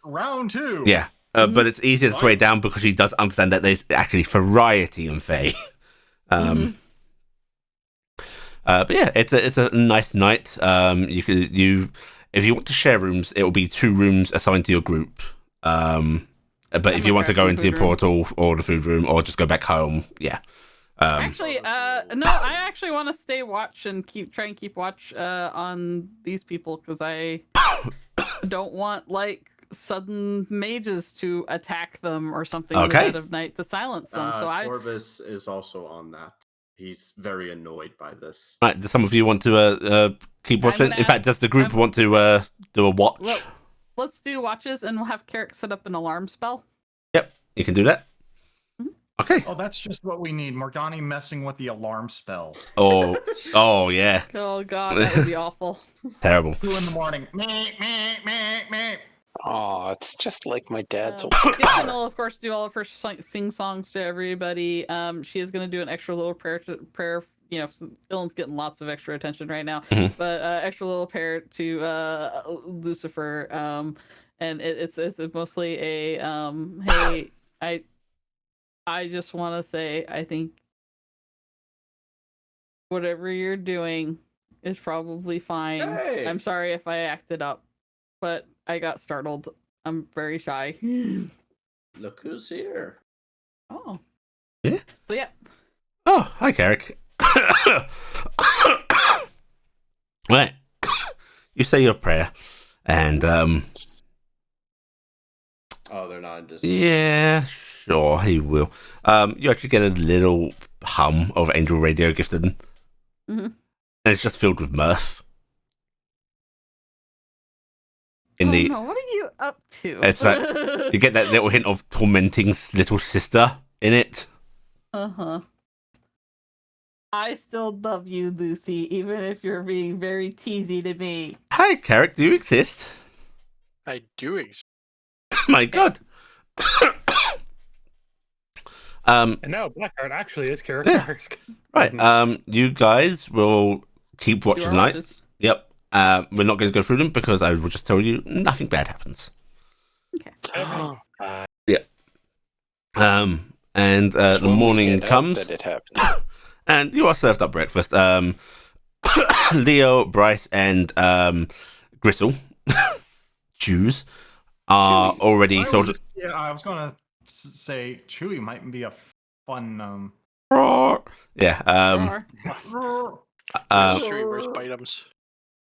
Round 2. Yeah. But it's easier to sway down because she does understand that there's actually variety in fae. But yeah, it's a nice night. If you want to share rooms, it will be 2 rooms assigned to your group. But if you want to go into your portal or the food room or just go back home, yeah. No, I actually want to stay watch and try and keep watch on these people because I don't want like sudden mages to attack them or something in the dead of night to silence them. So Corvus is also on that. He's very annoyed by this. Right, does some of you want to keep watching? In fact, does the group want to do a watch? Well, let's do watches, and we'll have Carrick set up an alarm spell. Yep, you can do that. Okay. Oh, that's just what we need. Morgani messing with the alarm spell. Oh, yeah. Oh god, that would be awful. Terrible. 2 in the morning. Me. Oh, it's just like my dad's old. Gibson will, of course, do all of her sing songs to everybody. She is going to do an extra little prayer. Dylan's getting lots of extra attention right now, but extra little prayer to Lucifer. And it's mostly a hey, I just want to say I think whatever you're doing is probably fine. Hey. I'm sorry if I acted up, but I got startled. I'm very shy. Look who's here. Oh. Yeah? So, yeah. Oh, hi, Carrick. Right. You say your prayer, and Oh, they're not in Disney. yeah, sure, he will. You actually get a little hum of Angel Radio gifted, and it's just filled with mirth. No, what are you up to? It's like you get that little hint of tormenting little sister in it. I still love you, Lucy, even if you're being very teasy to me. Hi, Carrick, do you exist? I do exist. My God. And now Blackheart actually is character. Right. You guys will keep watching tonight. Watches. Yep. We're not going to go through them because I will just tell you nothing bad happens. Okay. Yeah. And the morning comes, That it happened. and you are served up breakfast. Leo, Bryce, and Gristle, Jews, are already sort of. Yeah, I was going to say Chewy might be a fun. Yeah. Sure, where's Bitems?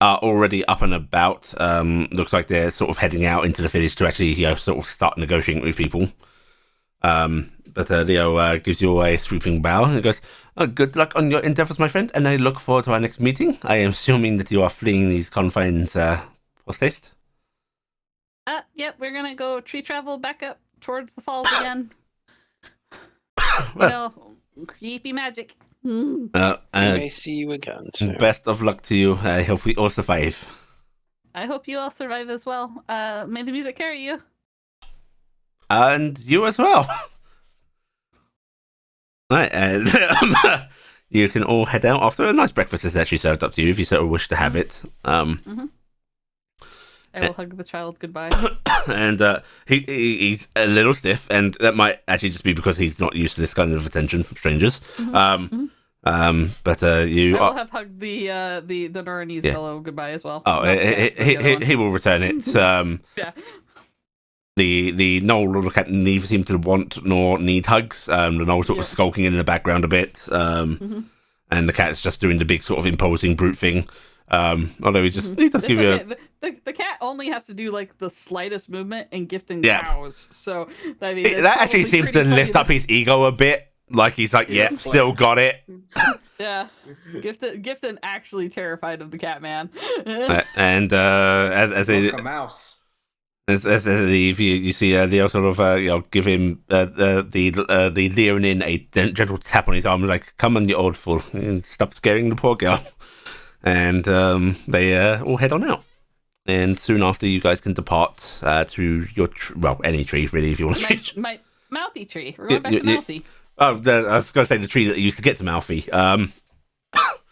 Are already up and about. Looks like they're sort of heading out into the village to actually, sort of start negotiating with people. But Leo gives you a sweeping bow and goes, good luck on your endeavors, my friend, and I look forward to our next meeting. I am assuming that you are fleeing these confines post-haste. Yep, we're gonna go tree travel back up towards the falls again. Creepy magic. We may see you again soon. Best of luck to you. I hope we all survive. I hope you all survive as well. May the music carry you. And you as well. Right, and you can all head out after a nice breakfast is actually served up to you if you so wish to have it. I will hug the child goodbye. And he's a little stiff, and that might actually just be because he's not used to this kind of attention from strangers. But you I will have hugged the Noranese fellow goodbye as well. he will return it. Yeah. The Knoll little cat neither seem to want nor need hugs. The Knoll sort of skulking in the background a bit, and the cat's just doing the big sort of imposing brute thing. Although he does give you the cat only has to do like the slightest movement in gifting cows. So I mean, that actually seems to lift up his ego a bit. Like he's like, yep, still got it. Yeah, Gifton actually terrified of the cat man. And as a mouse. As you see Leo sort of give him the Leonin a gentle tap on his arm, like, come on, you old fool, and stop scaring the poor girl. And they all head on out. And soon after, you guys can depart to your any tree really, if you want to. My mouthy tree. We're going back to Mouthy. I was going to say the tree that you used to get to Mouthy. Oh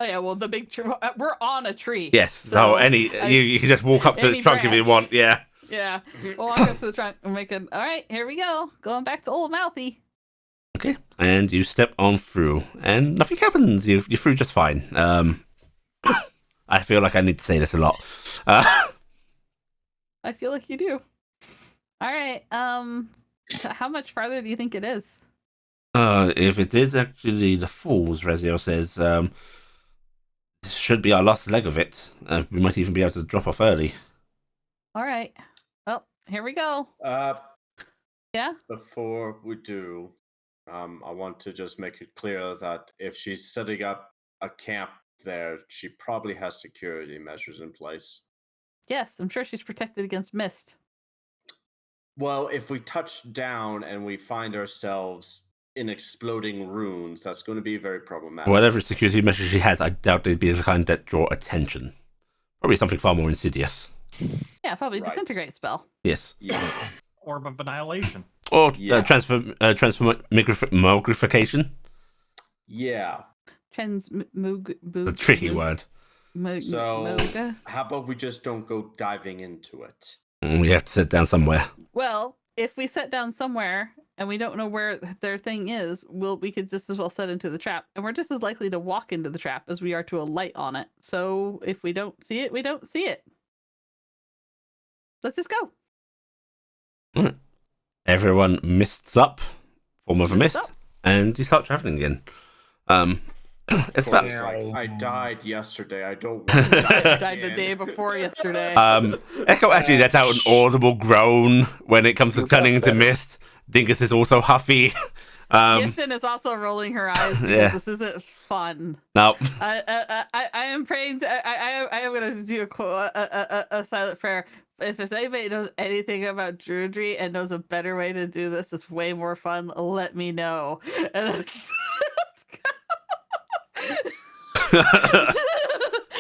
yeah, well the big tree. We're on a tree. Yes, so you can just walk up to the trunk if you want. Yeah. Yeah, we'll walk up to the trunk and make it. All right, here we go. Going back to old Mouthy. Okay, and you step on through, and nothing happens. You're through just fine. I feel like I need to say this a lot. I feel like you do. All right. How much farther do you think it is? If it is actually the Falls, Raziel says, this should be our last leg of it. We might even be able to drop off early. All right. Well, here we go. Yeah? Before we do, I want to just make it clear that if she's setting up a camp there, she probably has security measures in place. Yes, I'm sure she's protected against mist. Well, if we touch down and we find ourselves in exploding ruins, that's going to be very problematic. Whatever security measures she has, I doubt they'd be the kind that draw attention. Probably something far more insidious. Yeah, probably disintegrate spell. Yes. Yeah. Orb of annihilation. Or transmogrification. Yeah. The tricky word. So, how about we just don't go diving into it? We have to sit down somewhere. Well, if we set down somewhere and we don't know where their thing is, we could just as well set into the trap. And we're just as likely to walk into the trap as we are to alight on it. So if we don't see it, we don't see it. Let's just go. Right. Everyone mists up, form of a mist, and you start traveling again. It's about like, I died yesterday. I don't want I died the day before yesterday. Echo actually lets out an audible groan when it comes to turning into mist. Dingus is also huffy. Gibson is also rolling her eyes because this isn't fun. No. I am praying. I am going to do a silent prayer. If anybody knows anything about druidry and knows a better way to do this, it's way more fun. Let me know. And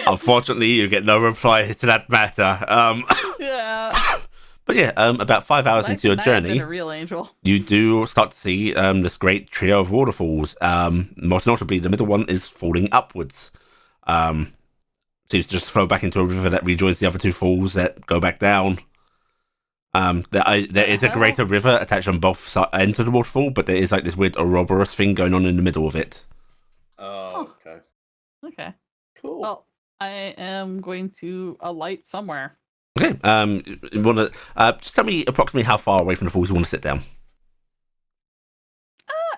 Unfortunately, you get no reply to that matter. Yeah. But yeah, about 5 hours into your journey, a real angel. You do start to see this great trio of waterfalls. Most notably, the middle one is falling upwards. Seems to just flow back into a river that rejoins the other two falls that go back down. There is a greater river attached on both ends of the waterfall, but there is like this weird Ouroboros thing going on in the middle of it. Oh, okay. Okay. Cool. Well, I am going to alight somewhere. Okay. You want to just tell me approximately how far away from the falls you want to sit down?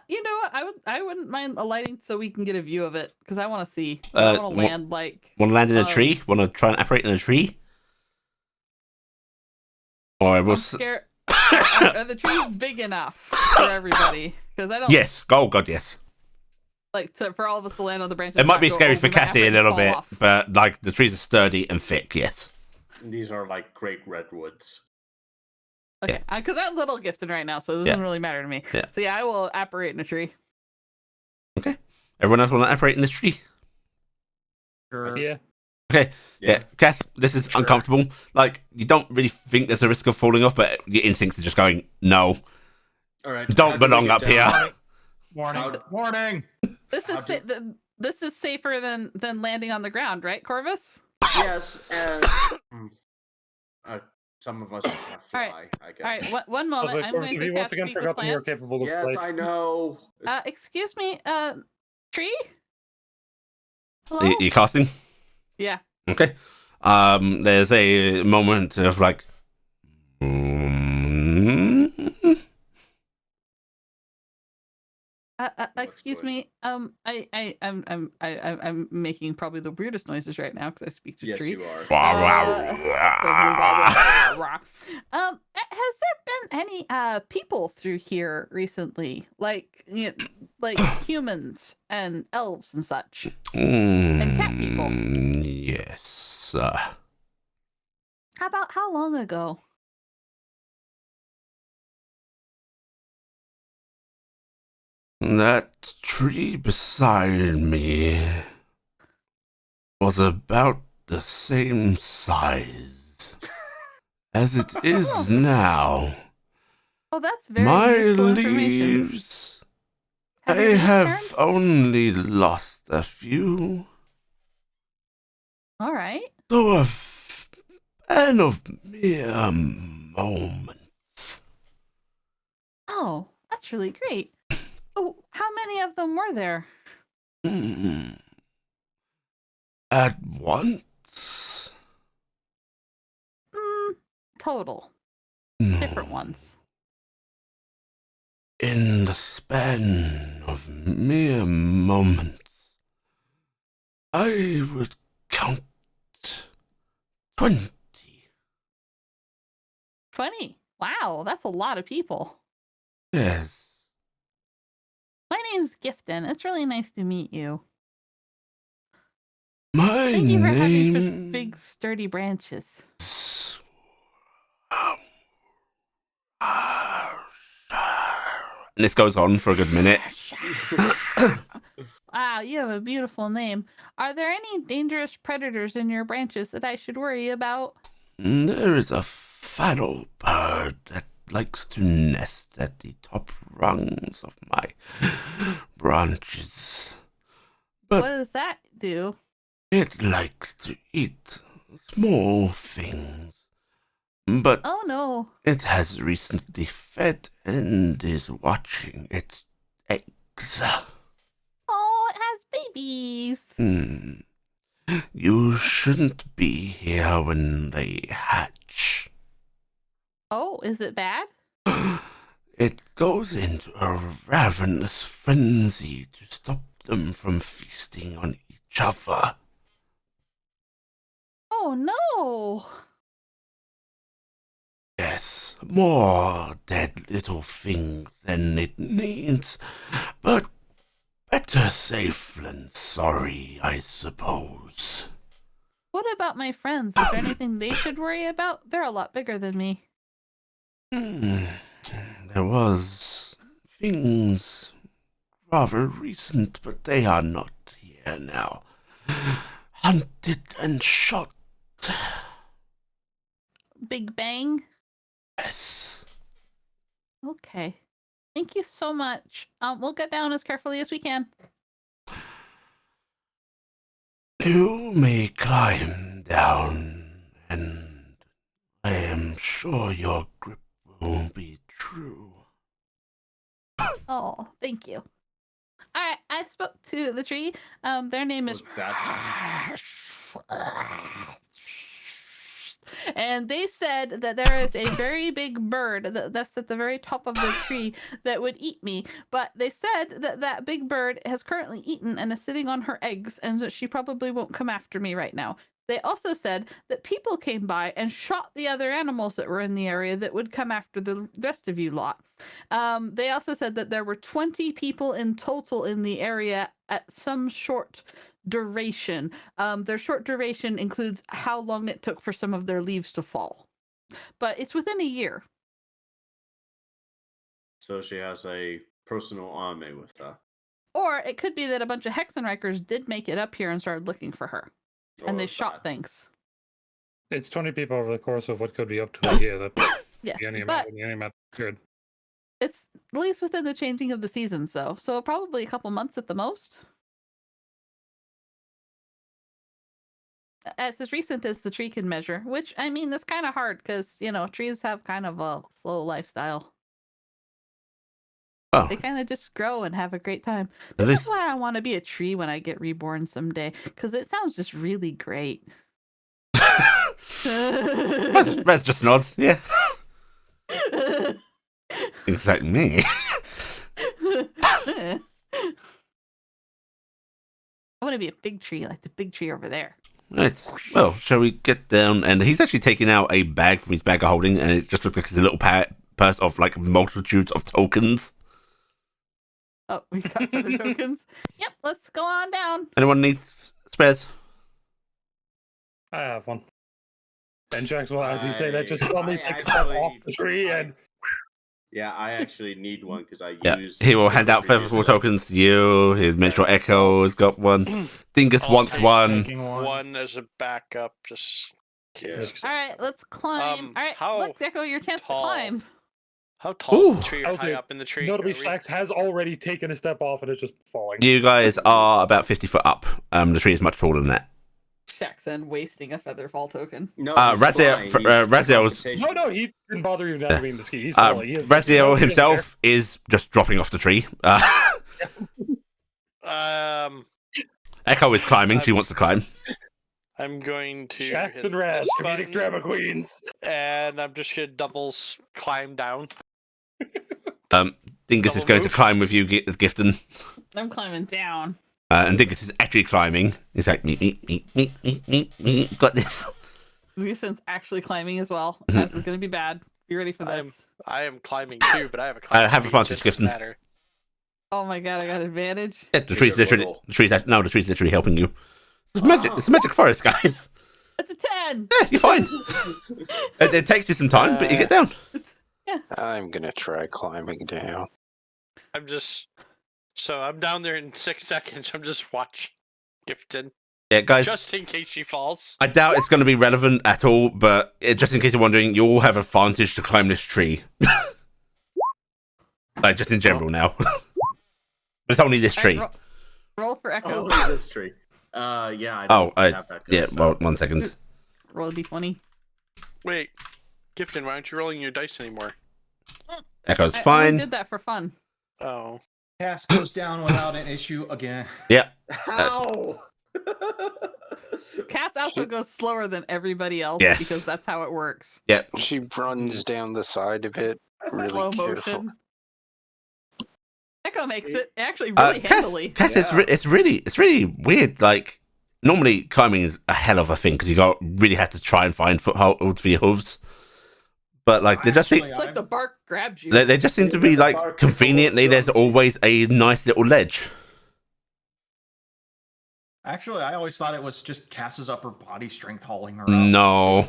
You know what? I wouldn't mind alighting so we can get a view of it because I want to see. I want to land like. Want to land in a tree? Want to try and operate in a tree? Or I will. I'm scared. Are the trees big enough for everybody? Because I don't. Yes. Oh God, yes. Like for all of us to land on the branches. It might be scary for Cassie a little bit, but like the trees are sturdy and thick. Yes. These are like great redwoods. Okay, because I'm little gifted right now, so this doesn't really matter to me. Yeah. So yeah, I will apparate in a tree. Okay. Everyone else want to apparate in this tree? Sure. Yeah. Okay. Yeah. Cass, this is uncomfortable. Like, you don't really think there's a risk of falling off, but your instincts are just going, no. All right. Don't belong up here. Warning! How- Warning! This is How this is safer than landing on the ground, right, Corvus? Yes, and some of us can fly. All right. I guess. All right, one moment. Also, I'm Corvus, going if to you once cast again speak with forgotten you're plants. capable of Yes, flight. I know. Excuse me, tree. Hello. You casting? Yeah. Okay. There's a moment of like. Excuse good? me. I'm making probably the weirdest noises right now because I speak to Yes, tree. you are. Has there been any people through here recently, like like humans and elves and such? And cat people. Yes. How long ago? That tree beside me was about the same size as it is now. Oh, that's very My useful information. leaves, Have I your leaves have turned? only lost a few. All right. So a fan of mere moments. Oh, that's really great. Oh, how many of them were there? At once? Total. No. Different ones. In the span of mere moments, I would count 20. 20. Wow, that's a lot of people. Yes. My name's Gifton. It's really nice to meet you. My Thank you for having such name big, sturdy branches. is... And this goes on for a good minute. Wow, you have a beautiful name. Are there any dangerous predators in your branches that I should worry about? There is a fallow bird that likes to nest at the top rungs of my branches. But What does that do? it likes to eat small things. But Oh no. it has recently fed and is watching its eggs. Oh, it has babies. You shouldn't be here when they hatch. Oh, is it bad? It goes into a ravenous frenzy to stop them from feasting on each other. Oh no. Yes, more dead little things than it needs, but better safe than sorry, I suppose. What about my friends? Is there anything they should worry about? They're a lot bigger than me. There was things rather recent, but they are not here now. Hunted and shot. Big Bang? Yes. Okay. Thank you so much. We'll get down as carefully as we can. You may climb down, and I am sure your grip will be true. Oh, thank you. All right, I spoke to the tree. Their name is. And they said that there is a very big bird that's at the very top of the tree that would eat me. But they said that that big bird has currently eaten and is sitting on her eggs, and that she probably won't come after me right now. They also said that people came by and shot the other animals that were in the area that would come after the rest of you lot. They also said that there were 20 people in total in the area at some short duration. Their short duration includes how long it took for some of their leaves to fall. But it's within a year. So she has a personal army with her. Or it could be that a bunch of Hexenreikers did make it up here and started looking for her. And they Or shot that. things. It's 20 people over the course of what could be up to a year. That Yes, any but amount, any amount. Good. It's at least within the changing of the seasons, though. So probably a couple months at the most. As recent as the tree can measure, which, I mean, that's kind of hard because, trees have kind of a slow lifestyle. Oh, They kind of just grow and have a great time. at This least is why I want to be a tree when I get reborn someday, because it sounds just really great. Res just nods. Yeah, things like me. I want to be a big tree, like the big tree over there. Right. Well, shall we get down? And he's actually taking out a bag from his bag of holding, and it just looks like it's a little purse of like multitudes of tokens. Oh, we got the tokens. Yep, let's go on down. Anyone need spares? I have one. And Jax will, as you say that, just I calmly take a step actually- off the tree and Yeah, I actually need one because I Yeah, use. he will hand out previous- featherfall tokens to you. His menstrual echo has got one. Dingus I'll wants take one. Taking one. One as a backup, just. Yeah. All right, let's climb. Um, All right, how look, Deco, your chance tall? to climb. How tall is Ooh. the tree? I Or was high gonna- up in the tree? notably Are we- Shax has already taken a step off and is just falling. You guys are about 50 foot up. The tree is much taller than that. Jackson wasting a featherfall token. No, Uh, he's Raziel- flying. for- He's Raziel's- competition. No, he didn't bother even Yeah. having the ski. He's fully. He has Raziel no himself is just dropping off the tree. Echo is climbing. She wants to climb. I'm going to. Shax hit and Raz, this comedic button, drama queens. And I'm just gonna climb down. Dingus is Double going to move. climb with you, Gifton. I'm climbing down. And Dingus is actually climbing. He's like, me, got this. Lucian's actually climbing as well. Mhm. This is going to be bad. Be ready for this. I am climbing too, but I have a climb. have speed, advantage, so it doesn't Gifton. matter. Oh my god, I got advantage. Yeah, the tree's literally, roll. the tree's literally helping you. It's magic. It's a magic forest, guys. It's a 10. Yeah, you're fine. It takes you some time, but you get down. I'm gonna try climbing down. I'm down there in 6 seconds. I'm just watching Gifton, Yeah, guys. just in case she falls. I doubt it's going to be relevant at all, but just in case you're wondering, you all have advantage to climb this tree. Like, just in general now. But it's only this All right, tree. roll for Echo. Oh, look at this tree. Yeah. Oh, have that good, Yeah, so- well, 1 second. Roll a d20. Wait, Gifton, why aren't you rolling your dice anymore? Echo's I only fine. did that for fun. Oh, Cast goes down without an issue again. Yeah. How? Cass also goes slower than everybody else Yes. because that's how it works. She runs down the side of it, really Slow careful. motion. Echo makes it actually really handily. Cass, Yeah. it's really weird. Like, normally climbing is a hell of a thing because you really have to try and find foothold for your hooves. But like, they just seem, It's like the bark grabs you. they just seem to be like conveniently. There's always a nice little ledge. Actually, I always thought it was just Cass's upper body strength hauling her up. No.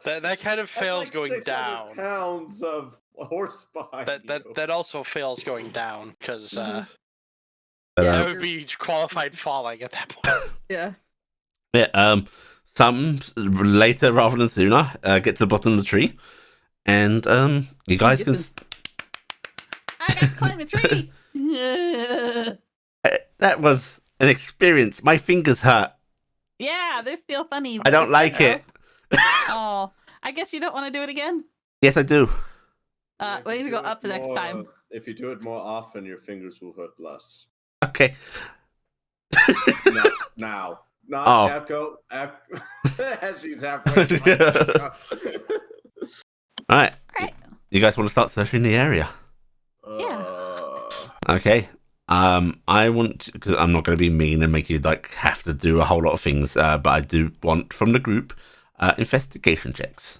that kind of fails That's like going 600 down. Pounds of horse behind That also fails going down because Mhm. But, that would be qualified falling at that point. Yeah. Yeah, some later rather than sooner, get to the bottom of the tree, and you guys This can. is- I got to climb a tree. That was an experience. My fingers hurt. Yeah, they feel funny. I don't like it. Oh, I guess you don't want to do it again. Yes, I do. We need to go up the next time. If you do it more often, your fingers will hurt less. Okay. No, now. Not Oh. Echo. As she's halfway. to All right. Alright. You guys want to start searching the area? Yeah. Okay. I want, because I'm not going to be mean and make you like have to do a whole lot of things, but I do want from the group investigation checks.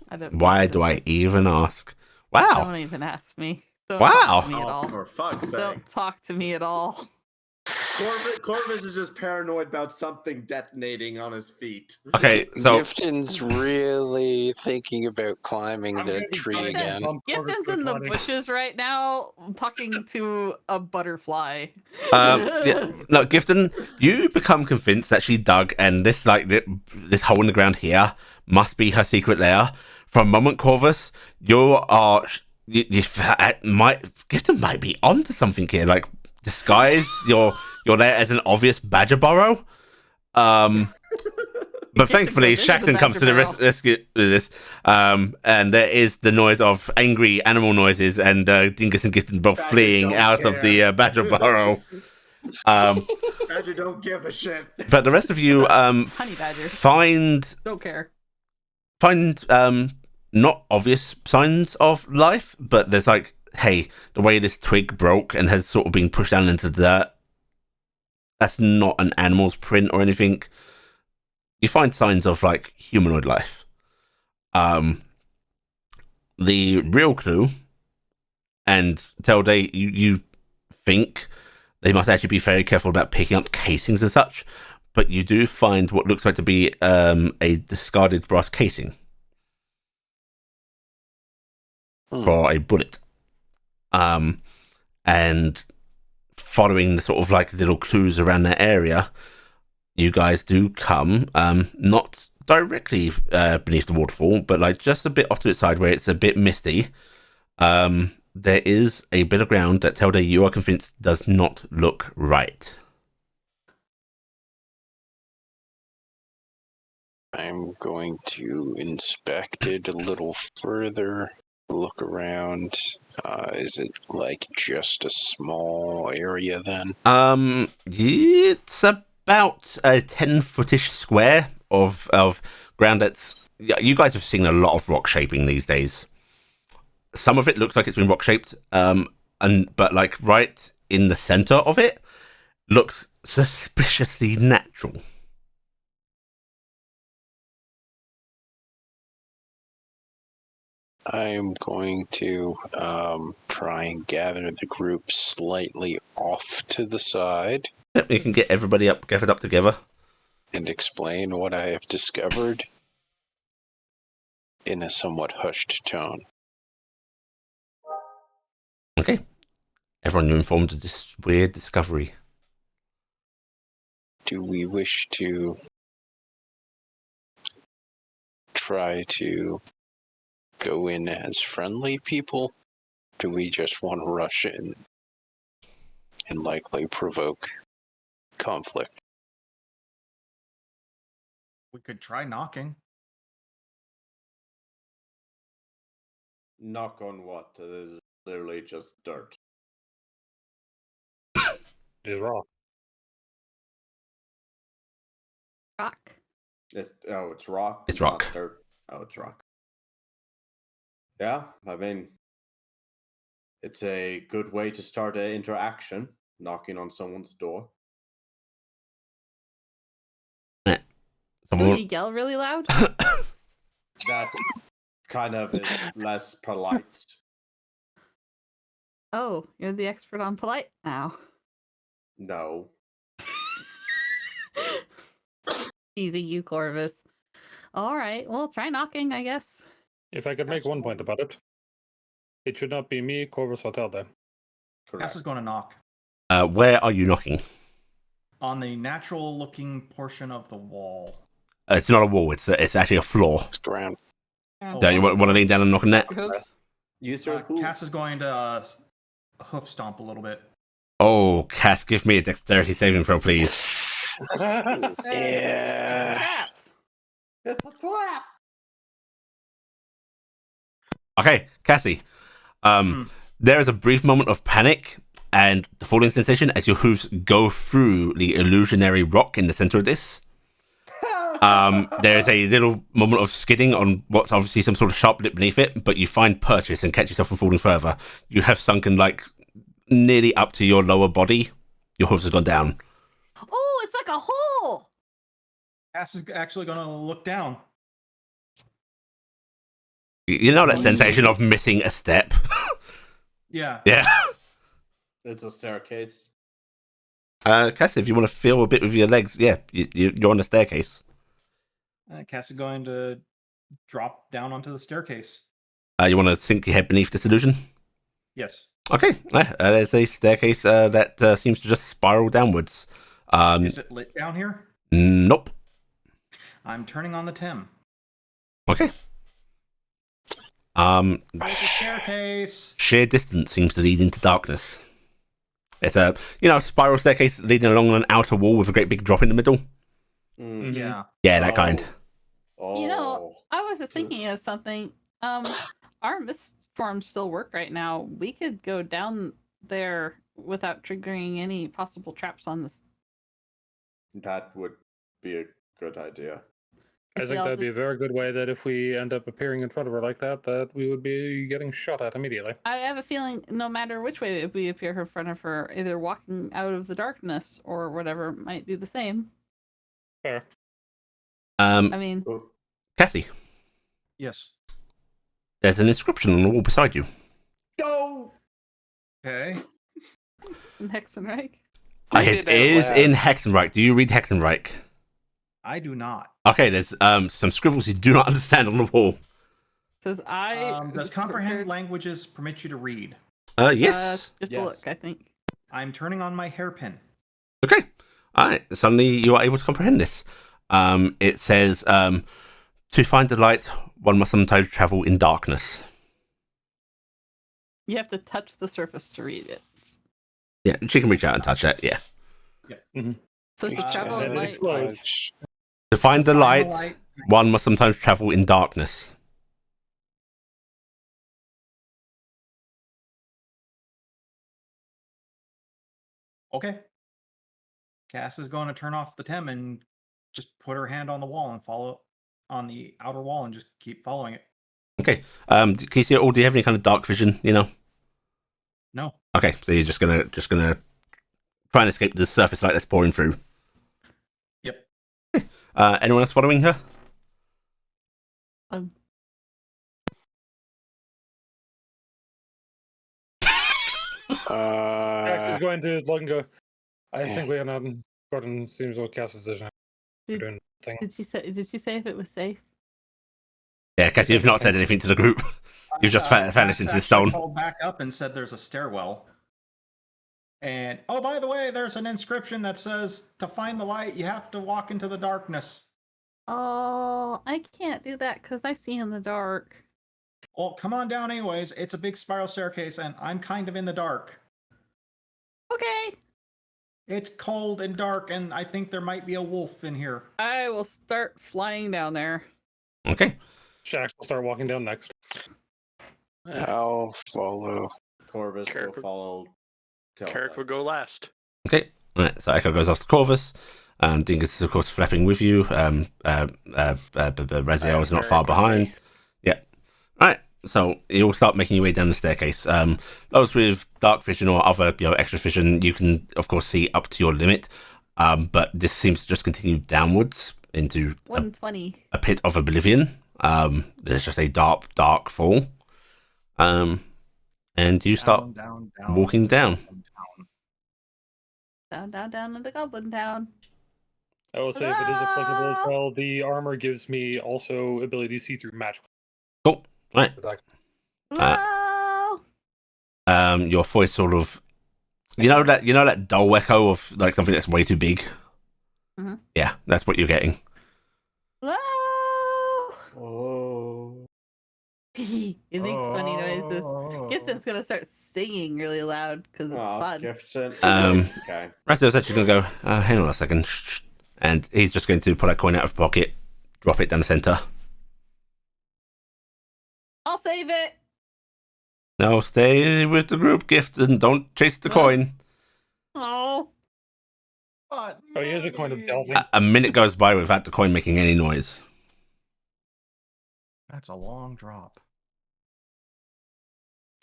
I don't Why do I even ask? Wow. Don't even ask me. Don't Wow. Talk to me at Oh, all. for fuck's sake. Don't talk to me at all. Corvus is just paranoid about something detonating on his feet. Okay, so Gifton's really thinking about climbing I'm the gonna be tree trying to again. bump Corvus Gifton's to in the climbing. bushes right now, talking to a butterfly. yeah, no, Gifton, you become convinced that she dug, and this hole in the ground here must be her secret lair. For a moment, Corvus, you Gifton might be onto something here. Like disguise, you're there as an obvious badger burrow. But thankfully, This is the Shaxton comes to the badger rescue with this, and there is the noise of angry animal noises, and Dingus and Gifton both Badger fleeing don't out of care. the badger burrow. Badger don't give a shit. But the rest of you Honey badger. find Don't care. not obvious signs of life, but there's like, hey, the way this twig broke and has sort of been pushed down into the dirt, that's not an animal's print or anything. You find signs of like humanoid life. The real clue, and Telde, you think they must actually be very careful about picking up casings and such, but you do find what looks like to be a discarded brass casing for a bullet. And following the sort of like little clues around that area, you guys do come, not directly beneath the waterfall, but like just a bit off to its side where it's a bit misty. There is a bit of ground that Telde, you are convinced, does not look right. I'm going to inspect it a little further, look around. Is it like just a small area then? It's about a 10-footish square of ground that's... You guys have seen a lot of rock shaping these days. Some of it looks like it's been rock shaped, but like right in the center of it looks suspiciously natural. I'm going to try and gather the group slightly off to the side. Yep, you can get everybody gathered up together. And explain what I have discovered in a somewhat hushed tone. Okay. Everyone, you're informed of this weird discovery. Do we wish to try to go in as friendly people? Do we just want to rush in and likely provoke conflict? We could try knocking. Knock on what? It is literally just dirt. It is rock. Rock. It's rock. It's not rock. dirt. Oh, it's rock. Yeah, I mean, it's a good way to start an interaction, knocking on someone's door. So Someone... you yell really loud? That kind of is less polite. Oh, you're the expert on polite now. No. Easy, you Corvus. All right, well, try knocking, I guess. If I could make That's one point about it, it should not be me, Corvus, or Telde. Cass is going to knock Where are you knocking? on the natural-looking portion of the wall. It's not a wall. It's actually a floor. It's ground. Do you want to lean down and knock on that? Hoops. Use your hooves. Cass is going to hoof stomp a little bit. Oh, Cass, give me a dexterity saving throw, please. Yeah. Crap. It's a trap. Okay, Cassie. There is a brief moment of panic and the falling sensation as your hooves go through the illusionary rock in the center of this. There is a little moment of skidding on what's obviously some sort of sharp lip beneath it, but you find purchase and catch yourself from falling further. You have sunken like nearly up to your lower body. Your hooves have gone down. Oh, it's like a hole. Cass is actually going to look down. You know that sensation of missing a step? Yeah. Yeah. It's a staircase. Cassie, if you want to feel a bit with your legs, yeah, you're on the staircase. Cass is going to drop down onto the staircase. You want to sink your head beneath this illusion? Yes. Okay, there's a staircase that seems to just spiral downwards. Is it lit down here? Nope. I'm turning on the Tim. Okay. There's a staircase. Sheer distance seems to lead into darkness. It's a spiral staircase leading along an outer wall with a great big drop in the middle. Mm. Yeah. Yeah, that kind. Oh. I was just thinking of something. Our mist forms still work right now. We could go down there without triggering any possible traps on this. That would be a good idea. I If think y'all that'd be a just- very good way that if we end up appearing in front of her like that, that we would be getting shot at immediately. I have a feeling no matter which way if we appear in front of her, either walking out of the darkness or whatever might do the same. Fair. I mean, Oh, Cassie, Yes. there's an inscription on the wall beside you. no! Okay. in Hexenreich. Read It it out is loud. in Hexenreich. Do you read Hexenreich? I do not. Okay, there's some scribbles you do not understand on the wall. Says Does comprehend languages permit you to read? Yes. Just Yes. a look, I think. I'm turning on my hairpin. Okay. All right. Suddenly you are able to comprehend this. It says, to find the light, one must sometimes travel in darkness. You have to touch the surface to read it. Yeah, she can reach out and touch it. Yeah. So she Uh, travel and in it light. explodes. To find the Find light, one must sometimes travel in darkness. Okay. Cass is going to turn off the TEM and just put her hand on the wall and follow on the outer wall and just keep following it. Okay. Can you see it all? Do you have any kind of dark vision? No. Okay, so you're just gonna try and escape the surface light that's pouring through. Yep. Anyone else following her? Max is going to look and go, I Yeah. think we are not. Gordon seems to cast a decision. We're doing the thing. Did she say if it was safe? Yeah, Cassie, you've not said anything to the group. You've just vanished Cass into the actually stone. called back up and said there's a stairwell. And oh, by the way, there's an inscription that says to find the light, you have to walk into the darkness. Oh, I can't do that because I see in the dark. Well, come on down anyways. It's a big spiral staircase, and I'm kind of in the dark. Okay. It's cold and dark, and I think there might be a wolf in here. I will start flying down there. Okay. Shax will start walking down next. I'll follow. Corvus Carrick will follow. Carrick would go last. Okay. All right. So Echo goes off to Corvus. Dingus is of course flapping with you. Raziel is not Very far quickly. behind. Yeah. All right. So you'll start making your way down the staircase. Those with dark vision or other extra vision, you can of course see up to your limit. But this seems to just continue downwards into 120. a pit of oblivion. There's just a dark fall. And you start down, walking down. Down into Goblin Town. I will say if it is applicable as well, the armor gives me also ability to see through magic. Cool. Right. Hello. Your voice sort of, that dull echo of like something that's way too big. Mhm. Yeah, that's what you're getting. Hello. Oh. It makes funny noises. Oh. Gifton's gonna start singing really loud because it's fun. Gifton. Okay. Razzio's actually going to go, hang on a second. Shh. And he's just going to pull a coin out of his pocket, drop it down the center. I'll save it. No, stay with the group, Gift, and don't chase the coin. Oh. But Oh, here's a coin of delving. A minute goes by without the coin making any noise. That's a long drop.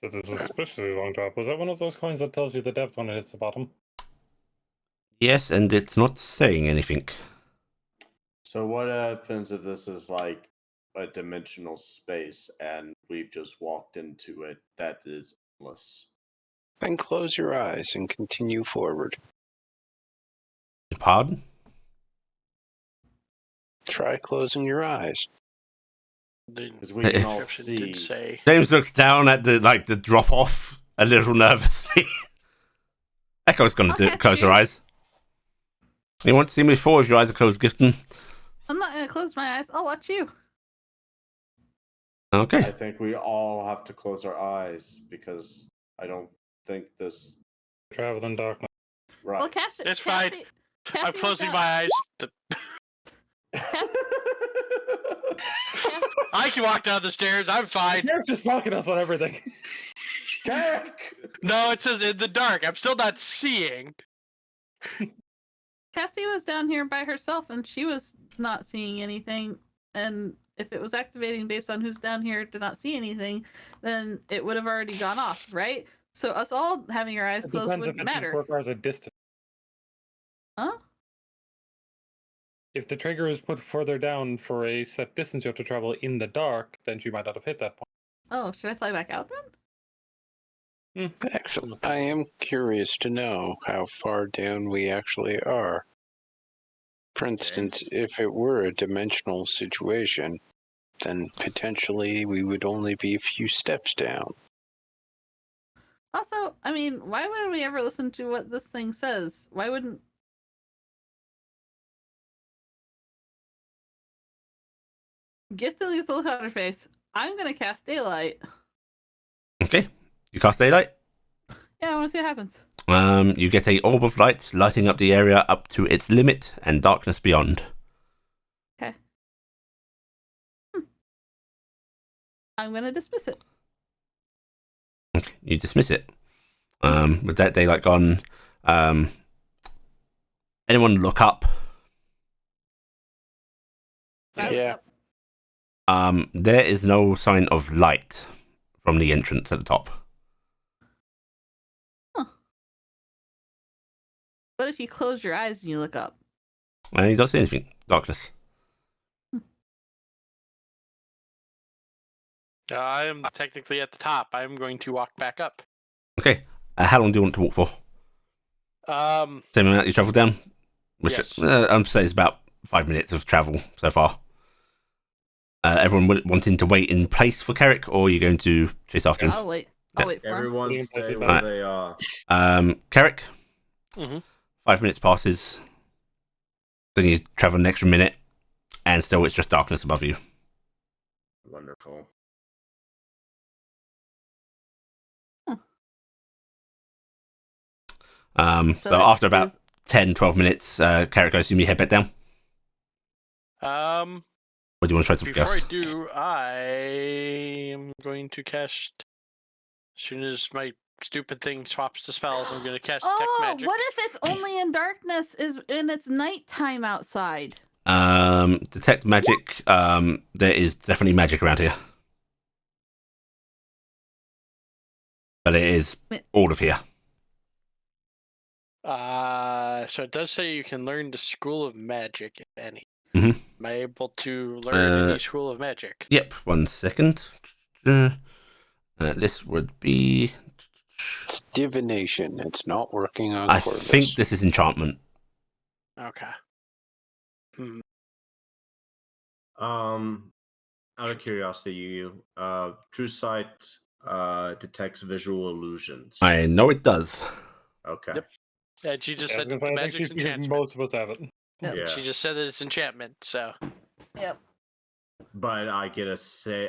This is a especially long drop. Was that one of those coins that tells you the depth when it hits the bottom? Yes, and it's not saying anything. So what happens if this is like a dimensional space and we've just walked into it that is endless? Then close your eyes and continue forward. Pardon? Try closing your eyes. The Because we can all description see. did say. James looks down at the drop off a little nervously. Echo's going I'll to catch close her you. eyes. You want to see me before if your eyes are closed, Gifton? I'm not gonna close my eyes. I'll watch you. Okay. I think we all have to close our eyes because I don't think this Travel in darkness. right. Well, Cassie, It's fine. I'm Cassie was closing down- my eyes. I can walk down the stairs. I'm fine. Garrett's just fucking us on everything. Carrick! No, it says in the dark. I'm still not seeing. Cassie was down here by herself, and she was not seeing anything. And if it was activating based on who's down here to not see anything, then it would have already gone off, right? So us all having our eyes It closed depends if wouldn't it matter. requires a distance. Huh? If the trigger is put further down for a set distance you have to travel in the dark, then she might not have hit that point. Oh, should I fly back out then? Actually, I am curious to know how far down we actually are. For instance, if it were a dimensional situation, then potentially we would only be a few steps down. Also, I mean, why wouldn't we ever listen to what this thing says? Why wouldn't... Gift and lethal counterface. I'm gonna cast daylight. Okay. You cast daylight. Yeah, I want to see what happens. You get a orb of light lighting up the area up to its limit and darkness beyond. Okay. I'm gonna dismiss it. Okay, you dismiss it. With that daylight gone, anyone look up? Yeah. There is no sign of light from the entrance at the top. What if you close your eyes and you look up? And you don't see anything. Darkness. I am technically at the top. I'm going to walk back up. Okay. How long do you want to walk for? Same amount you travel down? Which Yes. I'm saying is about 5 minutes of travel so far. Everyone wanting to wait in place for Carrick, or are you going to chase after him? I'll wait. I'll wait for him. Everyone Yeah. stay where Alright. they are. Carrick, Mhm. 5 minutes passes. Then you travel an extra minute, and still it's just darkness above you. Wonderful. So after about 10, 12 minutes, Carrick goes, you head back down? Or do you want to try something Before else? I do, I am going to cast. As soon as my stupid thing swaps to spells, I'm going to cast Detect Oh, Magic. what if it's only in darkness and it's nighttime outside? Detect magic. There is definitely magic around here. But it is all of here. So it does say you can learn the School of Magic, if any. Mhm. Am I able to learn any School of Magic? Yep, 1 second. This would be... It's divination. It's not working on I Corvus. think this is enchantment. Okay. Out of curiosity, True Sight detects visual illusions. I know it does. Okay. Yep. Yeah, she just Yeah, I said was gonna say, I think magic's enchantment. most of us have it. Yep. Yeah. She just said that it's enchantment, so. Yep. But I get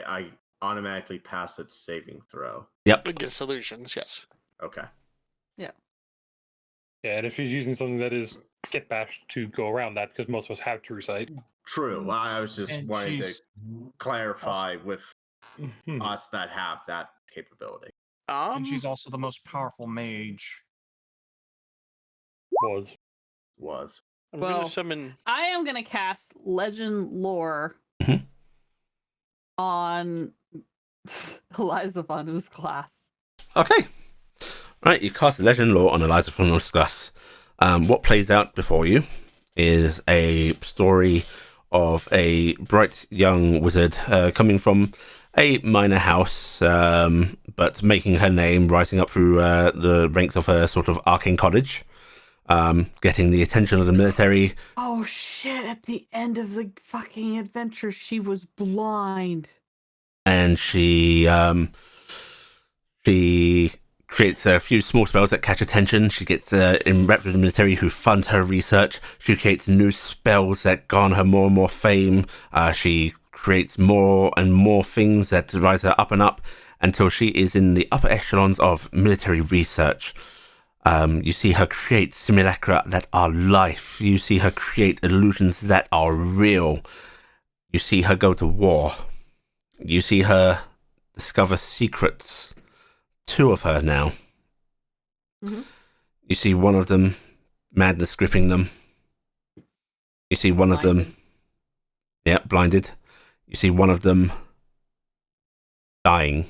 I automatically pass its saving throw. Yep. Against illusions, yes. Okay. Yeah, and if she's using something that is get bashed to go around that, because most of us have true sight. True. Well, I was just And wanting to she's clarify with Mhm. us that have that capability. and she's also the most powerful mage. Was. I'm Well, gonna summon. I am gonna cast Legend Lore Mhm. on Eliza Vanu's class. Okay. Right, you cast the Legend Law on Eliza from Discuss. What plays out before you is a story of a bright young wizard coming from a minor house, but making her name, rising up through the ranks of her sort of arcane college, getting the attention of the military. Oh shit, at the end of the fucking adventure, she was blind. And she creates a few small spells that catch attention. She gets in rep with the military who fund her research. She creates new spells that garner her more and more fame. She creates more and more things that rise her up and up until she is in the upper echelons of military research. You see her create simulacra that are life. You see her create illusions that are real. You see her go to war. You see her discover secrets. 2 of her now. Mhm. You see one of them, madness gripping them. You see one of them, Blinded. yeah, blinded. You see one of them dying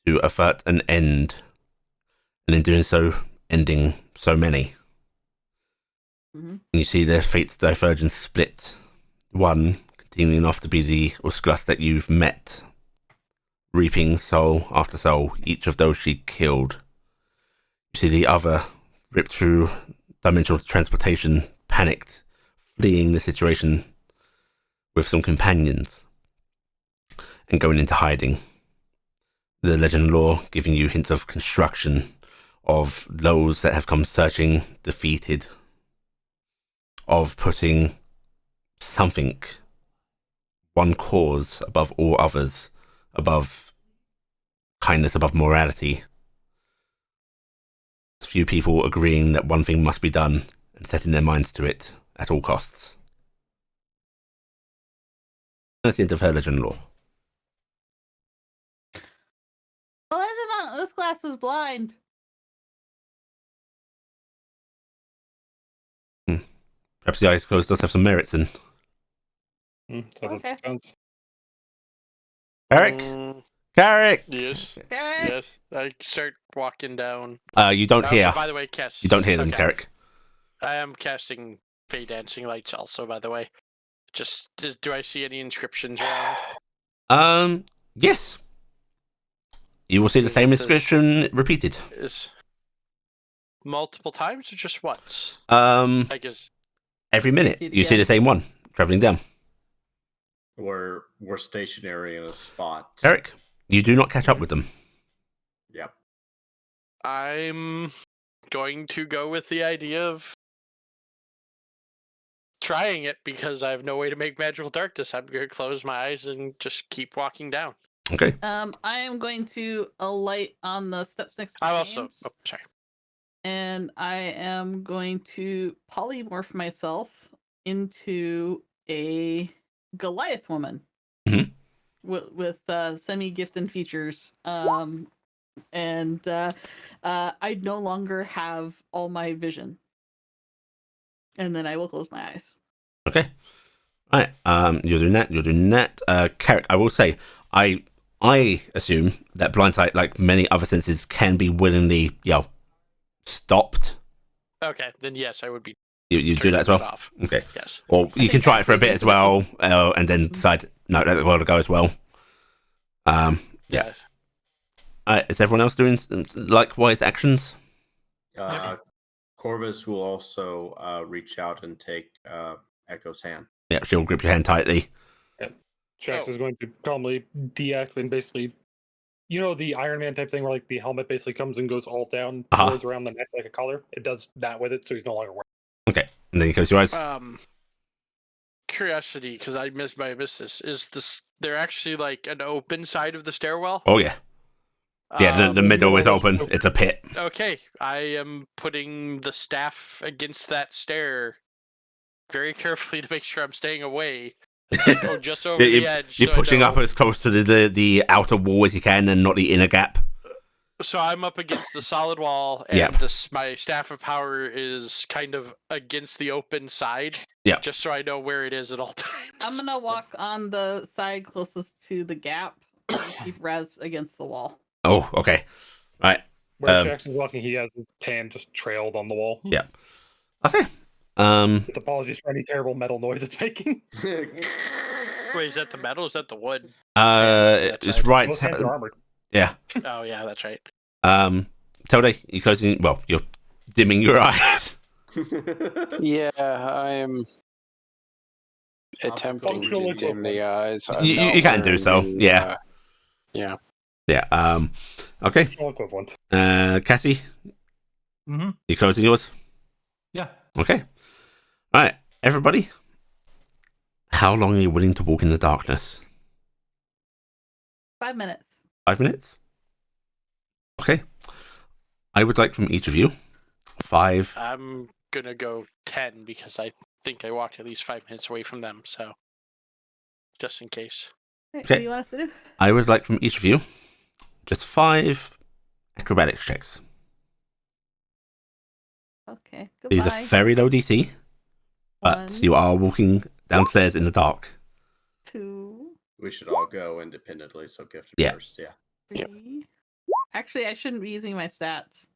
to avert an end, and in doing so, ending so many. Mhm. And you see their fates diverge and split. One continuing off to be the Usklus that you've met, reaping soul after soul, each of those she killed. You see the other ripped through dimensional transportation, panicked, fleeing the situation with some companions, and going into hiding. The legend lore giving you hints of construction, of those that have come searching, defeated, of putting something, one cause above all others, above kindness, above morality. Few people agreeing that one thing must be done and setting their minds to it at all costs. That's the end of her legend lore. Elizabeth, this glass was blind. Perhaps the eyes closed does have some merits in. Okay. Eric? Carrick! Yes. Carrick? Yes. I start walking down. You don't Also, hear. by the way, cast. You don't hear them, Okay. Carrick. I am casting Fey Dancing Lights also, by the way. Do I see any inscriptions around? Yes. You will see the Is same it this- inscription repeated. Is multiple times or just once? Um, I guess. every minute See it you see again. the same one traveling down. We're stationary in a spot. Eric, you do not catch up with them. Yep. I'm going to go with the idea of trying it because I have no way to make magical darkness. I'm going to close my eyes and just keep walking down. Okay. I am going to alight on the steps next to I James, also. Oh, sorry. and I am going to polymorph myself into a Goliath woman Mhm. with semi-gifted features. And I no longer have all my vision. And then I will close my eyes. Okay. All right. You're doing that. You're doing that. Carrick, I will say, I assume that blind sight, like many other senses, can be willingly, stopped. Okay, then yes, I would be. You do that as well. turning it off. Okay. Yes. Or you can think try it for a bit as well, and then Mhm. decide no, let the world go as well. Yeah. Yes. Is everyone else doing likewise actions? Corvus will also reach out and take Echo's hand. Yeah, she'll grip your hand tightly. Shax Oh. is going to calmly deactivate basically, the Iron Man type thing where like the helmet basically comes and goes all down towards around the neck like a collar. It does that with it, so he's no longer wearing. Okay, and then you close your eyes. Curiosity, because I missed this. Is this there actually like an open side of the stairwell? Oh yeah, yeah. The Um, middle is open. It's a pit. Okay, I am putting the staff against that stair very carefully to make sure I'm staying away. Oh, just over the edge. You're so I pushing up know- as close to the outer wall as you can, and not the inner gap. So I'm up against the solid wall, and Yep. my staff of power is kind of against the open side. Yep. Just so I know where it is at all times. I'm gonna walk on the side closest to the gap and keep Raz against the wall. Oh, okay. Right. Where Shax is walking, he has his hand just trailed on the wall. Yeah. Okay. With apologies for any terrible metal noise it's making. Wait, is that the metal? Or is that the wood? It's That's right. Both hands are armored. Yeah. Oh yeah, that's right. Tilde, you closing? Well, you're dimming your eyes. Yeah, I'm attempting Functional to dim the eyes. I'm You not can do so, wearing the, yeah. Yeah. Yeah. Okay. Functional equivalent. Cassie, Mm-hmm. you closing yours? Yeah. Okay. All right, everybody. How long are you willing to walk in the darkness? 5 minutes. 5 minutes? Okay. I would like from each of you 5. I'm gonna go 10 because I think I walked at least 5 minutes away from them, so just in case. What Okay. do you want us to do? I would like from each of you just 5 acrobatics checks. Okay. These Goodbye. are very low DC, but 1, you are walking downstairs in the dark. 2, We should all go independently, so gift Yeah. first. Yeah. 3. Actually, I shouldn't be using my stats.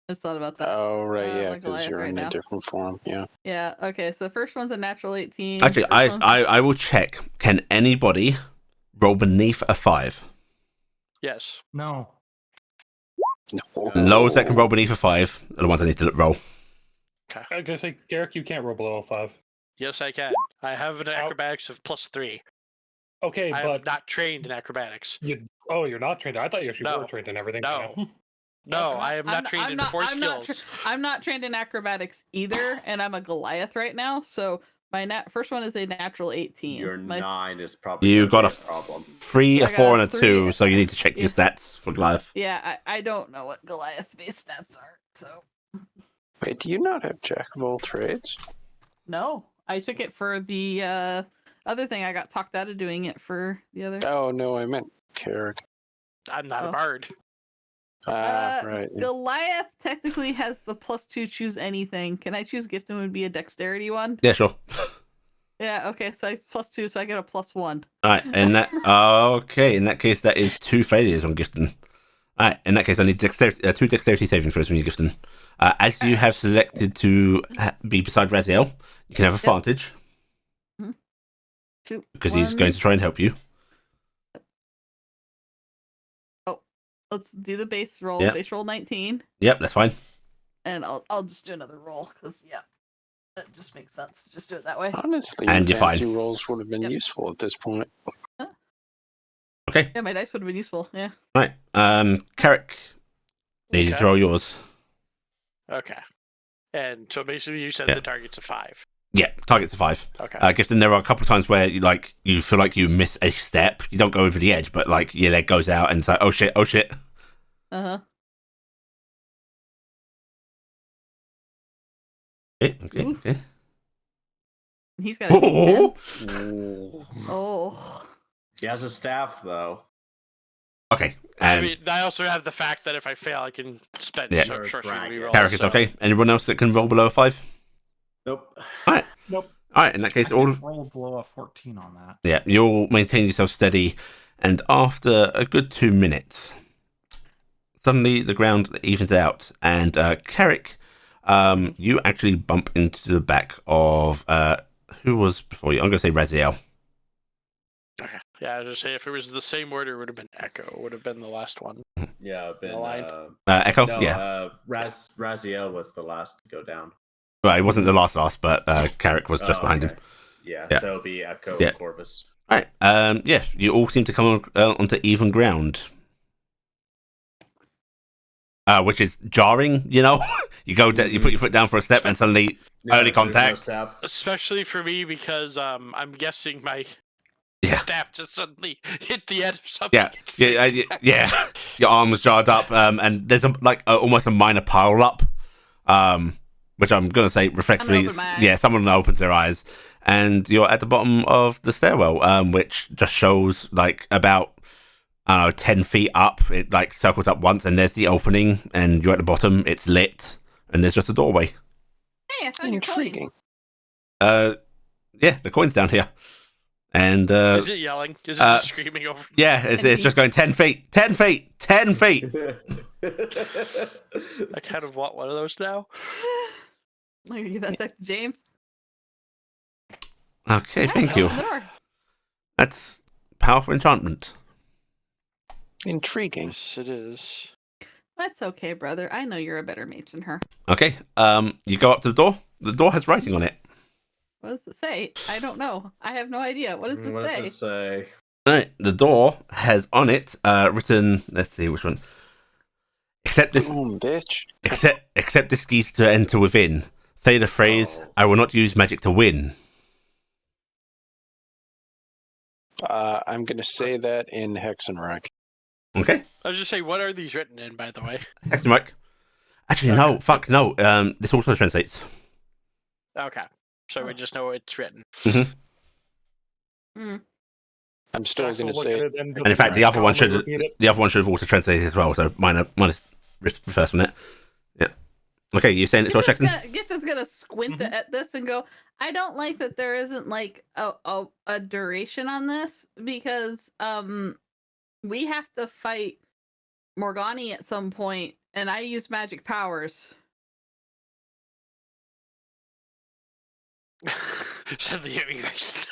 I just thought about that. Oh, right, yeah, like because Goliath you're right in now. a different form. Yeah. Yeah. Okay. So the first one's a natural 18. Actually, First one's- I will check. Can anybody roll beneath a 5? Yes. No. No. Lowest that can roll beneath a 5 are the ones I need to roll. I was gonna say, Garrick, you can't roll below a 5. Yes, I can. I have an acrobatics of +3. Okay, I am but not trained in acrobatics. you're not trained. I thought you actually No. were trained in everything. No. No, I am not trained in force skills. I'm not trained in acrobatics either, and I'm a Goliath right now. So my first one is a natural 18. Your My 9 is probably You got gonna a be problem. 3, I a got 4, a and a 3. 2, so you need to check your Yeah. stats for Goliath. Yeah, I don't know what Goliath-based stats are. So Wait, do you not have Jack of all trades? no, I took it for the other thing. I got talked out of doing it for the other. Oh, no, I meant Carrick. I'm not Oh. a bard. Right. Yeah. Goliath technically has the +2 choose anything. Can I choose gift and would be a dexterity one? Yeah, sure. Yeah, okay, so I +2, so I get a +1. Alright, and that okay, in that case that is 2 failures on Gifton. Alright, in that case I need 2 dexterity saving throws from you, Gifton. As you have selected to be beside Raziel, you can have advantage. 2, Because he's 1. going to try and help you. Let's do the base roll. Yep. Base roll 19, Yep, that's fine. and I'll just do another roll because that just makes sense. Just do it that way. Honestly, And your you're fancy fine. rolls would have been Yep. useful at this point. Okay, Yeah, my dice would have been useful. Yeah. right. Carrick, need Okay. to roll yours. Okay. And so basically you said Yeah. the target's a 5. Yeah, target's a 5. Okay. Gifton, there are a couple of times where you feel like you miss a step. You don't go over the edge, but like your leg goes out and it's like, oh shit. Uh-huh. Okay. Ooh. Okay. He's got a Oh! Ooh. Oh. He has a staff, though. Okay, I and mean, I also have the fact that if I fail, I can spend Yeah. short Drag it. reroll. Carrick is so- okay. Anyone else that can roll below a 5? Nope. Nope. Alright, in that case, I all can roll below a 14 on that. yeah, you'll maintain yourself steady, and after a good 2 minutes, suddenly the ground evens out, and Carrick, you actually bump into the back of who was before you? I'm going to say Raziel. Okay. Yeah, I was just say if it was the same order, it would have been Echo. Would have been the last one. Yeah, been. Aligned. Echo. No, Yeah, Raziel was the last to go down. well, it wasn't the last, but Carrick was just Oh, behind okay. him. Yeah, Yeah. so it'll be Echo Yeah. and Corvus. All right. Yeah, you all seem to come onto even ground. Which is jarring, you know. You go, you put your foot down for a step, and suddenly Early there's contact. No step. Especially for me because I'm guessing my Yeah. staff just suddenly hit the end of something. Yeah, yeah. Your arm was jarred up, and there's almost a minor pile up, which I'm gonna say reflexively, open my eyes. someone opens their eyes, and you're at the bottom of the stairwell, which just shows like about 10 feet up. It like circles up once, and there's the opening, and you're at the bottom. It's lit, and there's just a doorway. Hey, I found your coin. Intriguing. Yeah, the coin's down here, and Is it yelling? Is it just screaming over? yeah, it's just going 10 feet, 10 feet, 10 feet. I kind of want one of those now. Let me give that back to James. Okay, Yeah, thank you. open the door. That's powerful enchantment. Intriguing. Yes, it is. That's okay, brother. I know you're a better mage than her. Okay, you go up to the door. The door has writing on it. What does it say? I don't know. I have no idea. What does it What say? does it say? Right, the door has on it written. Let's see which one. Accept this. Boom, bitch. Accept this keys to enter within. Say the phrase, Oh. I will not use magic to win. I'm going to say that in Hexenreich. Okay. I was just saying, what are these written in, by the way? Excellent, Mike. Actually, no. Okay. Fuck, no. This also translates. Okay. So we just know it's written. Hmm. I'm still Jack going will to look say at it. it and And in fact, the other one should repeat it. have also translated as well. So minus refers from it. Yeah. Okay, you saying it's well, Jackson? Gifton's gonna squint at this and go, I don't like that there isn't like a duration on this because we have to fight Morgani at some point and I use magic powers. So the erased.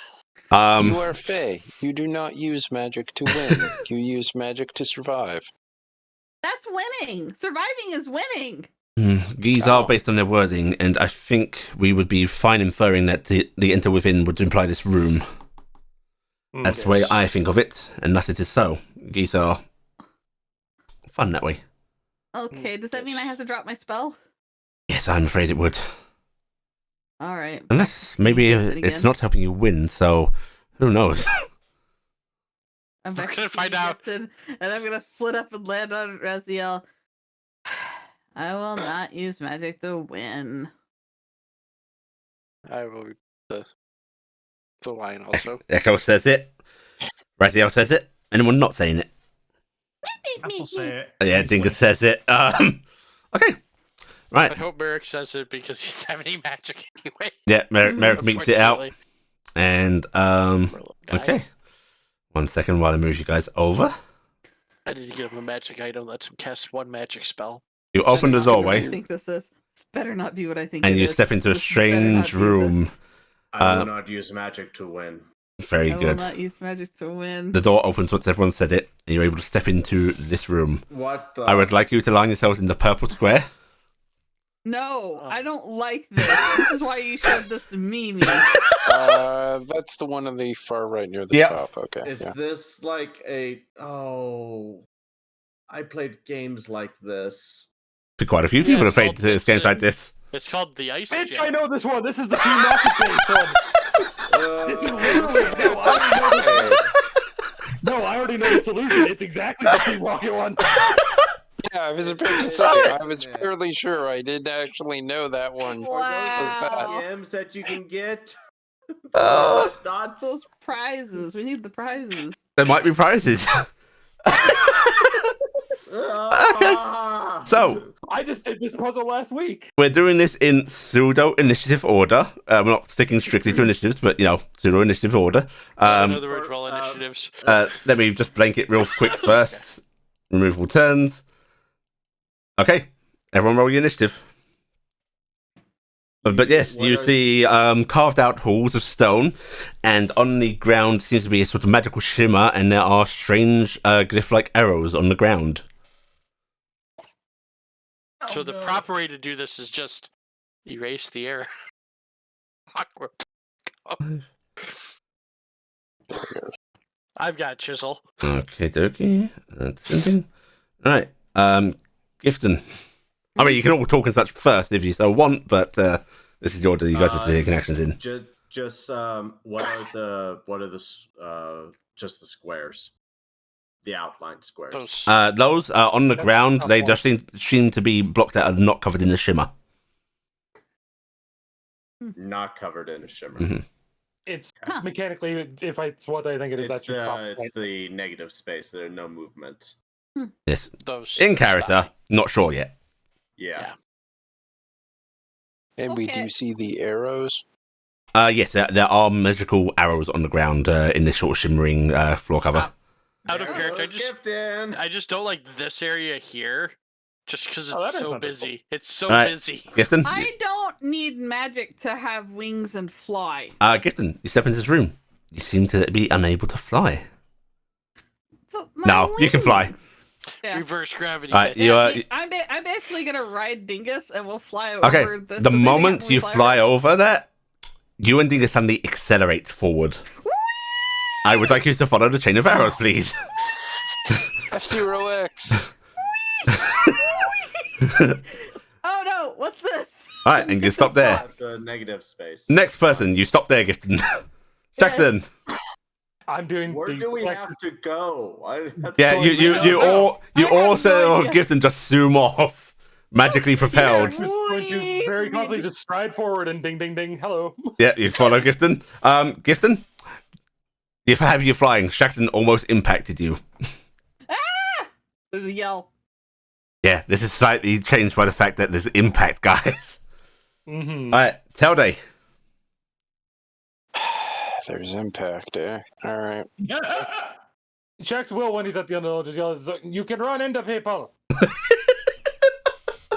You are Fae. You do not use magic to win. You use magic to survive. That's winning. Surviving is winning. These are based on their wording, and I think we would be fine inferring that the enter within would imply this room. That's the way I think of it, and thus it is so. These are fun that way. Okay, does that mean I have to drop my spell? Yes, I'm afraid it would. All right. Unless maybe it's not helping you win, so who knows? I'm We're back gonna to find being out. gifted, and I'm gonna flit up and land on Raziel. I will not use magic to win. I will the line also. Echo says it. Raziel says it. Anyone not saying it? I still say it. Yeah, Dingus says it. Okay. Right. I hope Merrick says it because he's 70 magic anyway. Yeah, Merrick meets it out. Unfortunately. And, Poor little guy. okay. 1 second while I move you guys over. I need to give him a magic item. Lets him cast one magic spell. You open the Better not be what I doorway, think this is. This better not be what I think. and it you is. step into a This better not strange be room. this. I will not use magic to win. Very I will good. not use magic to win. The door opens once everyone said it, and you're able to step into this room. What the? I would like you to line yourselves in the purple square. No, Oh. I don't like this. This is why you showed this to me. That's the one on the far right near the Yep. top. Okay. Is Yeah. this like a? Oh, I played games like this. Quite a few Yeah, people have it's played called games like Vincent. this. It's called the Ice Bitch, Jet. I know this one. This is the Team Rocket based one. This is literally no, I already know the solution. It's exactly the Team Rocket one. Yeah, I was about to say. I was fairly sure. I did actually know that one. Wow. Games that you can get. Uh, Dots. Those prizes. We need the prizes. there might be prizes. Ah. So, I just did this puzzle last week. we're doing this in pseudo initiative order. We're not sticking strictly to initiatives, but pseudo initiative order. In Um, other words, well, initiatives. let me just blank it real quick first. Remove all turns. Okay, everyone roll your initiative. But yes, What you are- see carved out halls of stone, and on the ground seems to be a sort of magical shimmer, and there are strange glyph-like arrows on the ground. So the proper way to do this is just erase the error. Awkward. I've got a chisel. Okay, dokie. That's something. All right, Gifton. I mean, you can all talk and such first if you so want, but this is the order you guys want to take actions in. Just what are the just the squares, the outlined squares, Those. Those on the ground, they just seem to be blocked out and not covered in the shimmer. not covered in a shimmer. Mhm. It's Huh. mechanically, if it's what I think it is, that's It's just the proper it's point. the negative space. There's no movement. Yes, Those. in character, not sure yet. Yeah. And we Okay. do see the arrows. Yes, there are magical arrows on the ground in this sort of shimmering floor cover. Out of There character, goes Gifton. I just don't like this area here, just because it's Oh, that is so wonderful. busy. It's so Alright. busy. Gifton, I don't need magic to have wings and fly. Gifton, you step into this room. You seem to be unable to fly. But No, my you can fly. wings. Yeah. Reverse gravity. Alright, bitch. you are. I'm basically gonna ride Dingus and we'll fly over. Okay, this, the thing moment and we you fly over that, you and Dingus suddenly accelerate forward. I would like you to follow the chain of arrows, please. F-Zero X. Oh no! What's this? All right, and you stop there. At the negative space. Next person, you stop there, Gifton. Jackson. I'm doing. Where the do we exact- have to go? Yeah, you I have also no idea. Gifton just zoom off, magically propelled. Jax is going to very confidently just stride forward and ding, ding, ding. Hello. Yeah, you follow Gifton. Gifton, if I have you flying, Jackson almost impacted you. There's a yell. Yeah, this is slightly changed by the fact that there's impact, guys. Mm-hmm. All right, Telday. There's impact, eh? All right. Jax will, when he's at the end of the just yell, "You can run into people."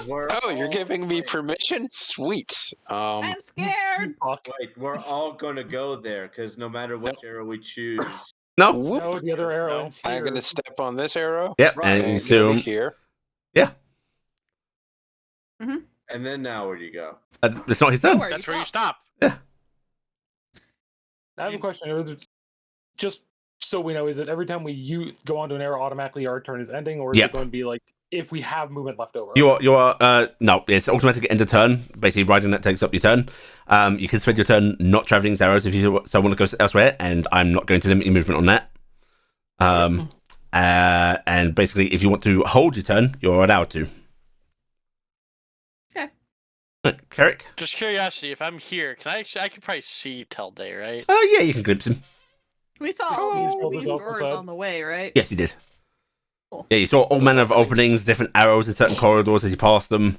Oh, you're giving me permission? Sweet. I'm scared. Fuck. Wait, we're all gonna go there because no matter which arrow we choose, No. Whoop. No, the other arrow. No. is I'm here. gonna step on this arrow. Yep, Right. and you And go zoom. here. and then now where do you go? It's not his turn. Where That's where you stop. I have a question. Just so we know, is it every time we go onto an arrow, automatically our turn is ending, or is Yep. it going to be like if we have movement left over? You are no, it's automatic end of turn. Basically, riding that takes up your turn. You can spend your turn not traveling as arrows if you so want to go elsewhere, and I'm not going to limit your movement on that. And basically, if you want to hold your turn, you're allowed to. Okay. Carrick? Just curiosity, if I'm here, can I could probably see Telday, right? Oh, yeah, you can glimpse him. We saw Oh, all these there's doors also- on the way, right? Yes, you did. Cool. Yeah, you saw all manner of openings, different arrows in certain corridors as you passed them.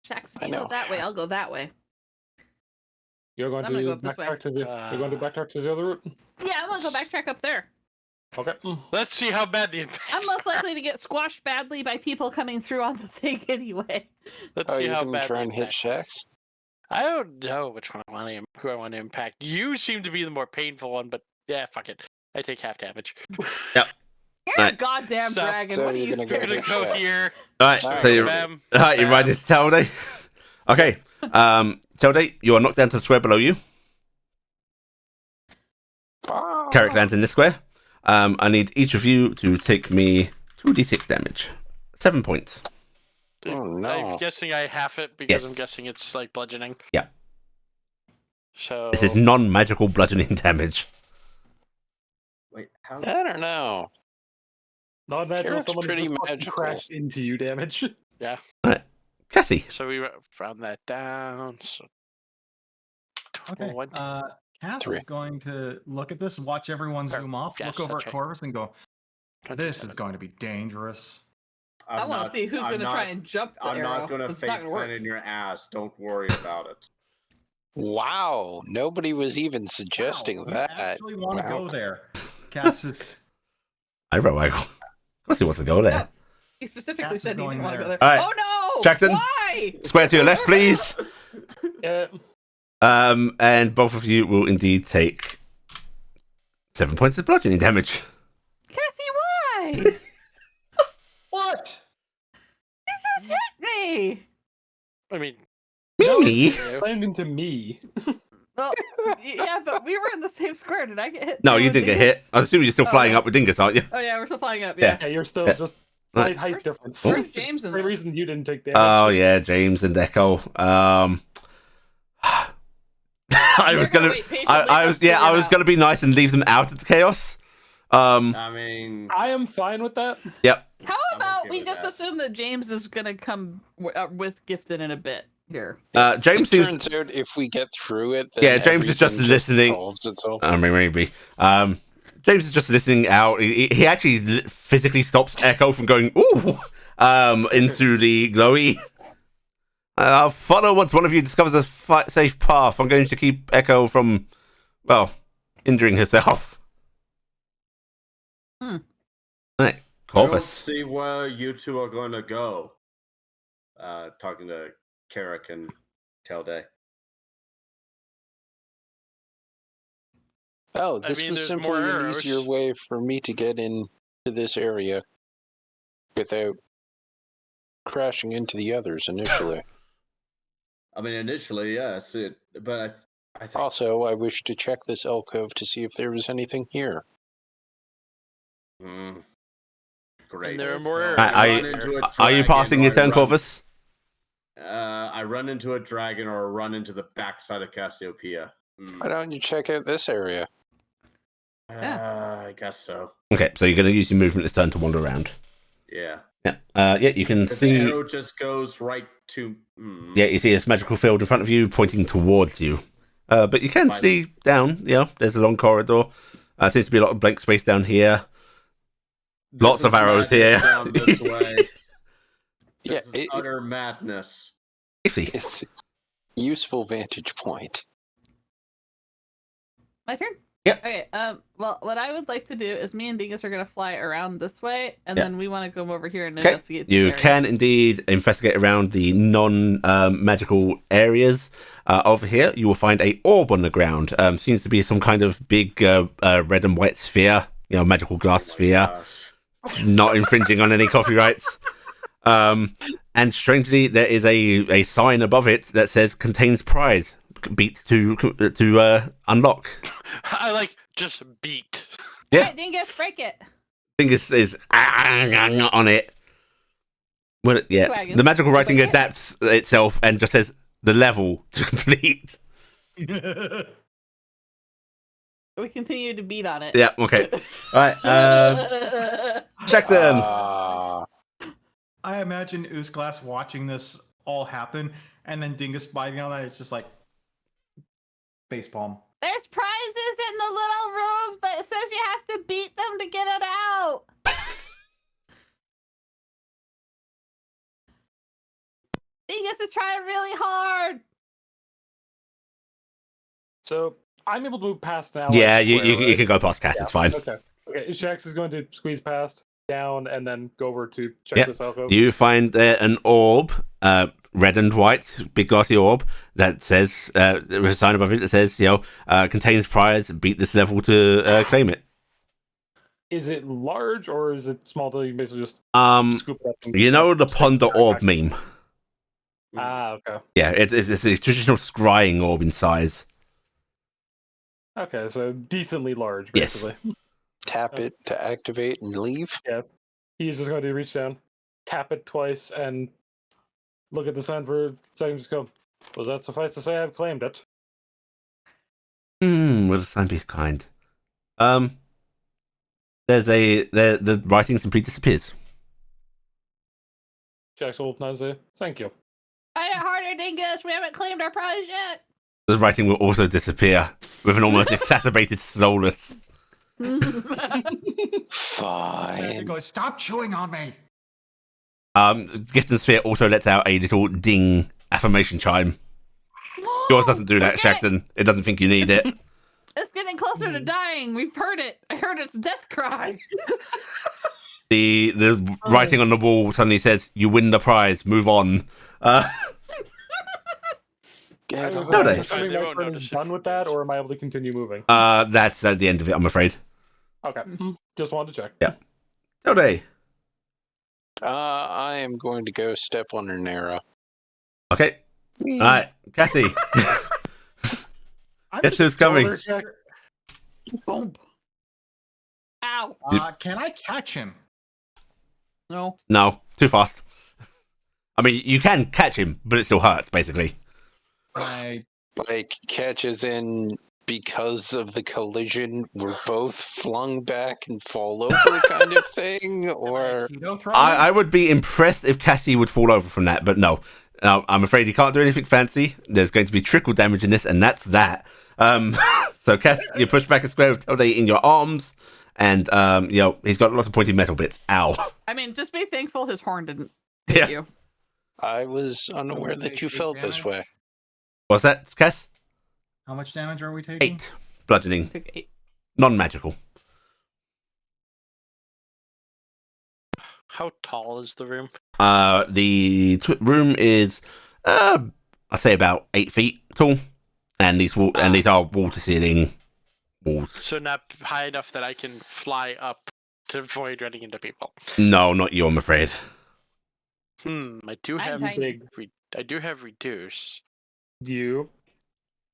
Jackson, I you go know. that way. I'll go that way. You're going I'm gonna go to up this way. backtrack to the. You're going to backtrack to the other route. Yeah, I'm gonna go backtrack up there. Okay. Let's see how bad the impact. I'm most likely to get squashed badly by people coming through on the thing anyway. Let's Oh, see you're how gonna bad. try the and hit impact- Shax? I don't know which one who I want to impact. You seem to be the more painful one, but yeah, fuck it. I take half damage. You're Right. a goddamn So- dragon. so what are you're you gonna We're scared gonna of? go Shax. here. Alright, Alright, so you're, Bam. you're bam. riding to Telday. Okay, Telday, you are knocked down to the square below you. Ah. Carrick lands in this square. I need each of you to take me 2d6 damage. 7 points. Oh, no. I'm guessing I half it because I'm Yes. guessing it's like bludgeoning. Yeah. So This is non-magical bludgeoning damage. Wait, how? I don't know. Not magical. Carrot's Someone pretty just fucking magical. crashed into you. Damage. Cassie. So we round that down. So Okay. 20. Cass Three. is going to look at this, watch everyone zoom off, yes, look over that's at right. Corvus, and go, "This is 27. going to be dangerous." I want to see who's I'm gonna not- try and jump the I'm arrow. not gonna It's face not gonna work. plant in your ass. Don't worry about it. Wow. Nobody was even suggesting Wow, you that. actually want to Wow. go there. Cass is I wrote Waggle. Of course he wants to go there. No. He specifically Cass is said he going didn't want to go there. there. All right. Oh no! Jackson. Why? Square to your left, please. Yeah. And both of you will indeed take 7 points of bludgeoning damage. Cassie, why? what? This just hit me. I mean, Mimi? Landing to me. Well, yeah, but we were in the same square. Did I get hit? No, too you with didn't get Dingus? hit. I assume you're still flying Okay. up with Dingus, aren't you? Oh yeah, we're still flying up. Yeah. Yeah. Yeah, you're still Yeah. just slight height Where's- difference. Where's James in The this? reason you didn't take damage. Oh yeah, James and Echo. I was gonna, I was gonna be nice and leave them out of the chaos. I mean, Ah. I am fine with that. How I'm about okay we with just that. assume that James is gonna come with Gifted in a bit here? James It seems. turns out if we get through it, then Yeah, James is just everything listening. solves itself. I mean, maybe. James is just listening out. He actually physically stops Echo from going ooh into the glowy. I'll follow once one of you discovers a safe path. I'm going to keep Echo from, well, injuring herself. Hmm. Right, I don't Corvus. see where you two are going to go. Talking to Carrick and Telday. Oh, I this mean, was there's simply more an arrows. easier way for me to get into this area without crashing into the others initially. I mean, initially, yes, but I think Also, I wish to check this alcove to see if there was anything here. Hmm. Great. and there are more So arrows. Are I you- run into a Are you dragon passing your or I turn, run- Corvus? I run into a dragon or run into the backside of Cassiopeia. Why don't you check out this area? I guess so. Okay, so you're going to use your movement this turn to wander around. Yeah. Yeah, you can see. The arrow just goes right to. Yeah, you see this magical field in front of you pointing towards you. But you can see down, there's a long corridor. Seems to be a lot of blank space down here. Lots of arrows here. Down this way. Yeah, This is utter madness. It's a useful vantage point. My turn? Yep. Okay, well, what I would like to do is me and Dingus are going to fly around this way, and then we want to come over here and investigate. You can indeed investigate around the non-magical areas. Over here, you will find a orb on the ground. Seems to be some kind of big red and white sphere, magical glass sphere. Not infringing on any copyrights. And strangely, there is a sign above it that says "contains prize." Beat to unlock. I just beat. Yeah. Alright, Dingus, break it. Dingus is on it. Well, yeah. Wagon. The magical writing adapts itself and just says the level to complete. We continue to beat on it. Yeah. Okay. All right. Jackson. I imagine Oozglass watching this all happen, and then Dingus biting on that. It's just like facepalm. There's prizes in the little rooms, but it says you have to beat them to get it out. Dingus is trying really hard. So I'm able to move past now. Yeah, you can go past Cass. It's fine. Okay. Shax is going to squeeze past, down, and then go over to check this out. You find an orb, red and white, big glassy orb that says there's a sign above it that says contains prize. Beat this level to claim it. Is it large or is it small? That you basically just scoop it up. The ponder orb meme. Okay. Yeah, it's a traditional scrying orb in size. Okay, so decently large, basically. Yes. Tap it to activate and leave? Yeah. He's just going to reach down, tap it twice, and look at the sign for a second. Just go, well, that suffice to say I've claimed it. Will the sign be kind? There's the writing simply disappears. Jax will not say, thank you. Fight it harder, Dingus. We haven't claimed our prize yet. The writing will also disappear with an almost exacerbated slowness. Fine. Go, stop chewing on me. Gifton Sphere also lets out a little ding affirmation chime. Yours doesn't do that, Jackson. It doesn't think you need it. It's getting closer to dying. We've heard it. I heard its death cry. The writing on the wall suddenly says, "You win the prize. Move on." Is done with that, or am I able to continue moving? That's at the end of it, I'm afraid. Okay, just wanted to check. Yeah. Tilde. I am going to go step on an arrow. Okay. All right, Cassie. Guess who's coming? Boom. Ow. Can I catch him? No. No, too fast. I mean, you can catch him, but it still hurts, basically. Like, catches in because of the collision, we're both flung back and fall over kind of thing? Or I would be impressed if Cassie would fall over from that, but no. I'm afraid he can't do anything fancy. There's going to be trickle damage in this, and that's that. So, Cass, you push back a square with Tilde in your arms, and he's got lots of pointy metal bits. Ow. I mean, just be thankful his horn didn't hit you. I was unaware that you felt this way. What's that, Cass? How much damage are we taking? 8 bludgeoning. Took 8. Non-magical. How tall is the room? The room is, I'd say about 8 feet tall, and these are wall-to-ceiling walls. So not high enough that I can fly up to avoid running into people. No, not you, I'm afraid. I do have reduce. You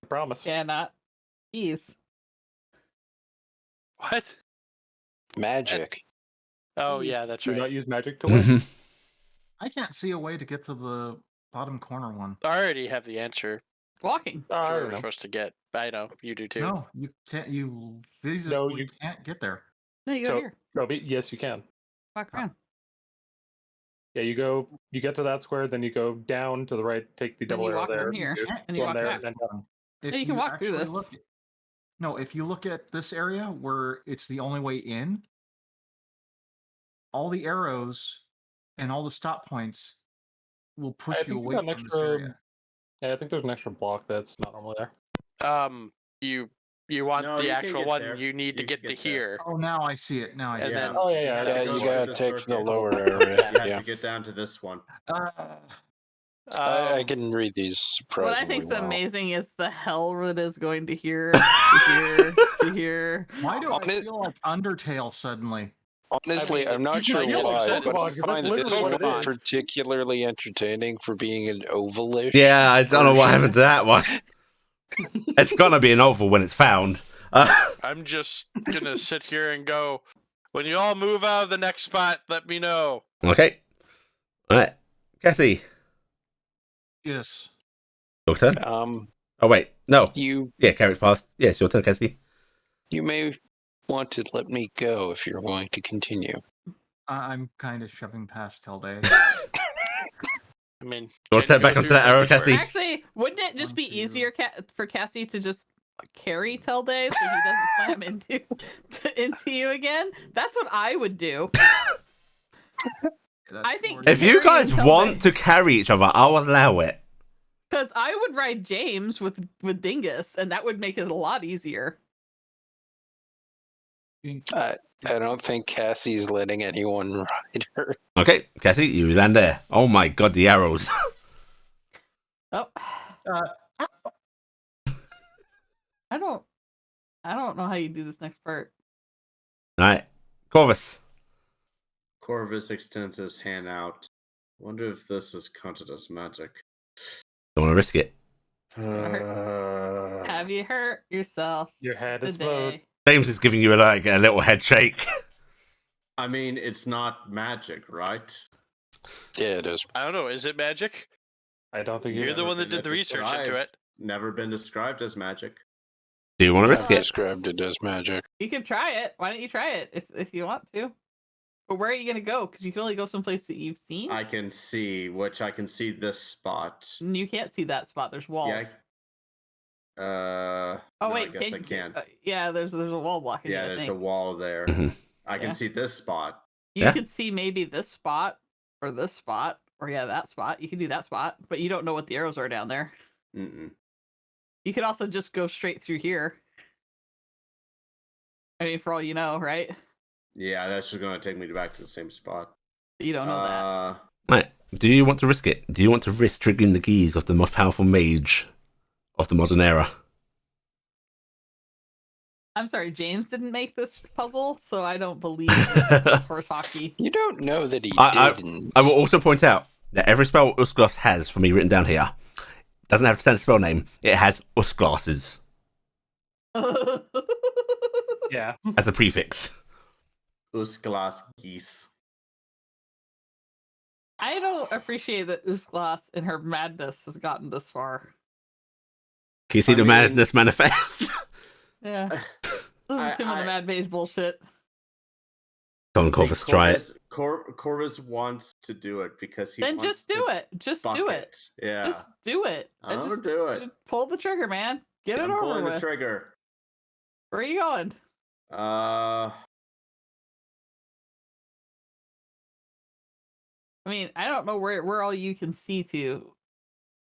promise. Yeah, not. Jeez. What? Magic. Oh yeah, that's Do right. not use magic to win. I can't see a way to get to the bottom corner one. I already have the answer. Walking. I Where don't we're know. supposed to get. I know you do too. No, you can't. You physically can't get there. No, you go So, here. no, yes, you can. Walk around. Yeah, you get to that square, then you go down to the right, take the Then double you arrow walk there. from here, you and you go walk there, back. and then If No, you can walk through actually this. if you look at this area where it's the only way in, all the arrows and all the stop points will push you think away got an from this extra. area. Yeah, I think there's an extra block that's not normally there. You want No, the you can actual get one. there. You need to You can get to get there. here. Oh, now I see it. Now I And see then- it. Oh, yeah, You yeah, have yeah, to Yeah, go you through gotta the take the circuit. lower You area. have Yeah. to get down to this one. I can read these What surprisingly I think's well. amazing is the hell that is going to here, to here, to here. Why do I Honest- feel like Undertale suddenly? Honestly, I mean, I'm not you sure feel like why, Pokemon, but I 'cause that's find this literally what it one is. particularly entertaining for being an ovalish. Yeah, I don't know what version. happened to that one. It's gonna be an oval when it's found. I'm just gonna sit here and go. When you all move out of the next spot, let me know. Okay. All right. Cassie, Yes. your turn. Oh, wait. No. You Yeah, carriage passed. Yeah, it's your turn, Cassie. may want to let me go if you're going to continue. I'm kind of shoving past Tilde. I mean, You want to can step go back onto through that arrow, everywhere. Cassie? Actually, wouldn't it just be 1, 2. easier for Cassie to just carry Tilde so he doesn't slam into you again? That's what I would do. I think Lord. If you Carry guys until want to carry each other, I'll allow it. Because I would ride James with Dingus, and that would make it a lot easier. I don't think Cassie's letting anyone ride her. Okay, Cassie, you land there. Oh my god, the arrows. Oh, I don't know how you do this next part. All right. Corvus. Corvus extends his hand out. Wonder if this is counted as magic. Don't want to risk it. Have you hurt yourself Your head is blowed. today? James is giving you like a little head shake. I mean, it's not magic, right? Yeah, it is. I don't know. Is it magic? I don't think You're you. the one that been did the research into described. it. Never been described as magic. Do you want to risk I've it? described it as magic. You can try it. Why don't you try it if you want to? But where are you gonna go? Because you can only go someplace that you've seen. I can see this spot. And you can't see that spot. There's walls. Yeah. Oh no, wait, I guess I can. Yeah, there's a wall blocking. Yeah, you, I there's a think. wall there. Mhm. I can Yeah. see this spot. You Yeah. could see maybe this spot or this spot or that spot. You can do that spot, but you don't know what the arrows are down there. Mm-mm. You could also just go straight through here. I mean, for all you know, right? Yeah, that's just gonna take me back to the same spot. You don't know that. Right. Do you want to risk it? Do you want to risk triggering the keys of the most powerful mage of the modern era? I'm sorry, James didn't make this puzzle, so I don't believe this horse hockey. You don't know that he I- didn't. I will also point out that every spell Usglas has for me written down here doesn't have a standard spell name. It has Usglasses Yeah. as a prefix. Usglas geese. I don't appreciate that Usglas in her madness has gotten this far. Can you see I the mean- madness manifest? Yeah. This is Tim and the Mad Mage bullshit. Come on, Corvus, try it. Corvus wants to do it because he Then wants just do to it. Just fuck do it. Yeah. Just do it. I'm just, gonna do it. just pull the trigger, man. Get it I'm over pulling the with. trigger. Where are you going? I mean, I don't know where all you can see to.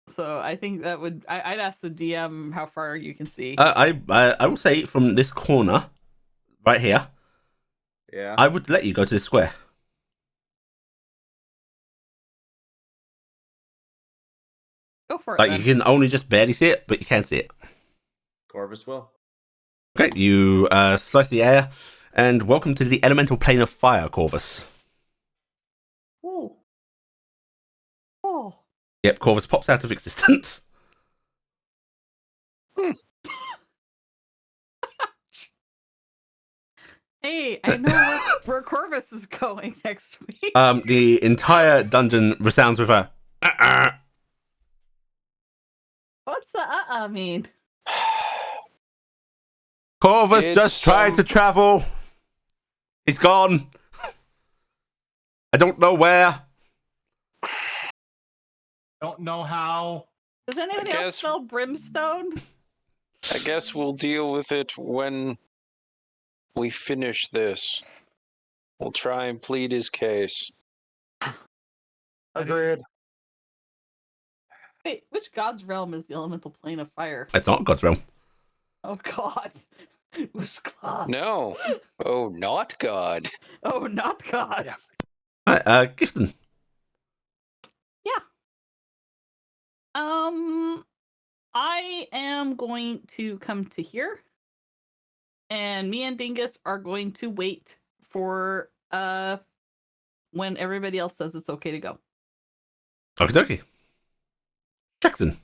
So I think that would I'd ask the DM how far you can see. I will say from this corner, right here, Yeah. I would let you go to the square. Go for it. Like then. you can only just barely see it, but you can see it. Corvus will. Okay, you slice the air, and welcome to the elemental plane of fire, Corvus. Ooh. Oh. Yep, Corvus pops out of existence. Hey, I know where Corvus is going next week. The entire dungeon resounds with a I mean, Corvus Did just tried to travel. He's gone. I don't know where. Don't know how. does anybody else smell brimstone? I guess we'll deal with it when we finish this. We'll try and plead his case. Agreed. Wait, which god's realm is the elemental plane of fire? It's not God's realm. Oh God, who's God? No. Oh, not God. Oh, not God. Yeah. Right, Gifton. I am going to come to here, and me and Dingus are going to wait for when everybody else says it's okay to go. Okie dokie. Jackson.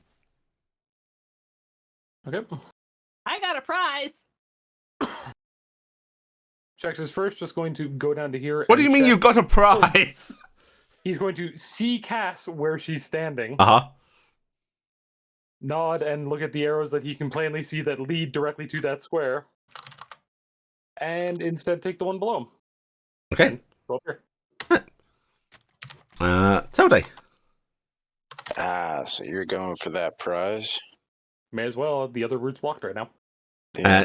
Okay. I got a prize. Jax is first just going to go down to here. What do you mean check. you've got a prize? He's going to see Cass where she's standing, Uh-huh. nod and look at the arrows that he can plainly see that lead directly to that square, and instead take the one below him. Okay. Go up here. Tilde. So you're going for that prize? May as well. The other route's blocked right now.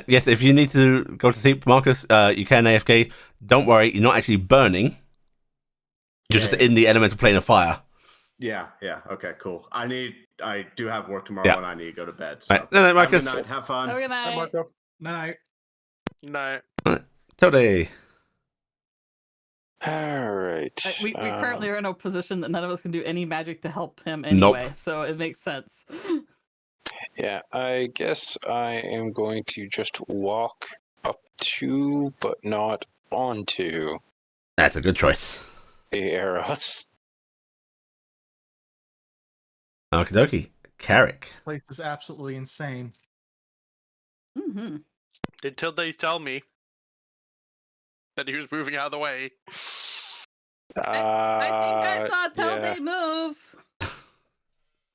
Yes, if you need to go to sleep, Marcus, you can AFK. Don't worry, you're not actually burning. You're just in the elemental plane of fire. Yeah. Okay, cool. I do have work tomorrow and I need to go to bed. So. Right. No, Marcus. Have a good night. Have fun. Have a good Hi, night. Marco. Night. No. Tilde. All right. We currently are in a position that none of us can do any magic to help him anyway, so it makes sense. Yeah, I guess I am going to just walk up to, but not onto, That's a good choice. the arrows. Okie dokie. Carrick. This place is absolutely insane. Mm-hmm. Until they tell me that he was moving out of the way. I think I saw Tilde yeah. move.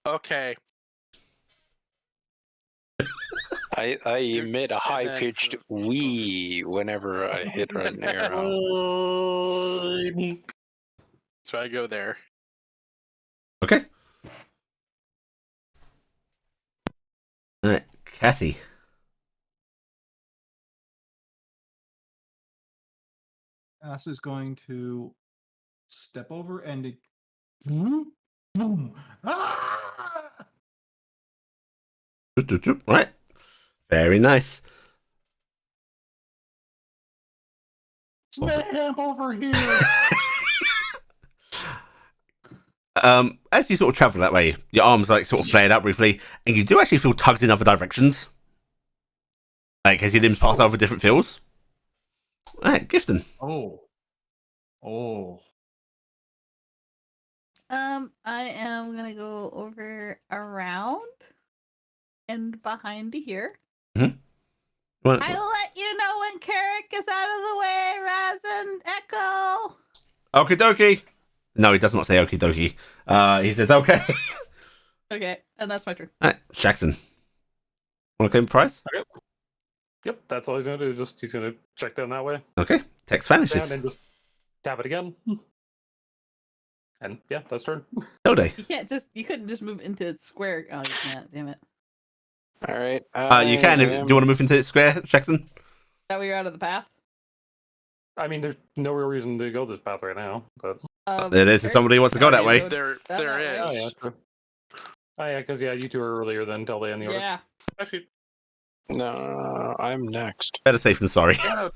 Okay. I emit a high-pitched wee whenever I hit an arrow. So I go there. Okay. Alright, Cassie. Ass is going to step over and boom, boom. Ah! Right. Very nice. It's mayhem over here. As you sort of travel that way, your arms like sort of flared out briefly, and you do actually feel tugged in other directions. Like as your limbs pass over different fields. Alright, Gifton. Oh. I am gonna go over around and behind here. Well, I'll let you know when Carrick is out of the way, Raz and Echo. okie dokie. No, he does not say okie dokie. He says okay. Okay, and that's my turn. Alright, Jackson. Want to claim the prize? Okay. Yep, that's all he's gonna do. He's gonna check down that way, Okay. Text down, vanishes. and just tap it again. And yeah, that's turn. Tilde. You couldn't just move into its square. Oh, you can't. Damn it. All right. You can. Do you want to move into the square, Jackson? That way you're out of the path. I mean, there's no real reason to go this path right now, but There is somebody who wants to go that way. There That is. oh yeah, true. Oh yeah, because you two are earlier than Tilde and the order. Yeah. Actually, No, I'm next. Better safe than sorry. yeah,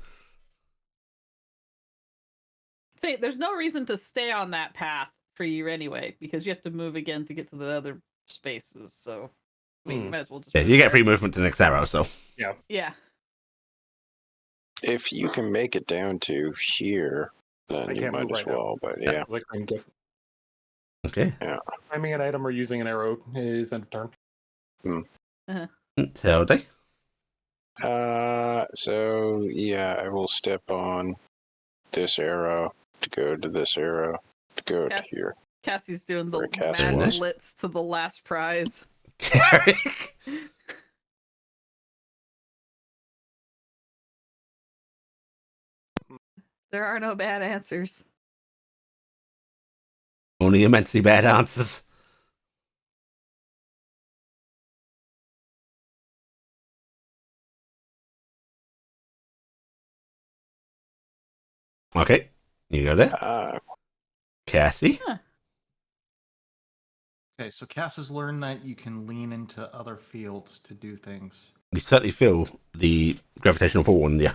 See, there's no reason to stay on that path for you anyway, because you have to move again to get to the other spaces. So, I mean, you might as well just. Yeah, move you get there. free movement to the next arrow, so. Yeah. If you can make it down to here, then I you can't might move as right now. well. But yeah. like I'm gift. Okay. Timing an item or using an arrow is end of turn. Tilde. So yeah, I will step on this arrow to go to this arrow to go to Yes. here. Cassie's doing the Where Cassie mad was. blitz to the last prize. Carrick. There are no bad answers. Only immensely bad answers. Okay, you go there. Cassie? Huh. Okay, so Cass has learned that you can lean into other fields to do things. You certainly feel the gravitational pull on you.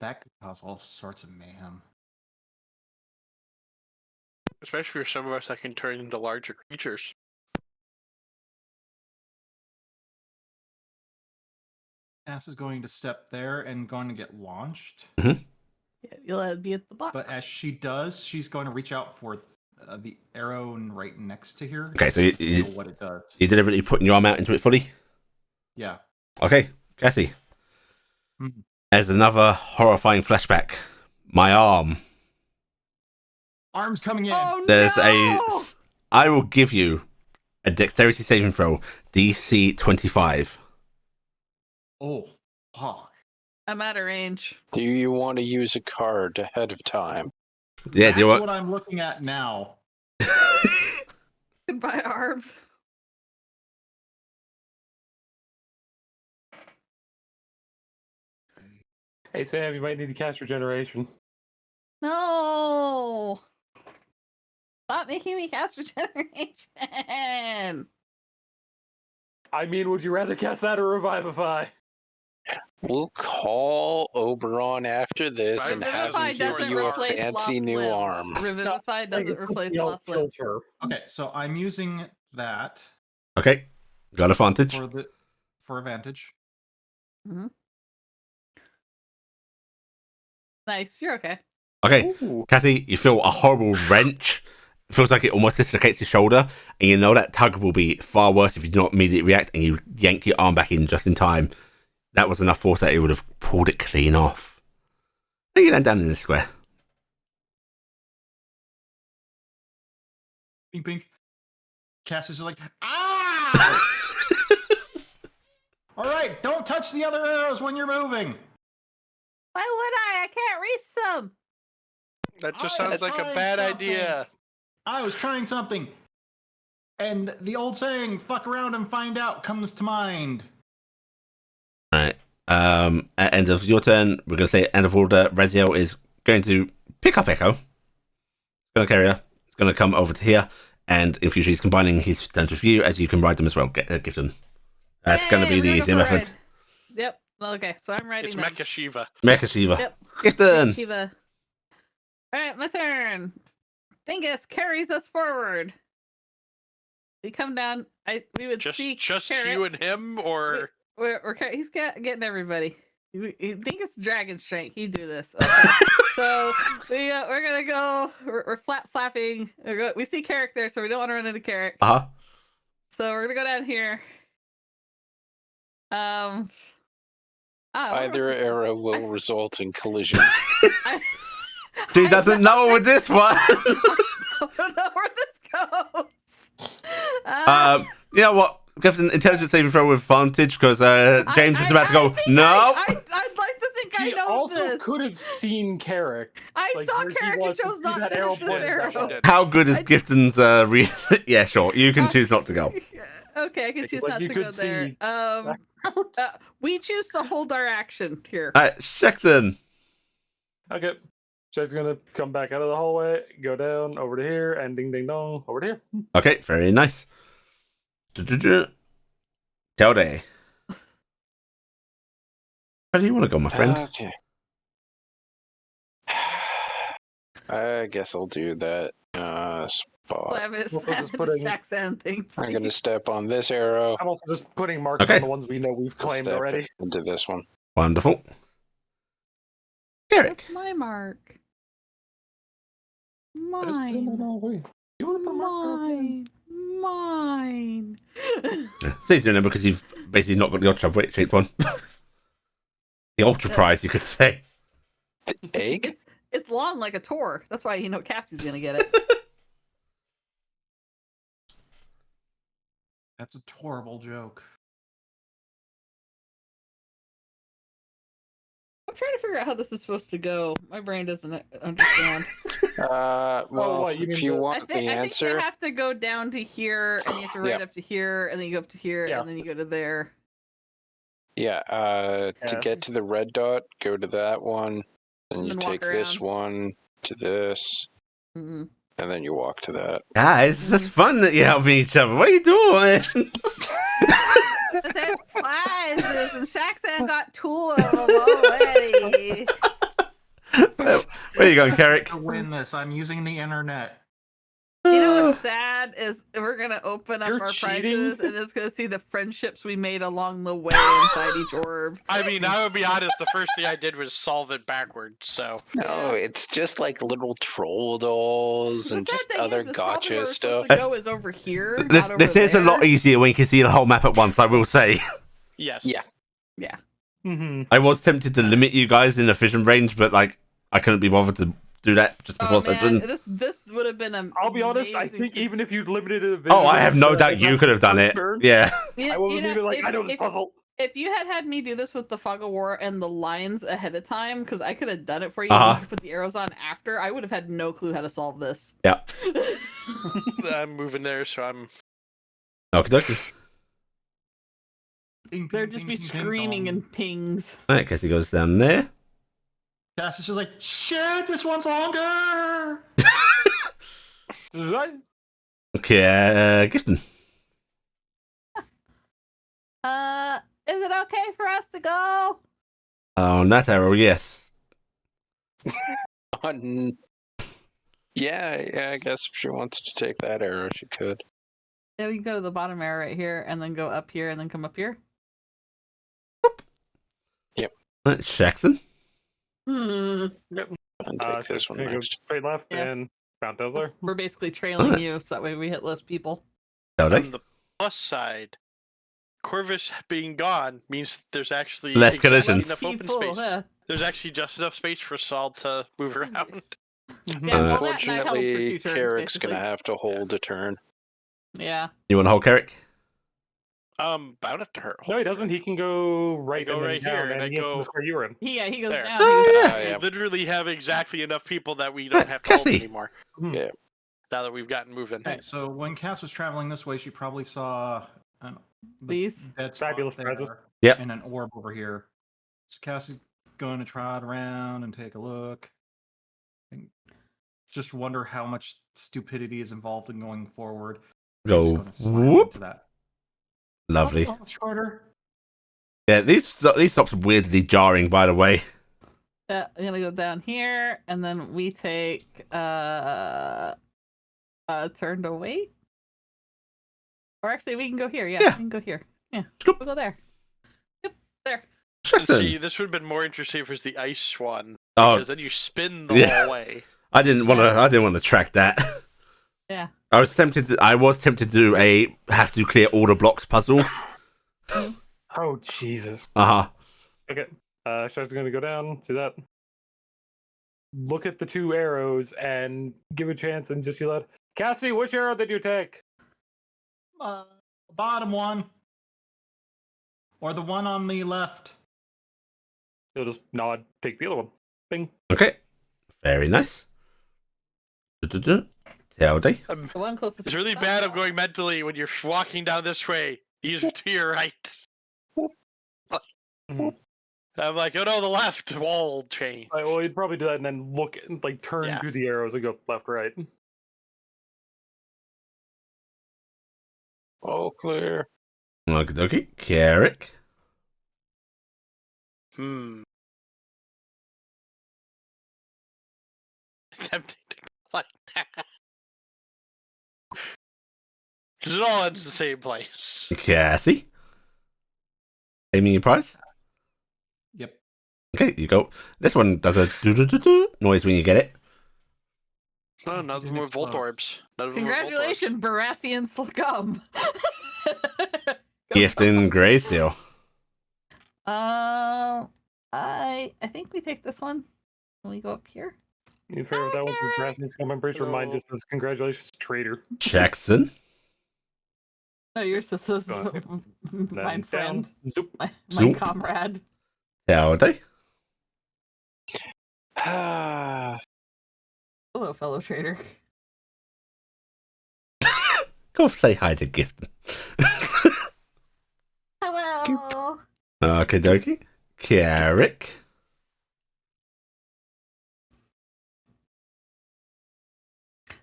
That could cause all sorts of mayhem. Especially for some of us that can turn into larger creatures. Cass is going to step there and going to get launched. Mm-hmm. Yeah, you'll be at the box. But as she does, she's going to reach out for the arrow right next to her. Okay, so you what it does. You deliberately putting your arm out into it fully? Yeah. Okay, Cassie. Mm-hmm. As another horrifying flashback, my arm. Arm's coming in. Oh, There's no! I will give you a dexterity saving throw, DC 25. Oh, fuck. I'm out of range. Do you want to use a card ahead of time? Yeah, That's do you want? what I'm looking at now. Goodbye, Arb. Hey Sam, you might need to cast regeneration. No! Stop making me cast regeneration! I mean, would you rather cast that or Revivify? We'll call Oberon after this and have Revivify him give doesn't you a replace fancy lost new limbs. arm. Revivify doesn't replace Y'all lost limbs. sure. Okay, so I'm using that Okay, got advantage. for advantage. Mm-hmm. Nice, you're okay. Okay, Ooh. Cassie, you feel a horrible wrench. It feels like it almost dislocates your shoulder, and you know that tug will be far worse if you do not immediately react and you yank your arm back in just in time. That was enough force that it would have pulled it clean off. Then you land down in the square. Pink, pink. Cass is just like, ah! All right, don't touch the other arrows when you're moving. Why would I? I can't reach them. That just I sounds like a tried bad something. idea. I was trying something. And the old saying, fuck around and find out, comes to mind. Alright. At end of your turn, we're going to say end of order. Raziel is going to pick up Echo. It's going to carry her. It's going to come over to here. And in future, he's combining his turns with you as you can ride them as well, Gifton. That's going to be the easier method. Yep. Okay, so I'm riding It's them. Mecha Shiva. Mecha Shiva. Yep. Gifton! Shiva. Alright, my turn. Dingus carries us forward. We come down. We would see Just Carrot. you and him, or He's getting everybody. Dingus dragon strength. He do this. Okay. So we're gonna go. We're flapping. We see Carrick there, so we don't want to run into Carrick. Uh-huh. So we're gonna go down here. Either arrow will result in collision. She doesn't know with this one. I don't know where this goes. You know what? Gifton, intelligence saving throw with advantage because James is about to go, no. I'd like to think I She know also this. could have seen Carrick. I Like, saw where he Carrick and was to chose see not that to arrow hit this point. arrow. How good is Gifton's reason? Yeah, sure. You can choose not to go. Okay, I can choose Like, not you to could go there. see We choose to hold our action here. All right, Shexton. Okay. Jack's gonna come back out of the hallway, go down over to here, and ding ding dong over to here. Okay, very nice. Telde. Where do you want to go, my friend? Okay. I guess I'll do that spot. Slam it, We'll slam just it, put in- Jackson thing. I'm going to please. step on this arrow. I'm also just putting marks Okay. on the ones we know we've claimed Step already. into this one. Wonderful. Eric. That's my mark. I just put them on Mine. all three. You want to put a mark on it? Mine. It's easier now because you've basically not got the ultra shaped one. The ultra prize, you could say. Egg? It's long like a tour. That's why you know Cassie's gonna get it. That's a horrible joke. I'm trying to figure out how this is supposed to go. My brain doesn't understand. Well, what, you if mean you the- want I think answer, you have to go down to here, and you have to ride Yeah. up to here, and then you go up to here, Yeah. and then you go to there. yeah, to Yeah. get to the red dot, go to that one, and And you then walk take this around. one to this, Mm-hmm. and then you walk to that. Guys, it's fun that you're helping each other. What are you doing? But there's prizes, and Shaxan got 2 of them already. Where are you going, Carrick? To win this, I'm using the internet. You know what's sad is we're gonna open up You're our cheating? prizes, and it's gonna see the friendships we made along the way inside each orb. I mean, I would be honest. The first thing I did was solve it backwards. So No, it's just like little troll dolls The and sad just thing other is probably where gotcha we're stuff. supposed to go is over here. This not over is a lot there. easier when you can see the whole map at once, I will say. yes. Yeah. Yeah. Mm-hmm. I was tempted to limit you guys in the vision range, but like I couldn't be bothered to do that just before Oh man, session. this would have been amazing. I'll be honest. I think even if you'd limited it, Oh, I have no doubt you could have done it. Yeah. I wasn't even like, I know this puzzle. If you had me do this with the fog of war and the lines ahead of time, because I could have done it for you, Uh-huh. and you could put the arrows on after, I would have had no clue how to solve this. Yeah. I'm moving there, so I'm. Okie dokie. Ping, There'd ping, just ping, be ping, ping, screaming dong. and pings. Alright, guess he goes down there. Cass is just like, shit, this one's longer. Okay, Gifton. Is it okay for us to go? On that arrow, yes. Yeah, I guess if she wants to take that arrow, she could. Yeah, we can go to the bottom arrow right here, and then go up here, and then come up here. Alright, Shaxon. And take So this it's one gonna go next. straight left Yeah. and Mount Desler. We're basically trailing Alright. you, so that way we hit less people. Howdy. On the plus side, Corvus being gone means there's actually Less exactly collisions. enough open People, space. yeah. There's actually just enough space for Saul to move around. Mm-hmm. Yeah, well, that and I held for Unfortunately, 2 turns, Carrick's basically. gonna have to hold a turn. Yeah. You want to hold Carrick? Bound up to her. No, he doesn't. He can go right. go and then right down, here, and I he gets to go- the square you were in. He goes There. down. Oh, he goes yeah. down. Yeah. We literally have exactly enough people that we don't have to hold Cassie. anymore. Yeah. Now that we've gotten moving. Okay, so when Cass was traveling this way, she probably saw the These? dead spot Fabulous there prizes. Yep. and an orb over here. So Cass is going to trot around and take a look. And just wonder how much stupidity is involved in going forward. Go. Just gonna slam Whoop. into that. Lovely. Oh, shorter. Yeah, these stops are weirdly jarring, by the way. I'm gonna go down here, and then we take a turn to wait. Or actually, we can go here. Yeah, Yeah. we can go here. Yeah, Scoop. we'll go there. Yep, there. See, Shaxon. this would have been more interesting if it was the ice one, Oh, because then you spin the Yeah. whole way. I didn't want to track that. Yeah. I was tempted to do a have to clear all the blocks puzzle. Oh Jesus. Uh-huh. Okay. Shark's gonna go down. See that? Look at the 2 arrows and give a chance and just yell out, Cassie, which arrow did you take? Bottom one. Or the one on the left. He'll just nod, take the other one. Bing. Okay. Very nice. Howdy. The one closest. It's really bad. I'm going mentally when you're walking down this way. These are to your right. Mhm. I'm like, oh no, the left wall change. All right, well, you'd probably do that and then look, like, turn Yeah. through the arrows and go left, right. All clear. Okie dokie. Carrick. Tempting to go like that. Because it all ends the same place. Cassie. Aiming your prize. Yep. Okay, you go. This one does a do noise when you get it. No, none of them were Explode. Volt Orbs. None of them were Volt Orbs. Congratulations, Baratheon Slacum. Gift in Greysteel. I think we take this one. Can we go up here? You fair with that one? From Baratheon's come. I'm pretty sure mine just says, congratulations, traitor. Jackson. No, yours just says Then my down. friend, Zoop. my Zoop. comrade. Howdy. Ah, Hello, fellow trader. Go say hi to Gifton. Hello. Okay, dokie. Carrick.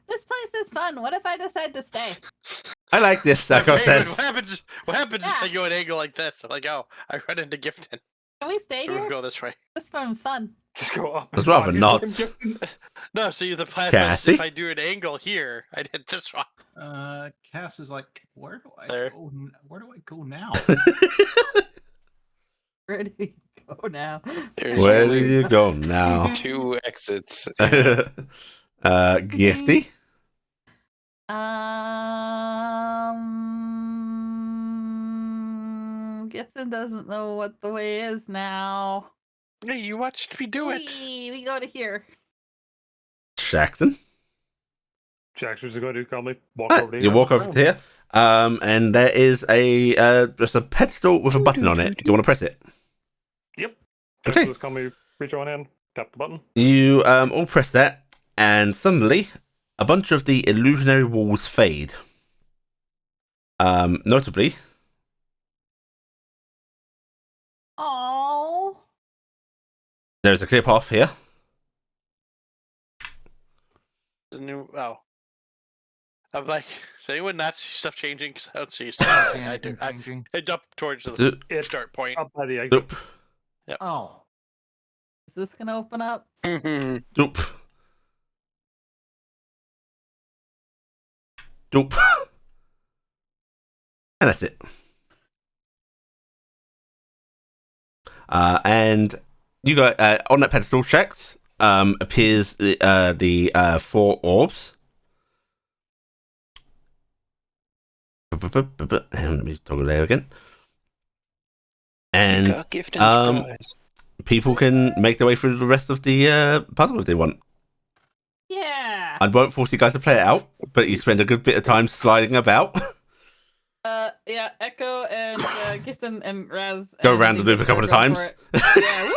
This place is fun. What if I decide to stay? I like this, Sacco What says. happens? What happens Yeah. if I go an angle like this? I'm like, oh, I run into Gifton. Can we stay So we'll here? go this way. This one's fun. Just go up. That's and rather down. not. No, see, the plan was Cassie? if I do an angle here, I'd hit this one. Cass is like, where do I There. go? Where do I go now? Where do we go now? There's Where only do you go now? 2 exits. Gifty? Gibson doesn't know what the way is now. Hey, you watched me do it. We go to here. Shaxton? Jack's just going to calmly walk over to You walk over to here, and there is just a pedestal with a button on it. Do you want to press it? Yep. Okay. Just calmly reach one hand, tap the button. You all press that, and suddenly a bunch of the illusionary walls fade. Notably, Oh. there's a clear path here. The new I'm like, does anyone not see stuff changing? Because I don't see stuff. Yeah, I do. changing. I up towards the Doop, start point. Up by the exit. doop, Oh, Is this gonna open up? Mhm. doop. Doop. And that's it. And you got on that pedestal, Shax, appears the 4 orbs. Let me toggle there again. You And got gift and surprise. people can make their way through the rest of the puzzle if they want. Yeah. I won't force you guys to play it out, but you spend a good bit of time sliding about. Yeah, Echo and Gifton and Raz Go and around the loop a couple of go for times. it. Yeah,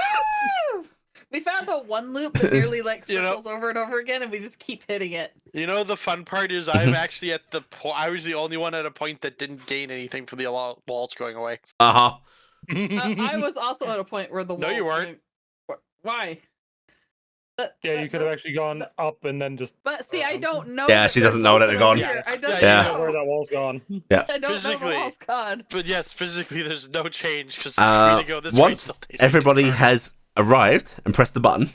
woo! We found a one loop that nearly like You know- circles over and over again, and we just keep hitting it. You know, the fun part is I'm actually at the point. I was the only one at a point that didn't gain anything from the walls going away. Uh-huh. I was also at a point where the No, walls you weren't. Why? Yeah, you could have actually gone up and then just. But see, I don't know. Yeah, that she doesn't there's know that something they're gone. over here. I don't Yeah, You Yeah. know know. where that wall's gone. I don't know the Physically. wall's gone. But yes, physically, there's no change because Uh, to go this once way, still takes Everybody too far. has arrived and pressed the button.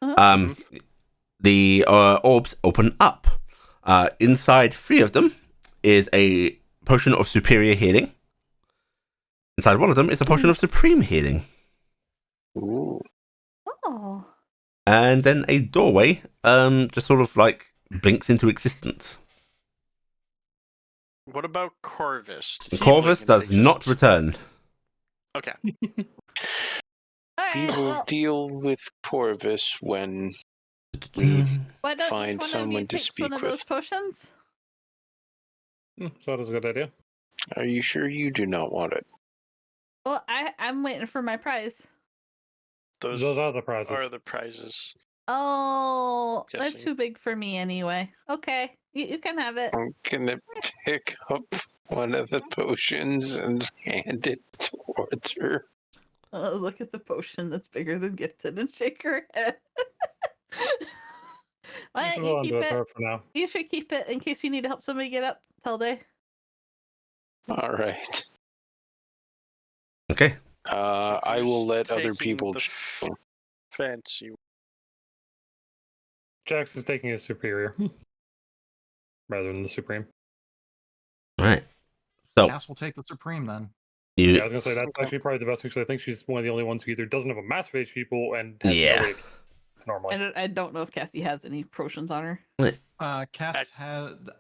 Uh-huh. The orbs open up. Inside 3 of them is a potion of superior healing. Inside one of them is a potion of supreme healing. Ooh. Oh. And then a doorway just sort of like blinks into existence. What about Corvus? Did he Corvus blink into does not existence? return. Okay. All We right. will Well, deal with Corvus when why don't find each one of you someone to takes speak one of with. those potions? So that is a good idea. Are you sure you do not want it? Well, I'm waiting for my prize. Those Those are the prizes. are the prizes. Oh, they're Guessing. too big for me anyway. Okay, you can have it. I'm gonna pick up one of the potions and hand it towards her. Look at the potion that's bigger than Gifted and shake her head. Why don't Hold you on keep to it it? for now. You should keep it in case you need to help somebody get up. Tilde. All right. Okay. I will let other Taking people. the fancy. Jax is taking his superior rather than the supreme. All right. So Cass will take the supreme then. you. Yeah, I was gonna say that's actually probably the best because I think she's one of the only ones who either doesn't have a massive HP pool and has Yeah. no HP normally. I don't know if Cassie has any potions on her. Cass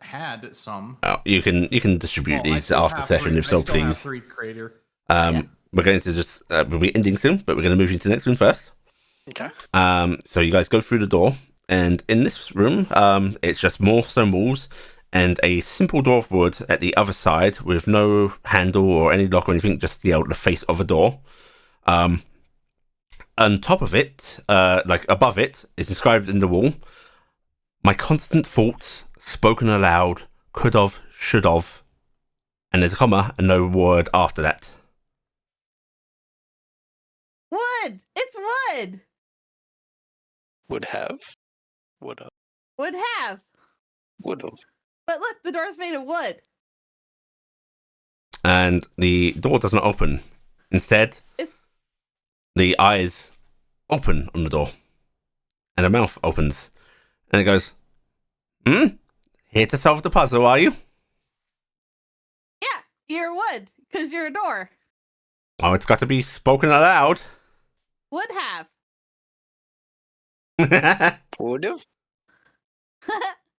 had some. Oh, you can distribute Well, I these still after have session 3. if so, I still have please. 3 crater. Yeah. We're going to just we'll be ending soon, but we're going to move into the next room first. Okay. So you guys go through the door, and in this room, it's just more stone walls and a simple door of wood at the other side with no handle or any lock or anything, just the face of a door. on top of it, like above it, is inscribed in the wall, "My constant thoughts, spoken aloud, could've, should've," and there's a comma and no word after that. Wood! It's wood! Would have. Would have. Would have. Would have. But look, the door's made of wood. And the door does not open. Instead, the eyes open on the door. And the mouth opens. And it goes, Here to solve the puzzle, are you? Yeah, you're wood, because you're a door. Oh, it's got to be spoken aloud. Would have. Would have.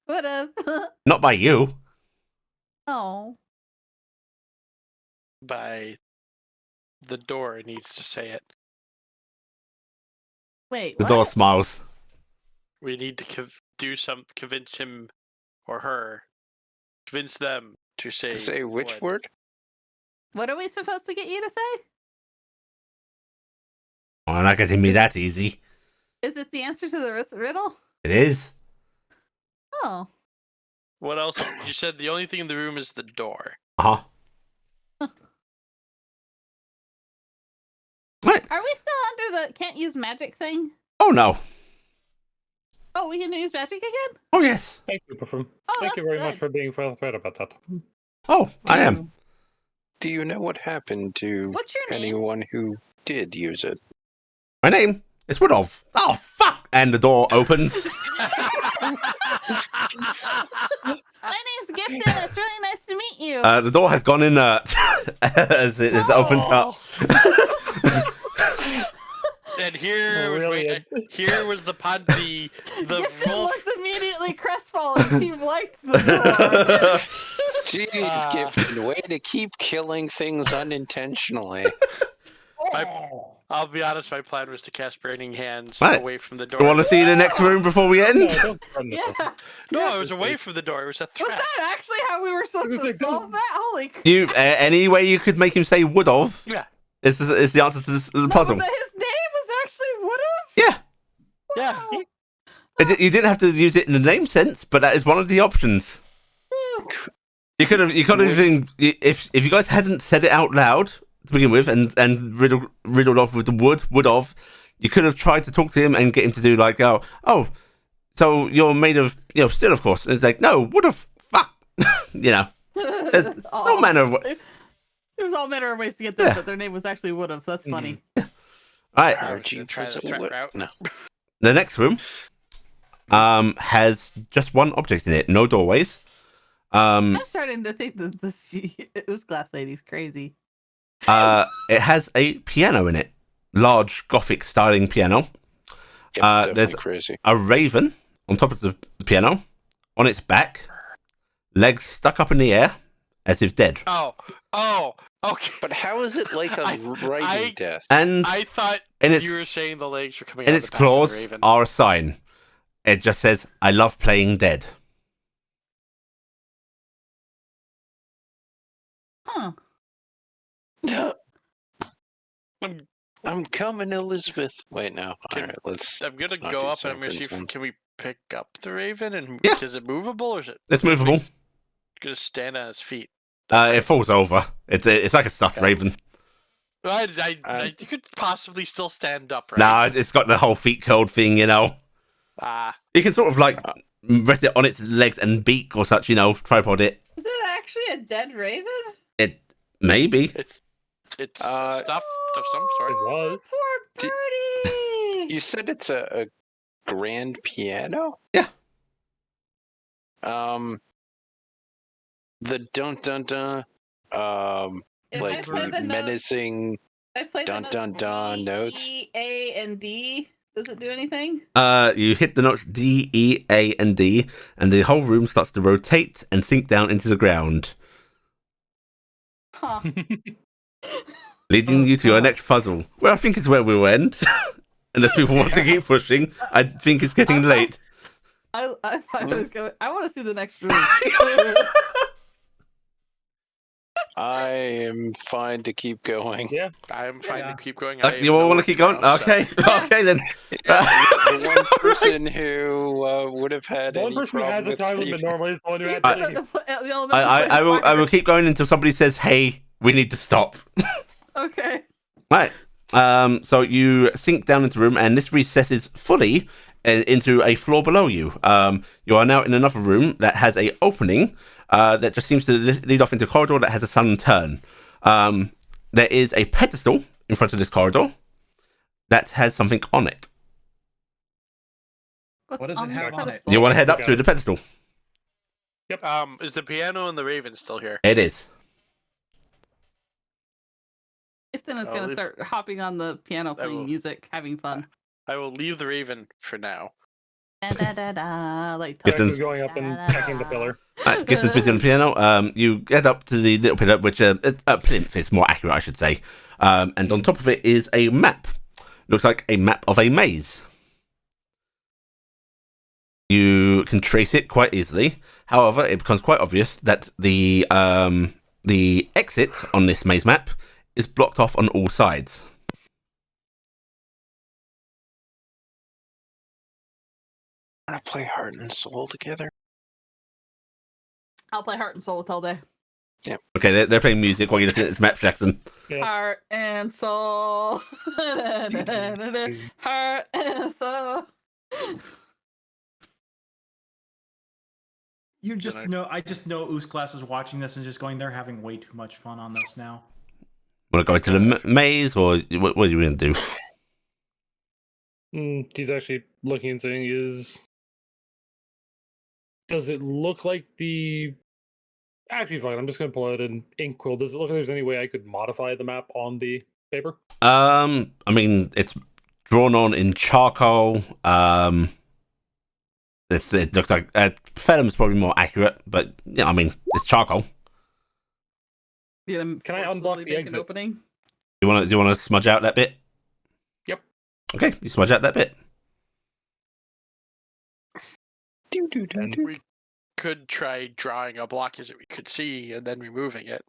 Would have. Not by you. Oh. By the door needs to say it. Wait, The what? door smiles. We need to convince him or her, convince them to say. To say which would. word? What are we supposed to get you to say? Oh, not getting me that easy. Is it the answer to the riddle? It is. Oh. What else? You said the only thing in the room is the door. Uh-huh. What? Are we still under the can't use magic thing? Oh, no. Oh, we can use magic again? Oh, yes. Thank you, Perfume. Oh, Thank you that's very much good. for being forthright about that. Oh, I am. Do you know what happened to What's your name? anyone who did use it? My name is Woodolph. Oh, fuck! And the door opens. My name's Gifted. It's really nice to meet you. The door has gone inert as it is opened up. And here, Brilliant. here was the Ponzi. The Gifted wolf. looks immediately crestfallen. She liked the door. Jeez, Gifted, way to keep killing things unintentionally. I'll be honest, my plan was to cast Burning Hands Right. away from the door. You want to see the next room before we No, end? don't burn the door. Yeah. No, it was away from the door. It was a Was threat. that actually how we were supposed was to like, solve that? Holy crap. You any way you could make him say Woodolph Yeah. is the answer to the No, puzzle. but his name was actually Woodolph? Yeah. Yeah. Wow. You didn't have to use it in the name sense, but that is one of the options. You could have even if you guys hadn't said it out loud to begin with and riddled off with the would of, you could have tried to talk to him and get him to do like so you're made of steel, of course. And it's like, no, would have, fuck. There's no manner of There's all manner of ways to get this, Yeah. but their name was actually Woodolph. So that's funny. All right. I was Archie gonna try was the a threat what? route. No. The next room has just one object in it, no doorways. I'm starting to think that this glass lady's crazy. It has a piano in it, large Gothic styling piano. Yep, There's definitely crazy. a raven on top of the piano, on its back, legs stuck up in the air as if dead. Oh, okay. But how is it like a writing desk? And I thought in you were saying the legs were coming in out its of the back of the claws raven. are a sign. It just says, "I love playing dead." Huh. I'm coming, Elizabeth. Wait, no. Can- All right, let's. I'm gonna let's not go do up and I'm gonna see if, serpents can we pick up the raven and Yeah. is it movable or is it It's movable. gonna stand on its feet? It falls over. It's like a stuffed raven. You could possibly still stand up, right? Nah, it's got the whole feet curled thing. Ah, You can sort of like rest it on its legs and beak or such. Tripod it. Is it actually a dead raven? It maybe. it's stuff of some sort. It was. Poor birdie. You said it's a grand piano? Yeah. The dun dun dun. If Like I play the notes, menacing. I play dun, the dun, notes dun D, notes. E, A, and D. Does it do anything? You hit the notes D, E, A, and D, and the whole room starts to rotate and sink down into the ground, Huh. leading you to your next puzzle. Well, I think it's where we'll end. Unless people want to keep pushing, I think it's getting late. I want to see the next room. I am fine to keep going. Yeah. I'm fine Yeah. to keep going. You all want to keep going? Okay, okay then. The one person who would have had The one any person who problem has a with time limit leaving. normally is the one who had The to leave. elemental I will keep going until somebody says, "Hey, we need to stop." Okay. Right. So you sink down into the room, and this recesses fully into a floor below you. You are now in another room that has a opening that just seems to lead off into a corridor that has a sun turn. There is a pedestal in front of this corridor that has something on it. What's What does it on the have on it? pedestal? You want to head up Look to at the pedestal? Is the piano and the raven still here? It is. Ifton is I'll going to leave- start hopping on the piano, I playing will- music, having fun. I will leave the raven for now. Da, da, da, da, like Distance. Actually going up and checking the pillar. Gibson's busy on the piano. You get up to the little pillar, which plinth is more accurate, I should say. And on top of it is a map. Looks like a map of a maze. You can trace it quite easily. However, it becomes quite obvious that the exit on this maze map is blocked off on all sides. Want to play Heart and Soul together? I'll play Heart and Soul with all day. Okay, they're playing music while you're looking at this map, Jackson. Yeah. Heart and soul. Heart and soul. You just know. I just know Oos Class is watching this and just going. They're having way too much fun on this now. Want to go into the maze, or what are you going to do? He's actually looking and saying, does it look like the... Actually, fine, I'm just going to pull out an ink quill. Does it look like there's any way I could modify the map on the paper? I mean, it's drawn on in charcoal. It looks like Phelim's probably more accurate, but yeah, I mean, it's charcoal. Can I unblock the exit? opening? Do you want to smudge out that bit? Yep. Okay, you smudge out that bit. And We could try drawing a blockage that we could see and then removing it.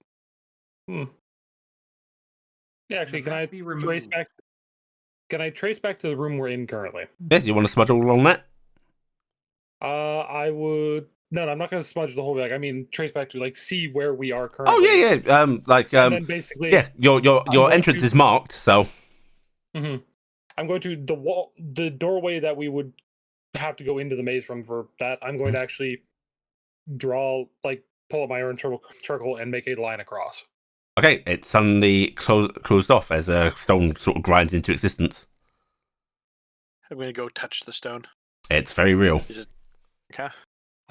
yeah, actually, The can I map be trace removed. back? Can I trace back to the room we're in currently? Yes, you want to smudge all along that? I would. No, I'm not going to smudge the whole back. I mean, trace back to see where we are currently. Oh yeah. And then basically, yeah. Your going entrance to- is marked, so. I'm going to the doorway that we would have to go into the maze from for that. I'm going to actually draw, pull up my own charcoal and make a line across. Okay, it's suddenly closed off as a stone sort of grinds into existence. I'm going to go touch the stone. It's very real. Okay.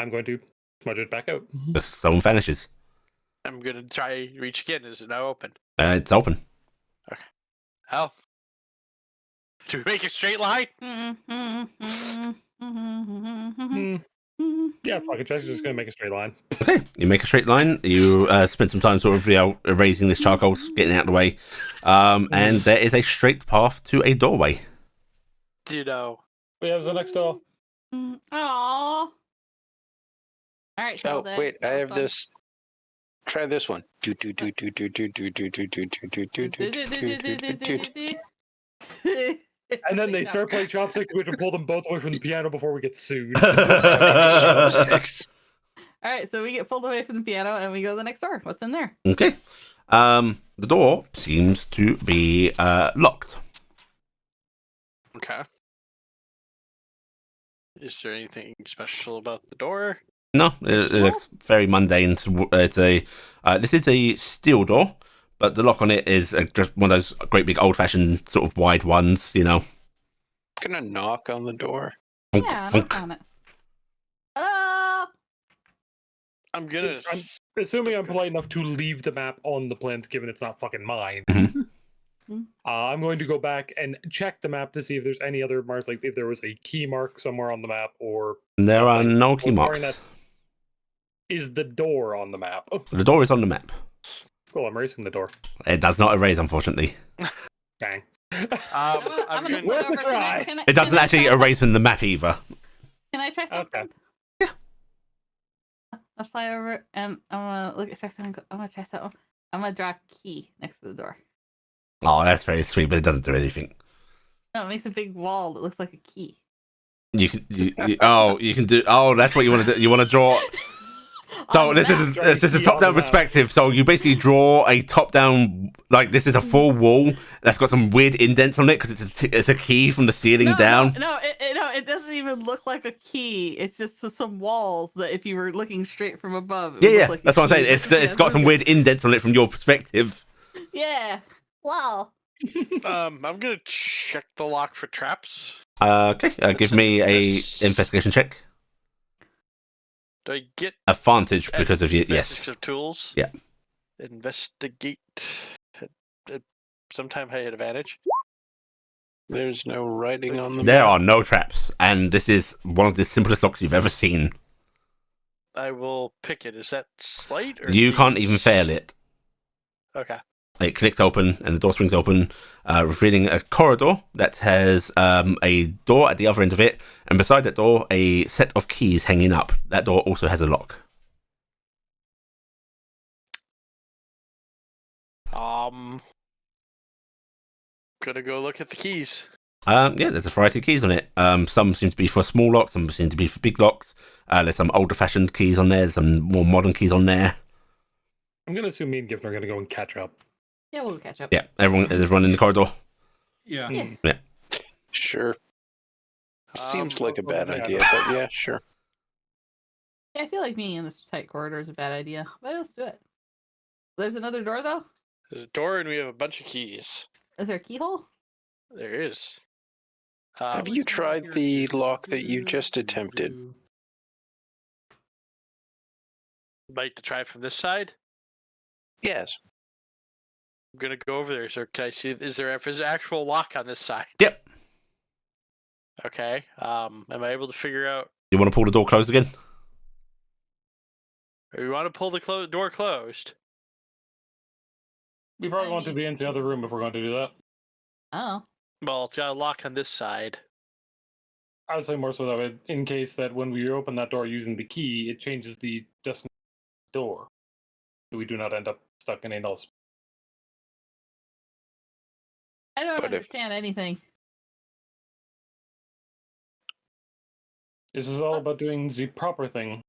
I'm going to smudge it back out. The stone vanishes. I'm going to try reach again. Is it now open? It's open. Hell. Do we make a straight line? Yeah, fuck it. Jack's just going to make a straight line. Okay, you make a straight line. You spend some time sort of erasing this charcoal, getting it out of the way. And there is a straight path to a doorway. Do you know? We have the next door. Aww. All right. Oh, Zelda, wait, I that was have fun. this. Try this one. And then they start playing chopsticks, we have to pull them both away from the piano before we get sued. Chopsticks. All right, so we get pulled away from the piano and we go to the next door. What's in there? Okay. The door seems to be locked. Okay. Is there anything special about the door? No, it looks very mundane. It's a this is a steel door, but the lock on it is just one of those great big old-fashioned sort of wide ones, you know. Gonna knock on the door. Yeah, Funk. knock on it. Oh, I'm gonna. Since I'm assuming I'm polite enough to leave the map on the plinth, given it's not fucking mine. Mhm. I'm going to go back and check the map to see if there's any other marks, like if there was a key mark somewhere on the map, or There are no key Or marks. that- is the door on the map. Oh, The door is on the map. cool, I'm erasing the door. It does not erase, unfortunately. Bang. I'm I'm gonna gonna. put Worth a over. try. It doesn't actually erase from the map either. Can I try something? Okay. Yeah. I'll fly over and I'm gonna look at Jackson and go, I'm gonna try something. I'm gonna draw a key next to the door. Oh, that's very sweet, but it doesn't do anything. No, it makes a big wall that looks like a key. You can you can do. Oh, that's what you want to do. You want to draw. So On this the is map. this is a Key top on the down map. perspective. So you basically draw a top down, like this is a full wall that's got some weird indents on it because it's a key from the ceiling down. No, it doesn't even look like a key. It's just some walls that if you were looking straight from above, it would Yeah, look like that's a what I'm saying. key. It's got some weird indents on it from your perspective. Yeah. Wow. I'm gonna check the lock for traps. Okay, give me a investigation check. Do I get Advantage because of you. Yes. advantage of tools? Yeah. Investigate. Sometime I had advantage. There's no writing on the There map. are no traps, and this is one of the simplest locks you've ever seen. I will pick it. Is that slight or You can't even thieves? fail it. Okay. It clicks open, and the door swings open, revealing a corridor that has a door at the other end of it, and beside that door, a set of keys hanging up. That door also has a lock. Gonna go look at the keys. Yeah, there's a variety of keys on it. Some seem to be for small locks, some seem to be for big locks. There's some older-fashioned keys on there, there's some more modern keys on there. I'm gonna assume me and Giffen are gonna go and catch up. Yeah, we'll catch up. Yeah, everyone in the corridor. Yeah. Yeah. Sure. Seems like a bad yeah. idea, but yeah, sure. Yeah, I feel like being in this tight corridor is a bad idea. But let's do it. There's another door though? There's a door and we have a bunch of keys. Is there a keyhole? There is. Have you tried the lock that you just attempted? Like to try from this side? Yes. I'm gonna go over there. So can I see? Is there an actual lock on this side? Yep. Okay. Am I able to figure out? You want to pull the door closed again? Or we want to pull the door closed? We probably want to be in the other room if we're going to do that. Oh. Well, it's got a lock on this side. I would say more so that way, in case that when we open that door using the key, it changes the destination door, so we do not end up stuck in a null space. I don't But if- understand anything. This is all about doing the proper thing.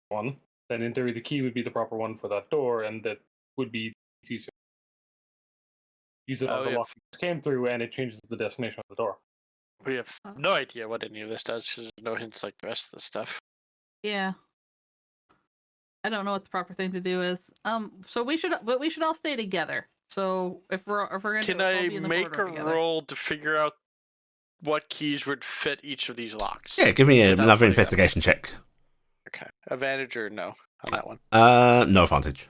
One, then in theory the key would be the proper one for that door, and that would be easier. Use it on Oh, the yeah. lock that came through, and it changes the destination of the door. We have no idea what any of this does because there's no hints like the rest of the stuff. Yeah. I don't know what the proper thing to do is. So we should all stay together. So if we're gonna Can do it, we'll I be in the make corridor a together. roll to figure out what keys would fit each of these locks? Yeah, give me Without another putting up- investigation check. Okay. Advantage or no on that one? No advantage.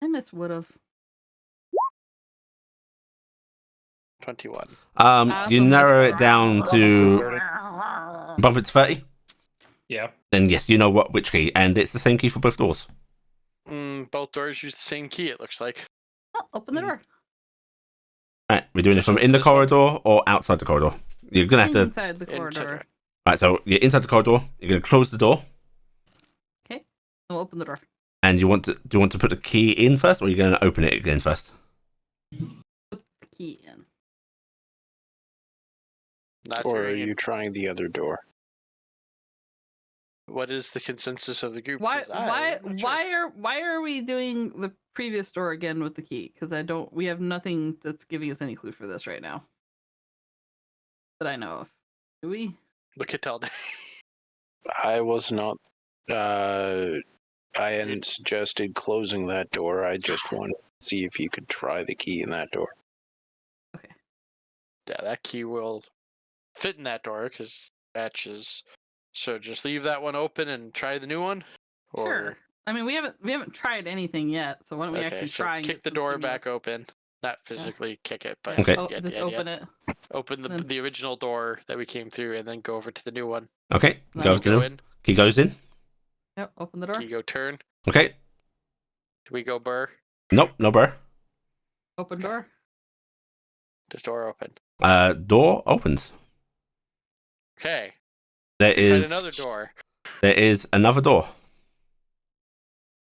I miss would've. 21. You Awesome. narrow it down to 30. bump it to 30. Yeah. Then yes, you know which key, and it's the same key for both doors. Both doors use the same key, it looks like. Oh, open the door. Right, we're doing it from in the This one? corridor or outside the corridor. You're gonna have to. Inside the corridor. Right, so you're inside the corridor. You're gonna close the door, We'll open the door. and you want to. Do you want to put the key in first, or are you gonna open it again first? Put the key in. Not Or are hearing you it. trying the other door? What is the consensus of the group? Why 'Cause I'm not sure. why are we doing the previous door again with the key? Because we have nothing that's giving us any clue for this right now. That I know of. Do we? Look at Telday. I was not. I hadn't suggested closing that door. I just wanted to see if you could try the key in that door. Yeah, that key will fit in that door because matches. So just leave that one open and try the new one. Or, Sure. I mean, we haven't tried anything yet, so why don't we Okay, actually so try and kick get the some door stimulus? back open. Not physically kick it, but Okay. Oh, you get just the idea. open it. Open Then- the original door that we came through, and then go over to the new one. Okay, Nice. goes Go in. in. Key goes in. Yep, open the door. Do you go turn? Okay. Do we go burr? Nope, no burr. Open door. Does door open? Door opens. Okay. There Find is another door. There is another door.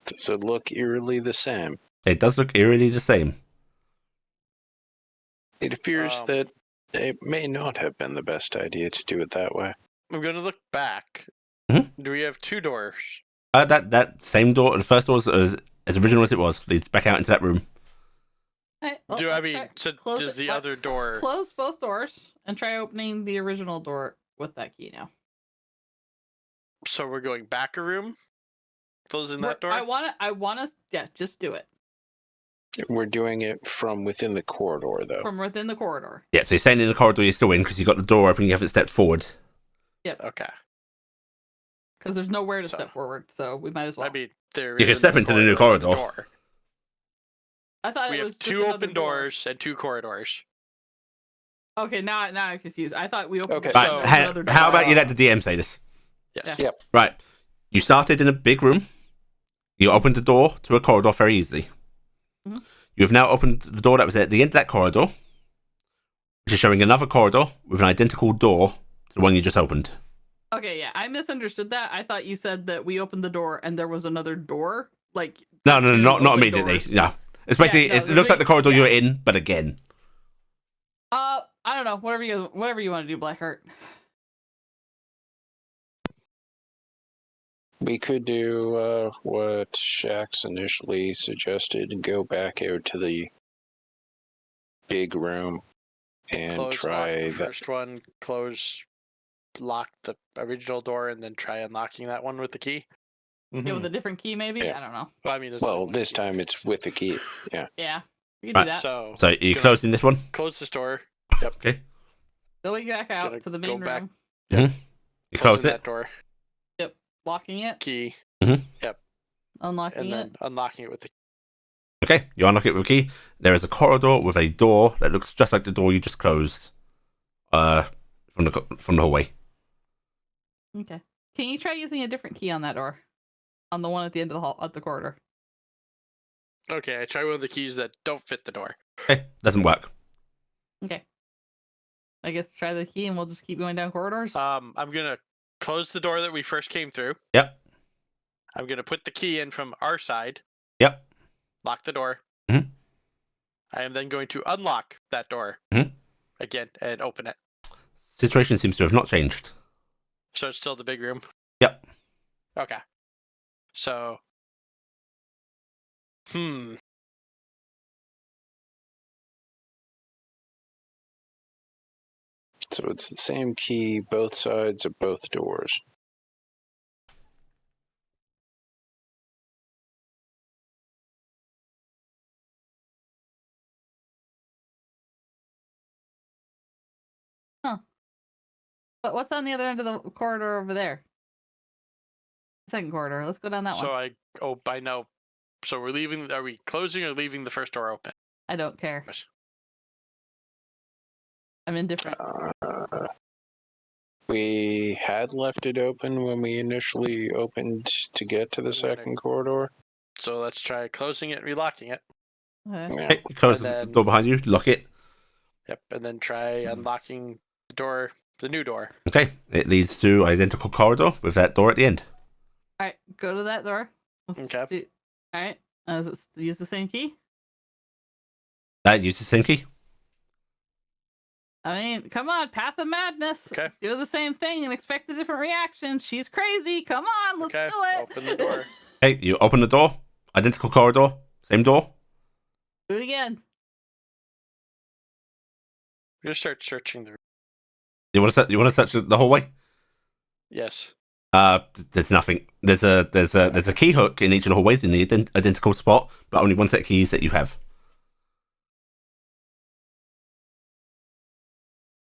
Does it look eerily the same? It does look eerily the same. It appears that it may not have been the best idea to do it that way. I'm gonna look back. Mhm. Do we have 2 doors? That same door, the first door is as original as it was, leads back out into that room. Alright, well, Do I let's mean, try- so close does it- the let- other door? Close both doors and try opening the original door with that key now. So we're going back a room, closing that door. I want to. Yeah, just do it We're doing it from within the corridor, though. from within the corridor. Yeah, so you're staying in the corridor, you're still in because you got the door open, you haven't stepped forward. Okay. Because there's nowhere to So- step forward, so we might as well. I mean, there You can is step another into the new corridor with a corridor. door. I thought We it was have just 2 another open door. doors and 2 corridors. Okay, now I'm confused. I thought we opened. Okay. Right, So- another door. how about you let the DM say this? Yes. Yeah. Yep. Right. You started in a big room. You opened the door to a corridor very easily. Mhm. You have now opened the door that was at the end of that corridor, which is showing another corridor with an identical door to the one you just opened. Okay, yeah, I misunderstood that. I thought you said that we opened the door and there was another door. Like No, two not open immediately. doors. No. Especially, Yeah, no, it looks like the corridor yeah. you're in, but again. I don't know. Whatever you want to do, Blackheart. We could do what Shax initially suggested and go back out to the big room and Close, lock try the that. first one. Close, lock the original door, and then try unlocking that one with the key. Yeah, with a different key, maybe. Yeah. I don't know. Well, I mean, there's Well, only one this key. time it's with the key. Yeah. Yeah, you can Right. do that. So So you're Gonna- closing this one? close this door. Okay. Going back out Gonna to the go main back. room, You close Closing it. that door. locking it, Key, unlocking and it. then unlocking it with the. Okay, you unlock it with a key. There is a corridor with a door that looks just like the door you just closed. From the hallway. Okay. Can you try using a different key on that door? On the one at the end of the hall, at the corridor. Okay, I try one of the keys that don't fit the door. Okay, doesn't work. Okay. I guess try the key and we'll just keep going down corridors. I'm gonna close the door that we first came through. Yep. I'm gonna put the key in from our side. Yep. Lock the door. Mhm. I am then going to unlock that door Mhm. again and open it. Situation seems to have not changed. So it's still the big room. Yep. Okay. So. So it's the same key, both sides of both doors. But what's on the other end of the corridor over there? Second corridor. Let's go down that So one. I know. So we're leaving. Are we closing or leaving the first door open? I don't care. Yes. I'm indifferent. We had left it open when we initially opened to get to the second corridor. So let's try closing it, relocking it. Okay. Yeah. Okay, you close And the then- door behind you, lock it. Yep, and then try unlocking the door, the new door. Okay, it leads to identical corridor with that door at the end. All right, go to that door. Okay. All right. Use the same key. Use the same key. I mean, come on, Path of Madness. Okay. Do the same thing and expect a different reaction. She's crazy. Come on, let's Okay, do it. open the door. Okay, you open the door. Identical corridor. Same door. Do it again. We're gonna start searching the. You want to search the hallway? Yes. There's nothing. There's a key hook in each of the hallways in the identical spot, but only one set of keys that you have.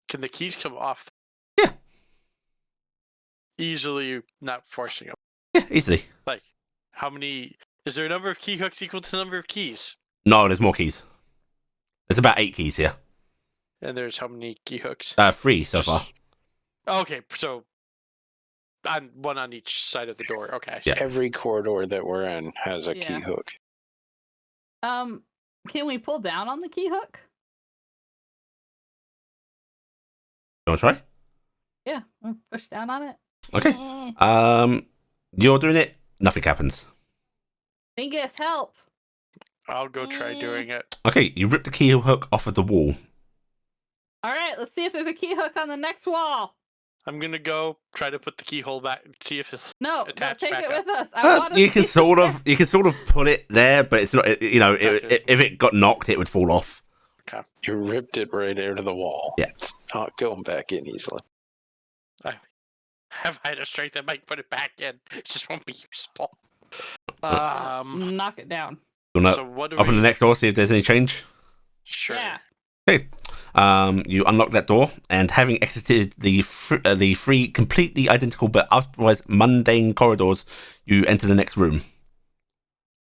Can the keys come off? Yeah. Easily, not forcing them. Yeah, easily. Like, how many? Is there a number of key hooks equal to the number of keys? No, there's more keys. There's about 8 keys here. And there's how many key hooks? 3 so far. Okay, so on one on each side of the door. Okay. I see. Yeah. Every corridor that we're in has a key Yeah. hook. Can we pull down on the key hook? You want to try? Yeah, push down on it. Okay. Eh. You're doing it. Nothing happens. Mingus, help! I'll go try doing it. Okay, you rip the key hook off of the wall. All right, let's see if there's a key hook on the next wall. I'm gonna go try to put the keyhole back. See if it's No, attached take back it up. with us. I want to You can sort of put it there, but it's not. You know, Gotcha. if it got knocked, it would fall off. You ripped it right out of the wall. Yeah. It's not going back in easily. Have I the strength? I might put it back in. It just won't be useful. knock it down. You wanna So what do open we? the next door, see if there's any change. Sure. Yeah. Okay. You unlock that door, and having exited the three completely identical but otherwise mundane corridors, you enter the next room.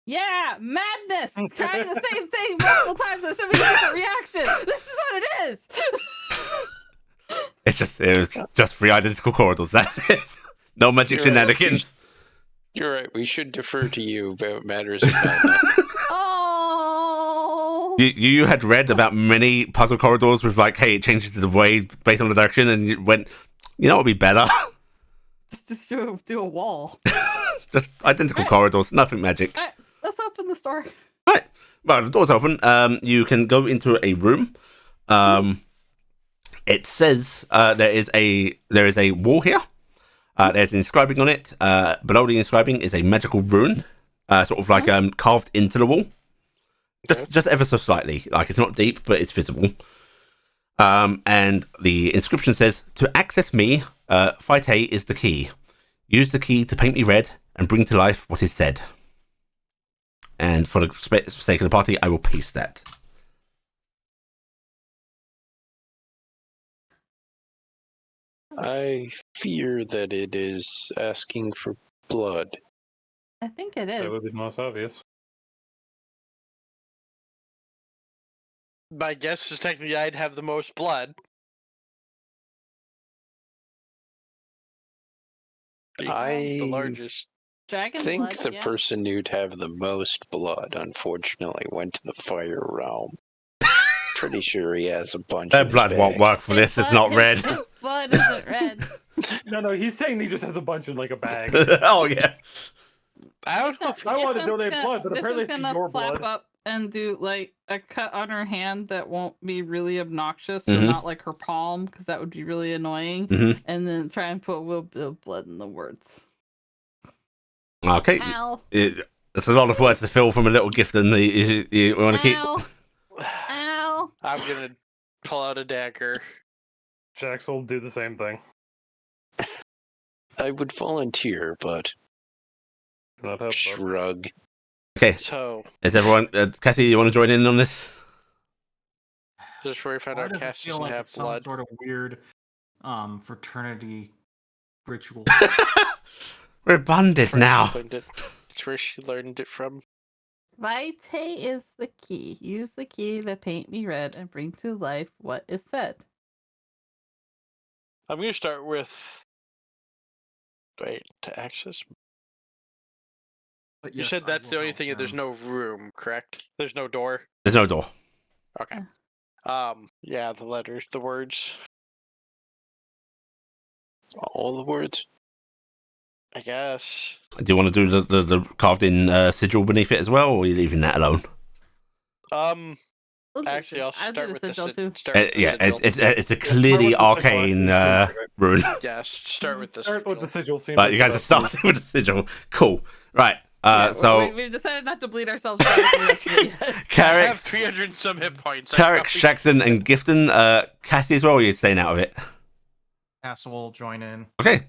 Yeah, madness! Trying the same thing multiple times with so many different reactions. This is what it is. It was just three identical corridors. That's it. No magic You're right. shenanigans. You're right. We should defer to you about matters of madness. Oh. You had read about many puzzle corridors with like, hey, it changes the way based on the direction, and you went, you know, what would be better. Just do a wall. Just identical corridors, nothing magic. All right, let's open the store. Right. Well, the door's open. You can go into a room. It says there is a wall here. There's an inscribing on it. Below the inscribing is a magical rune, sort of like carved into the wall. Just ever so slightly. Like, it's not deep, but it's visible. And the inscription says, "To access me, Vitae is the key. Use the key to paint me red and bring to life what is said." And for the sake of the party, I will paste that. I fear that it is asking for blood. I think it is. That would be the most obvious. My guess is technically I'd have the most blood. I The largest. Dragon think blood, the yeah. person who'd have the most blood, unfortunately, went to the fire realm. Pretty sure he has a bunch. Their in his blood won't bag. work for His this. It's blood- not red. His blood isn't red. No, he's saying he just has a bunch in like a bag. Oh yeah. I don't know. I want to This donate one's blood, but this apparently one's it's gonna your flap blood. up and do like a cut on her hand that won't be really obnoxious, so Mhm. not like her palm, because that would be really annoying. Mhm. And then try and put a little bit of blood in the words. Okay. Ow! It's a lot of words to fill from a little gift, and you want to keep. Ow! Ow! I'm gonna pull out a dagger. Jax will do the same thing. I would volunteer, but Not help, though. shrug. Okay. So, Is everyone? Cassie, you want to join in on this? this is where we found Why out does it Cass feel doesn't like have it's some blood. sort of weird fraternity ritual? We're bonded Where she now. learned it. It's where she learned it from. Vitae is the key. Use the key to paint me red and bring to life what is said. I'm gonna start with. Wait, to access. But You yes, said I that's the will only help thing. There's them. no room, correct? There's no door. There's no door. Okay. Yeah, the letters, the words. All the words? I guess. Do you want to do the carved in sigil beneath it as well, or are you leaving that alone? We'll do Actually, I'll I'll do start the with the sigil too. start with the Yeah, sigil. it's a clearly Start with the sigil, arcane right? rune. Yes, start with the Start with sigil. the sigil scene. But you guys are starting with the sigil. Cool. Right. Yeah, So we've decided not to bleed ourselves out. with the rest of it yet. I Carrick, have 300 and some hit points. I Tarek, probably- Shaxton, and Gifton. Cassie as well. Or are you staying out of it? Castle will join in. Okay.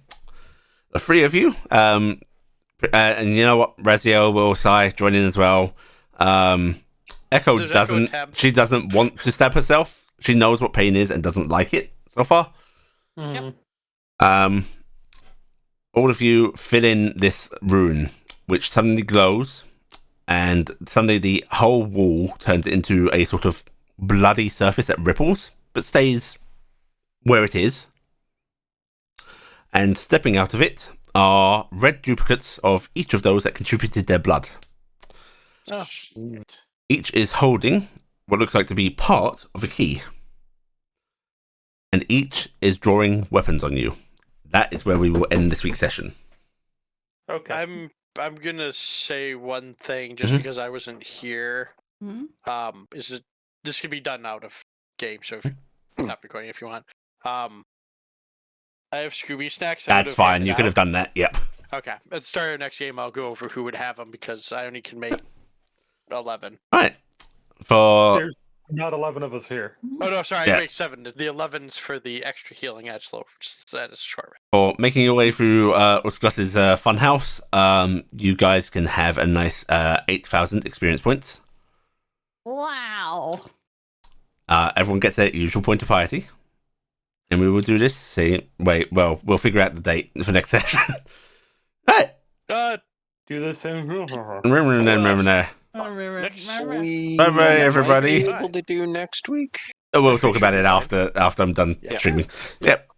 The three of you. And you know what? Raziel will join in as well. Echo Does Echo doesn't. tab? She doesn't want to stab herself. She knows what pain is and doesn't like it so far. Mhm. All of you fill in this rune, which suddenly glows, and suddenly the whole wall turns into a sort of bloody surface that ripples, but stays where it is. And stepping out of it are red duplicates of each of those that contributed their blood. Oh, Each is holding what looks like to be part of a key. And each is drawing weapons on you. That is where we will end this week's session. Okay. I'm I'm gonna say one thing just Mhm. because I wasn't here. Mhm. Is it this can be done out of game, so if stop recording if you want. I have Scooby snacks. That's fine. You could have done that. Yep. Okay, at the start of the next game, I'll go over who would have them because I only can make 11. All right. For There's not 11 of us here. Oh no, sorry, Yeah. I make 7. The 11's for the extra healing at slow. That is short. for making your way through Usgus's funhouse, you guys can have a nice 8,000 experience points. Wow. Everyone gets their usual point of piety. And we will do this. We'll figure out the date for next session. Right. Do the same. Bye-bye, everybody. Be able to do next week. We'll talk about it after I'm done Yeah. streaming. Yep.